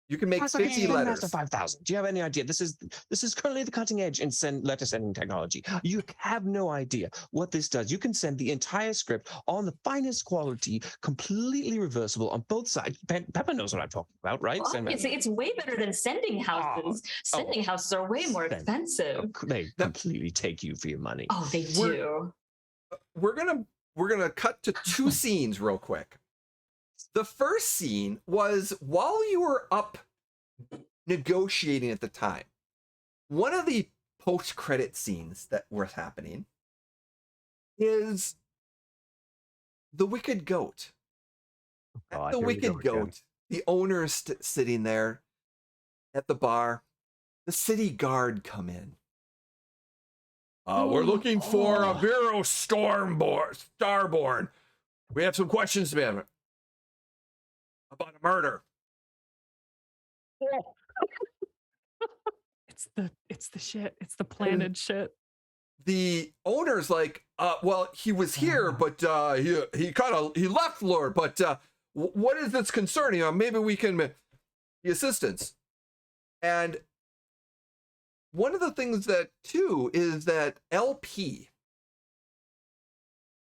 You can make Master, 50 letters. Master 5000. Do you have any idea? This is currently the cutting edge in letter sending technology. You have no idea what this does. You can send the entire script on the finest quality, completely reversible on both sides. Pepper knows what I'm talking about, right? Well, Send- it's way better than sending houses. Sending houses are way more send- expensive. They completely take you for your money. Oh, they We're- do. We're gonna cut to two scenes real quick. The first scene was while you were up negotiating at the time. One of the post-credit scenes that was happening is the Wicked Goat. God, The here we go Wicked again. Goat. The owner is sitting there at the bar. The city guard come in. We're looking for a Vero Starborn. We have some questions to him about a murder. It's the shit. It's the planted shit. The owner's like, well, he was here, but he left, Lord. But what is this concerning? Maybe we can the assistance. And one of the things that too is that LP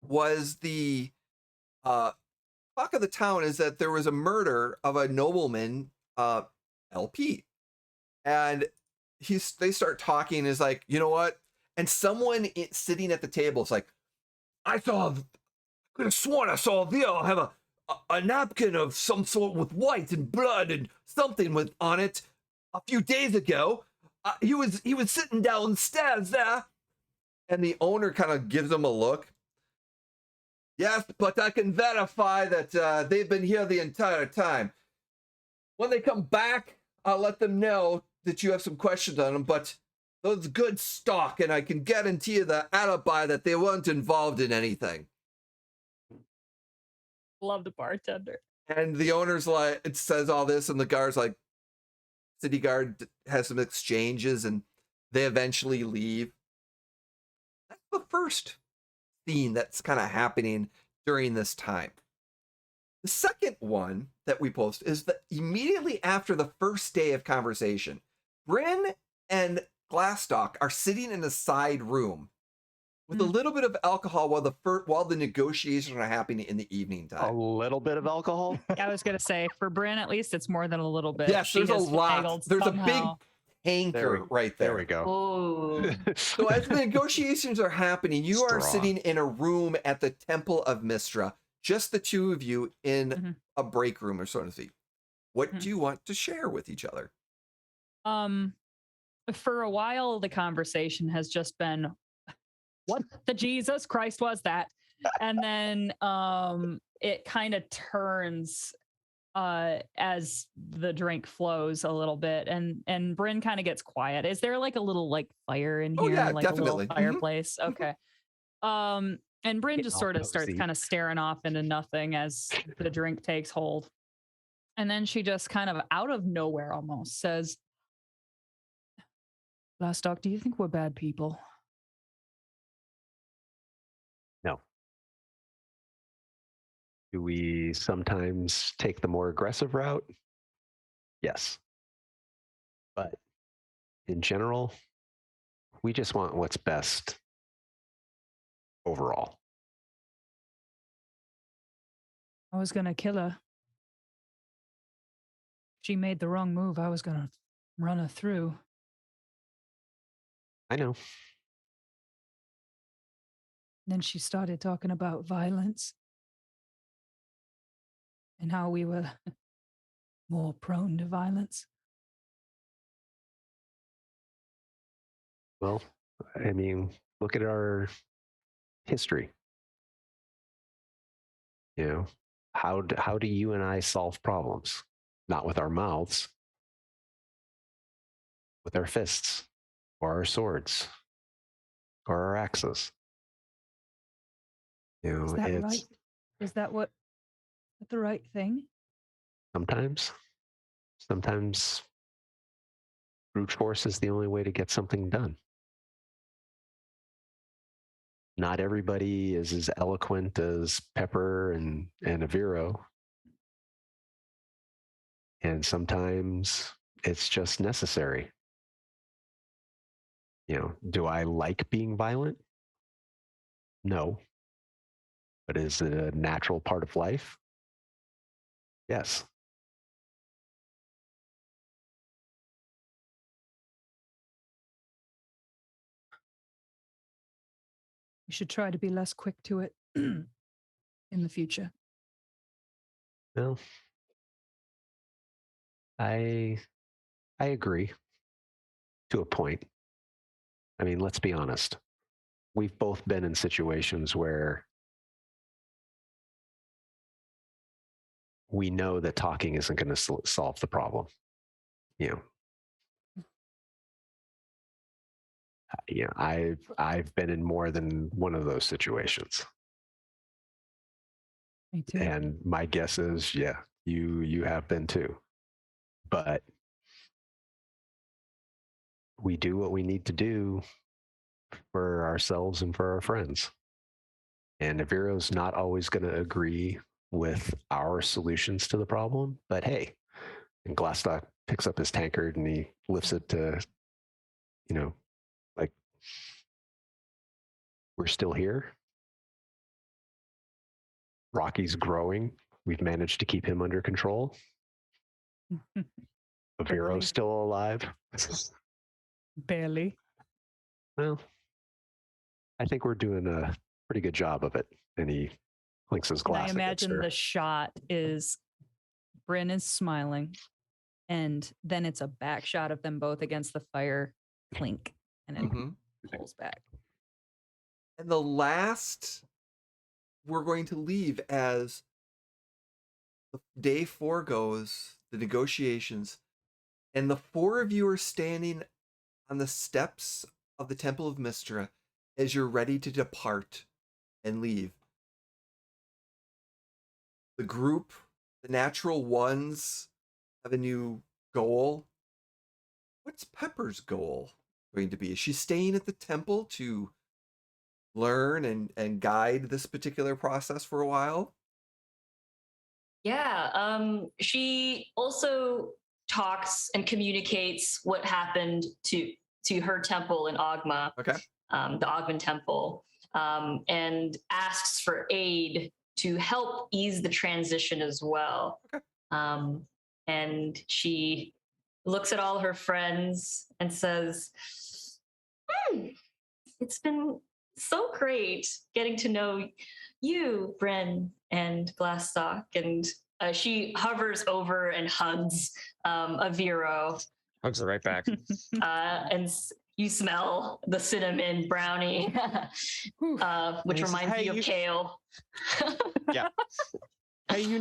was the talk of the town is that there was a murder of a nobleman, LP, and they start talking. Is like, you know what? And someone sitting at the table is like, I could have sworn I saw Vil have a napkin of some sort with white and blood and something on it a few days ago. He was sitting downstairs there. And the owner kind of gives him a look. Yes, but I can verify that they've been here the entire time. When they come back, I'll let them know that you have some questions on them, but those good stock, and I can guarantee you the alibi that they weren't involved in anything. Love the bartender. And the owner's like, it says all this, and the guard's like, city guard has some exchanges, and they eventually leave. That's the first scene that's kind of happening during this time. The second one that we post is that immediately after the first day of conversation, Brynn and Glastoc are sitting in a side room with a little bit of alcohol while the negotiations are happening in the evening A time. little bit of alcohol. I was gonna say for Brynn at least it's more than a little bit. Yes, She there's a has lot. finagled There's a big somehow. tanker right there. There we go. Oh. So as the negotiations are happening, you are Straw. sitting in a room at the Temple of Mistra, just the two of you in Mhm. a break room, or so to speak. What Mhm. do you want to share with each other? For a while the conversation has just been what the Jesus Christ was that? And then it kind of turns as the drink flows a little bit, and Brynn kind of gets quiet. Is there like a little like fire in Oh, here, yeah, like definitely. a little fireplace? Okay. And Brynn Getting just all sort of starts cozy. kind of staring off into nothing as the drink takes hold. And then she just kind of out of nowhere almost says, Glastoc, do you think we're bad people? No. Do we sometimes take the more aggressive route? Yes. But in general, we just want what's best overall. I was going to kill her. She made the wrong move. I was going to run her through. I know. Then she started talking about violence and how we were more prone to violence. Well, I mean, look at our history. You know, how do you and I solve problems? Not with our mouths, with our fists, or our swords, or our axes. You know, Is that it's right? Is that what the right thing? sometimes brute force is the only way to get something done. Not everybody is as eloquent as Pepper and Aviro. And sometimes it's just necessary. You know, do I like being violent? No. But is it a natural part of life? Yes. We should try to be less quick to it in the future. Well, I agree to a point. I mean, let's be honest. We've both been in situations where we know that talking isn't going to solve the problem. You know, I've been in more than one of those situations. Me too. And my guess is, yeah, you have been too. But we do what we need to do for ourselves and for our friends. And Aviro's not always going to agree with our solutions to the problem, but hey, and Glastoc picks up his tankard and he lifts it to, you know, like, we're still here. Rocky's growing. We've managed to keep him under control. Aviro's still alive. Barely. Well, I think we're doing a pretty good job of it. And he clinks his glass. I imagine the shot is Brynn is smiling, and then it's a back shot of them both against the fire, clink, and it pulls back. And the last we're going to leave as day 4 goes, the negotiations, and the 4 of you are standing on the steps of the Temple of Mystra as you're ready to depart and leave. The group, the natural ones, have a new goal. What's Pepper's goal going to be? Is she staying at the temple to learn and guide this particular process for a while? Yeah, she also talks and communicates what happened to her temple in Ogma, Okay. The Ogman Temple, and asks for aid to help ease the transition as well. Okay. And she looks at all her friends and says, it's been so great getting to know you, Brynn and Glastoc. And she hovers over and hugs Aviro. Hugs her right back. And you smell the cinnamon brownie, which And he says, reminds "Hey, you of kale. Yeah. Hey, you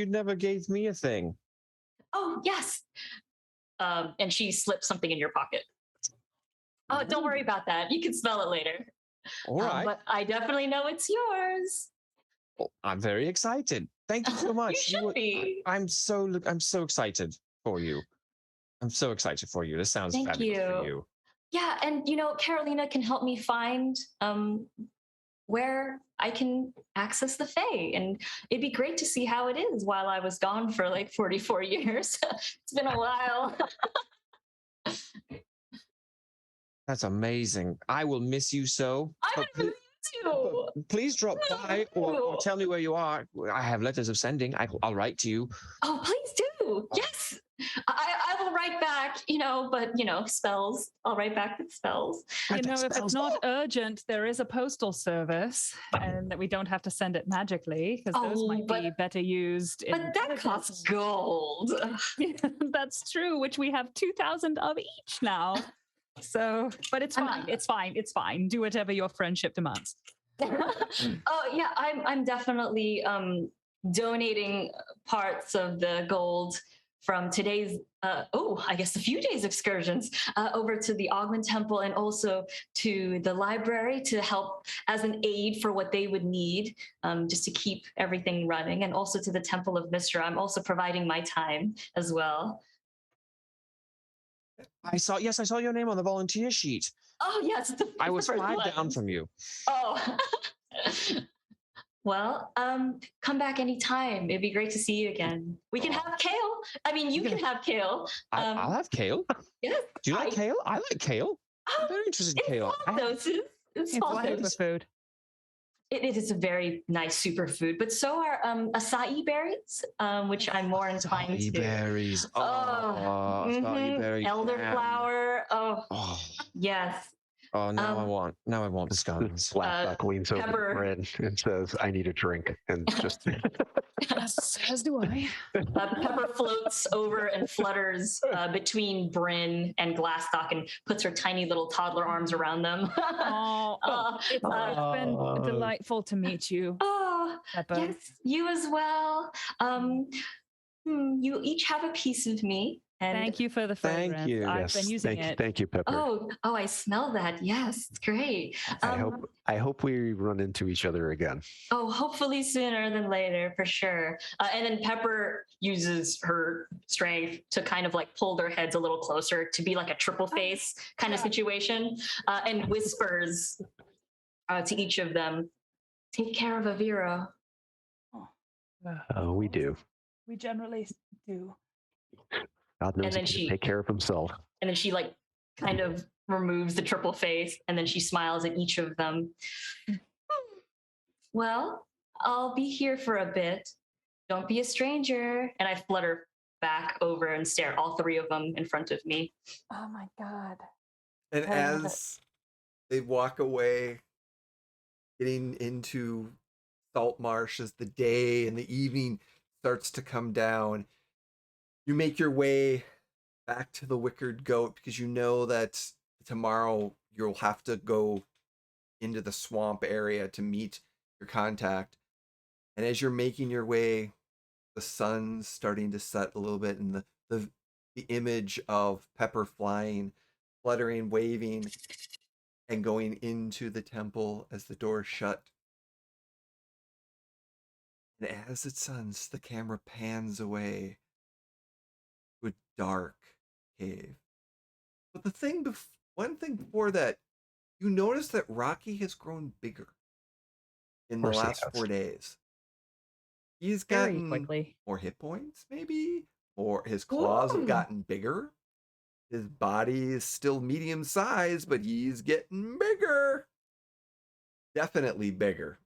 never gave me a thing. Oh, yes. And she slips something in your pocket. Oh, don't worry about that. You can smell it later. All right. But I definitely know it's yours. Well, I'm very excited. Thank you so much. You should be. I'm so excited for you. I'm so excited for you. This sounds Thank fabulous for you. you. Yeah, and Carolina can help me find where I can access the Fae. And it'd be great to see how it is while I was gone for like 44 years. It's been a while. That's amazing. I will miss you so. I but would miss you too. Please drop by or tell me where you are. I have letters of sending. I'll write to you. Oh, please do. Yes. I will write back, but spells. I'll write back with spells. If it's not urgent, there is a postal service, and that we don't have to send it magically because those might be better used. But that costs gold. That's true, which we have 2,000 of each now. So, but it's fine. It's fine. It's fine. Do whatever your friendship demands. Oh yeah, I'm definitely donating parts of the gold from today's I guess a few days excursions over to the Ogman Temple and also to the library to help as an aid for what they would need just to keep everything running, and also to the Temple of Mistra. I'm also providing my time as well. I saw your name on the volunteer sheet. Oh yes, I was 5 down from you. Oh. Well, come back anytime. It'd be great to see you again. We can have kale. I mean, you can have kale. I'll have kale. Yes. Do you like kale? I like kale. I'm very interested in kale. Small doses. It's Small like doses. food. It is a very nice superfood, but so are acai berries, which I'm more inclined to. Acai berries. Acai berries. Elderflower. Oh, yes. Oh, now I want the scones. Glastoc leans over Pepper. to Brynn and says, "I need a drink," and just As do I. Pepper floats over and flutters between Brynn and Glastoc and puts her tiny little toddler arms around them. It's been delightful to meet you. Oh, Pepper. yes, you as well. You each have a piece of me. And Thank you for the fragrance. Thank you. I've been using it. Thank you, Pepper. Oh, I smell that. Yes, it's great. I hope we run into each other again. Oh, hopefully sooner than later, for sure. And then Pepper uses her strength to kind of like pull their heads a little closer to be like a triple face kind of situation, and whispers to each of them, "Take care of Avira." We do. We generally do. God knows And then he can she- take care of himself. And then she like kind of removes the triple face, and then she smiles at each of them. Well, I'll be here for a bit. Don't be a stranger. And I flutter back over and stare at all three of them in front of me. Oh my God. And I love as they walk away, getting into Saltmarsh as the day and the evening starts to come down, you make your way back to the Wickered Goat because you know that tomorrow you'll have to go into the swamp area to meet your contact. And as you're making your way, the sun's starting to set a little bit, and the image of Pepper flying, fluttering, waving, and going into the temple as the doors shut. And as it suns, the camera pans away to a dark cave. But one thing before that, you notice that Rocky has grown bigger in the Of course he last has. 4 days. He's Very gotten quickly. more hit points, maybe, or his claws have Ooh. gotten bigger. His body is still medium sized, but he's getting bigger. Definitely bigger.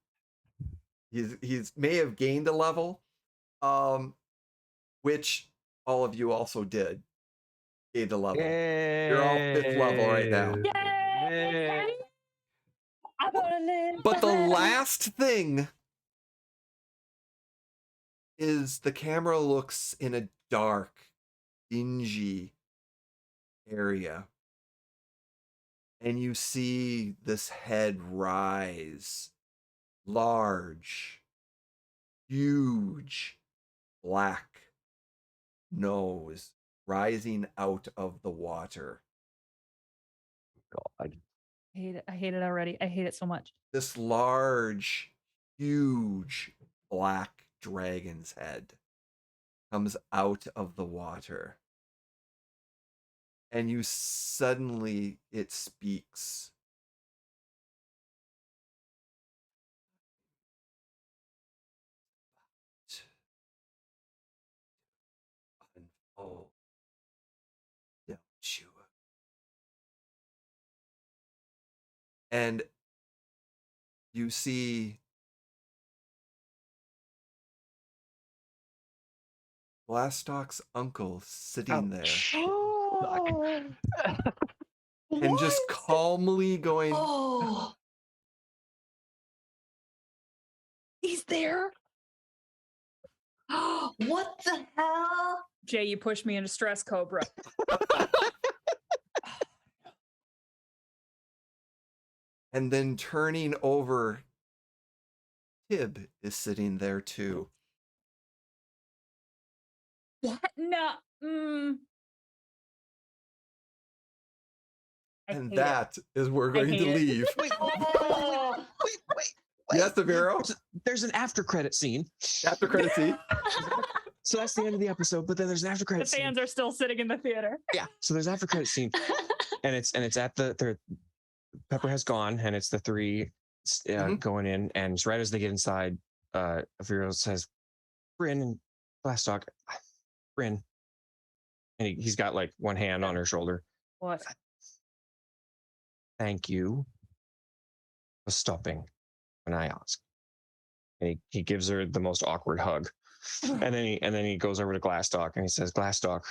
He's may have gained a level, which all of you also did. Gained a level. You're all 5th level right now. Yay! I wanna live. But the last thing is the camera looks in a dark, dingy area. And you see this head rise, large, huge black nose rising out of the water. God. I hate it. I hate it already. I hate it so much. This large, huge black dragon's head comes out of the water. And suddenly it speaks. Unfold. Don't you? And you see Glastoc's uncle sitting there Oh, and just What? calmly going, Oh, he's there. what the hell? Jay, you pushed me into stress, Cobra. and then turning over, Tib is sitting there too. What? No. I And hate that is where we're going to hate it. leave. Wait, Oh. wait. Yes, Avero? There's an after credit scene. After credit scene. So that's the end of the episode, but then there's an after The credit scene. fans are still sitting in the theater. Yeah. So there's after credit scene, and it's at the Pepper has gone, and it's the three going in, and it's right as they get inside, Avril says, "Brynn and Glastoc, Brynn," and he's got like one hand on her shoulder. What? Thank you for stopping when I asked. And he gives her the most awkward hug, and then he goes over to Glastoc and he says, "Glastoc,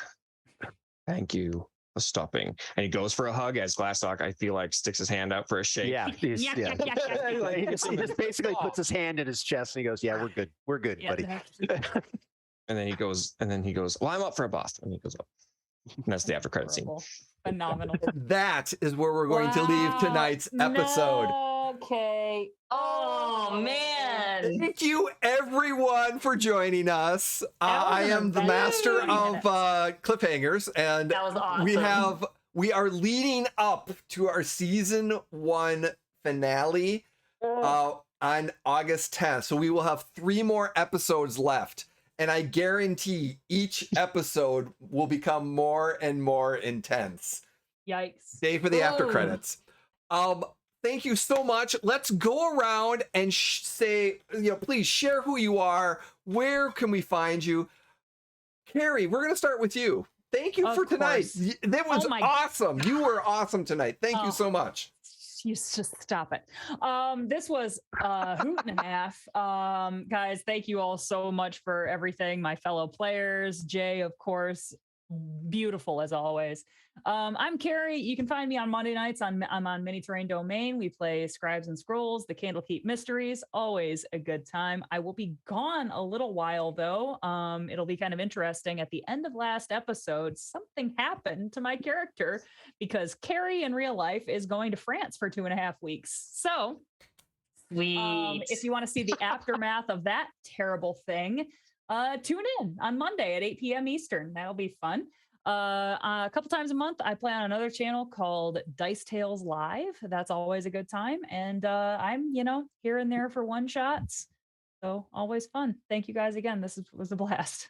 thank you for stopping." And he goes for a hug as Glastoc, I feel like, sticks his hand out for a shake. Yeah, Yuck, yuck, yuck, yuck. he just basically puts his hand in his chest and he goes, "Yeah, we're good, Yeah, buddy." And then he goes, "Well, I'm up for a bath," and he goes up. And that's the after credit scene. Horrible. Phenomenal. That is where we're going to leave Wow. tonight's episode. No, okay. Oh, man. Thank you, everyone, for joining us. I was an am the master amazing of cliffhangers, and That was awesome. we are leading up to our season 1 finale on August 10th. So we will have 3 more episodes left, and I guarantee each episode will become more and more intense. Yikes. Stay for the after Boom. credits. Thank you so much. Let's go around and say, please share who you are. Where can we find you? Carrie, we're going to start with you. Thank you Of for tonight. course. That was Oh my- awesome. You were awesome tonight. Thank you Oh. so much. You just stop it. This was a hoot and a half. Guys, thank you all so much for everything. My fellow players, Jay, of course, beautiful as always. I'm Carrie. You can find me on Monday nights. I'm on Mini Terrain Domain. We play Scribes and Scrolls, the Candlekeep Mysteries. Always a good time. I will be gone a little while though. It'll be kind of interesting. At the end of last episode, something happened to my character because Carrie in real life is going to France for 2.5 weeks. So Sweet. if you want to see the aftermath of that terrible thing, tune in on Monday at 8 p.m. Eastern. That'll be fun. A couple times a month, I play on another channel called Dice Tales Live. That's always a good time. And I'm, here and there for one shots. So always fun. Thank you guys again. This was a blast.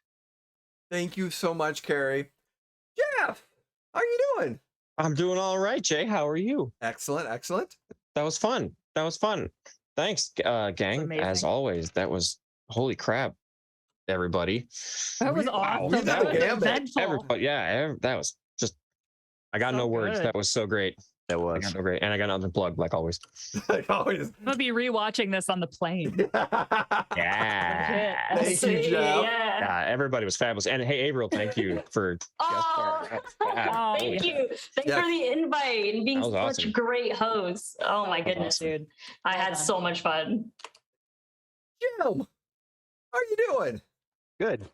Thank you so much, Carrie. Jeff, how are you doing? I'm doing all right, Jay. How are you? Excellent, excellent. That was fun. Thanks, gang. amazing. As always, that was holy crap, everybody. That was Wow, awesome. we did That a was gambit. eventful. Everybody, that was just. I got So no words. good. That was so great. That I was. got no great, and I got nothing plugged like always. Like always. I'm gonna be rewatching this on the plane. Yeah. Thank you, Sweet, Jeff. Yeah. Everybody was fabulous. And hey, Avril, thank you for guest Oh, starring. That's fab. Oh, thank you. Thanks Yeah. for the invite and being That was such awesome. great hosts. Oh my goodness, Dude. I Well had done. so much fun. Jim, how are you doing? Good.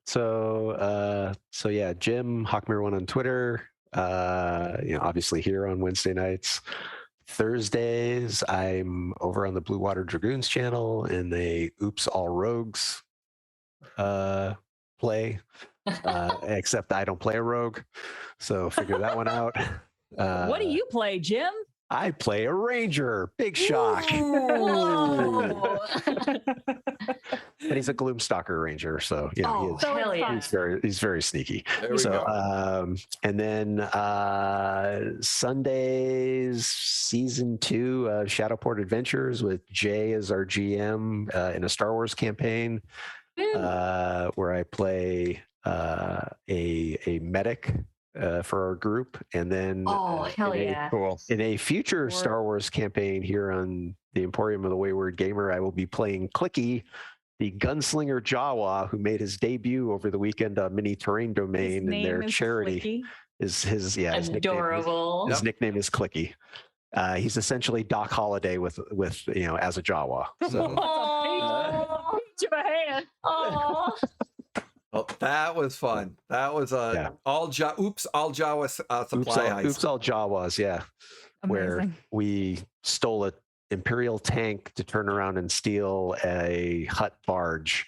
So yeah, Jim Hawkmere1 on Twitter. Obviously here on Wednesday nights Thursdays, I'm over on the Blue Water Dragoons channel in the Oops All Rogues play. Except I don't play a rogue, so figure that one out. What do you play, Jim? I play a ranger. Big shock. Whoa. But he's a Gloomstalker ranger, so you know Oh, hell yeah. he's very sneaky. There we go. And then Sundays, season 2 of Shadowport Adventures with Jay as our GM in a Star Wars campaign, where I play a medic for our group, and then hell yeah. Cool. in a future Star Wars campaign here on the Emporium of the Wayward Gamer, I will be playing Clicky, the gunslinger Jawa, who made his debut over the weekend on Mini Terrain Domain, and their charity is his Adorable. His nickname is Clicky. He's essentially Doc Holliday with as a Jawa. So Oh, Peach of a hand. oh. Well, that was fun. That was all Jawa supply heist. Oops, all Jawas, yeah. Where Amazing. we stole an Imperial tank to turn around and steal a Hutt barge.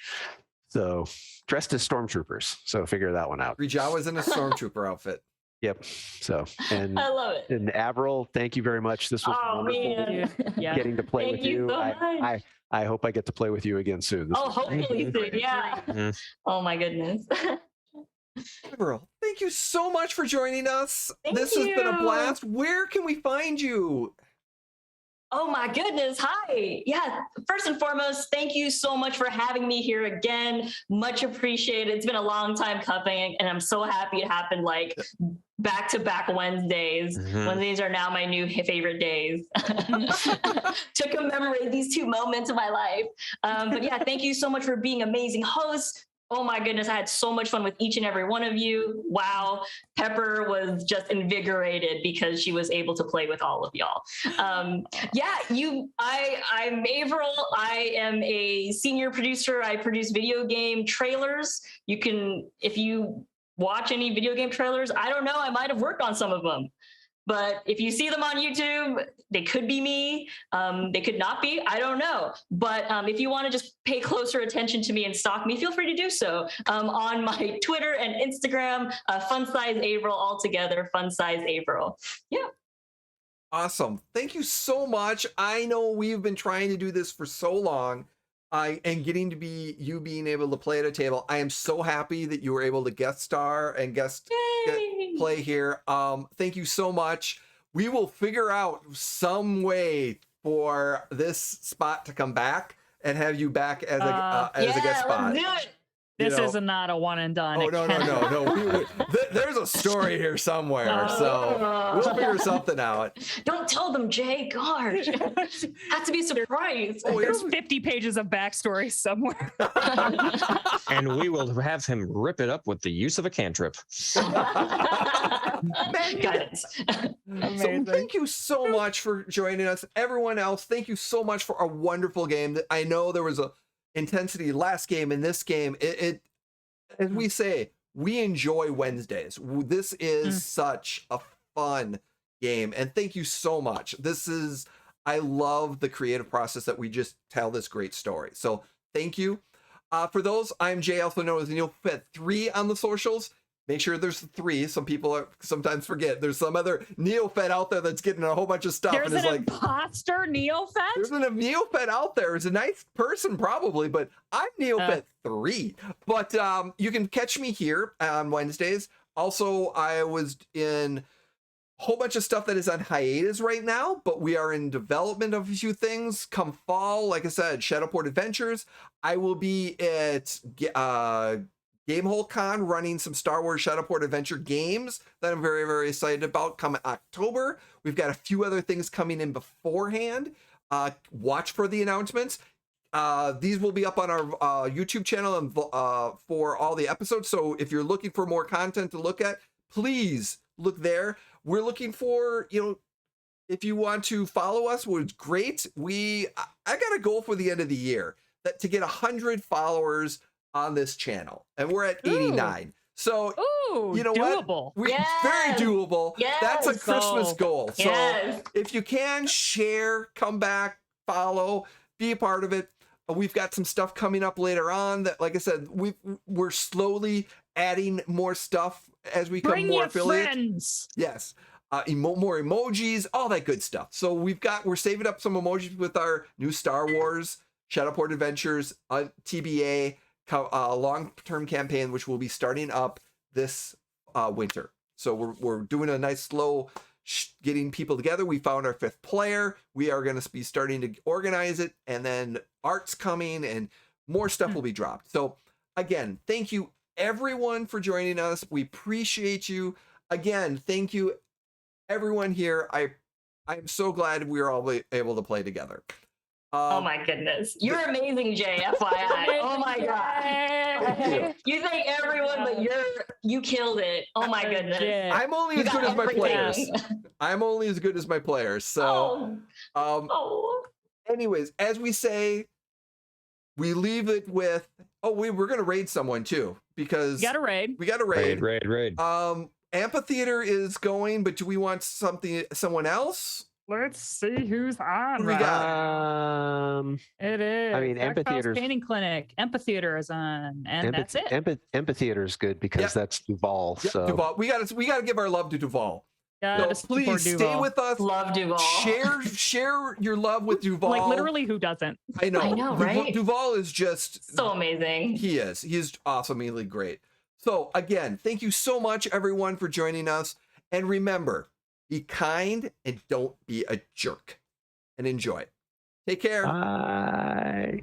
So dressed as stormtroopers. So figure that one out. 3 Jawas in a stormtrooper outfit. Yep. So and I love it. and Avril, thank you very much. This was wonderful Man. Yeah. getting to play Thank with you you. so much. I hope I get to play with you again soon. This Oh, was hopefully soon. Yeah. Mhm. Oh my goodness. Avril, thank you so much for joining us. Thank This has been a you. blast. Where can we find you? Oh my goodness. Hi. Yeah. First and foremost, thank you so much for having me here again. Much appreciated. It's been a long time coming, and I'm so happy it happened like back-to-back Wednesdays. Mhm. Wednesdays are now my new favorite days to commemorate these 2 moments of my life. But yeah, thank you so much for being amazing hosts. Oh my goodness, I had so much fun with each and every one of you. Wow. Pepper was just invigorated because she was able to play with all of y'all. I'm Avril. I am a senior producer. I produce video game trailers. You can, if you watch any video game trailers, I don't know, I might have worked on some of them. But if you see them on YouTube, they could be me. They could not be. I don't know. But if you want to just pay closer attention to me and stalk me, feel free to do so on my Twitter and Instagram, Fun Size Avril, all together, Fun Size Avril. Yeah. Awesome. Thank you so much. I know we've been trying to do this for so long. And getting to be you being able to play at a table. I am so happy that you were able to guest star and play here. Thank you so much. We will figure out some way for this spot to come back and have you back as a guest spot. Let's do it. This is not a one and done. Oh, no. There's a story here somewhere, so we'll figure something out. Don't tell them, Jay. Gosh. Has to be a surprise. There's 50 pages of backstory somewhere. And we will have him rip it up with the use of a cantrip. Guidance. So thank you so much for joining us. Everyone else, thank you so much for a wonderful game. I know there was a intensity last game. In this game, it as we say, we enjoy Wednesdays. This is such a fun game, and thank you so much. I love the creative process that we just tell this great story. So thank you. For those, I'm Jay, also known as Neopet3 on the socials. Make sure there's 3. Some people sometimes forget. There's some other Neopet out there that's getting a whole bunch of stuff. There's and an imposter Neopet? There's a Neopet out there. It's a nice person probably, but I'm Neopet 3. But you can catch me here on Wednesdays. Also, I was in a whole bunch of stuff that is on hiatus right now, but we are in development of a few things. Come fall, like I said, Shadowport Adventures. I will be at Gamehole Con running some Star Wars Shadowport Adventure games that I'm very, very excited about come October. We've got a few other things coming in beforehand. Watch for the announcements. These will be up on our YouTube channel and for all the episodes. So if you're looking for more content to look at, please look there. We're looking for, if you want to follow us, it's great. I got a goal for the end of the year to get 100 followers on this channel, and we're at 89. So Ooh, you know doable. what? Yes. Very doable. That's a Yes. Christmas goal. So Yes. if you can share, come back, follow, be a part of it. We've got some stuff coming up later on that, like I said, we're slowly adding more stuff as we become Bring more your affiliates. friends. Yes. More emojis, all that good stuff. So we're saving up some emojis with our new Star Wars Shadowport Adventures TBA long-term campaign, which will be starting up this winter. So we're doing a nice slow getting people together. We found our 5th player. We are going to be starting to organize it, and then art's coming and more stuff will be dropped. So again, thank you everyone for joining us. We appreciate you. Again, thank you everyone here. I'm so glad we were all able to play together. Oh my goodness. You're amazing, Jay, FYI. Oh my God. You say everyone, but you killed it. Oh my goodness. I'm only as good as my players. I'm only as good as my players. So anyways, as we say, we leave it with we're gonna raid someone too, because we got a raid. Raid. Amphitheater is going, but do we want someone else? Let's see who's on. Who we got? It is. I mean, Amphitheater's Painting Clinic. Amphitheater is on, and that's it. Amphitheater is good because that's Duval. Yep, so Duval. We gotta give our love to Duval. Gotta So please stay Duval. with us. Love Duval. Share your love with Duval. Like literally, who doesn't? I know, right? Duval is just So amazing. He is. He's awesomely great. So again, thank you so much, everyone, for joining us. And remember, be kind and don't be a jerk. And enjoy. Take care. bye.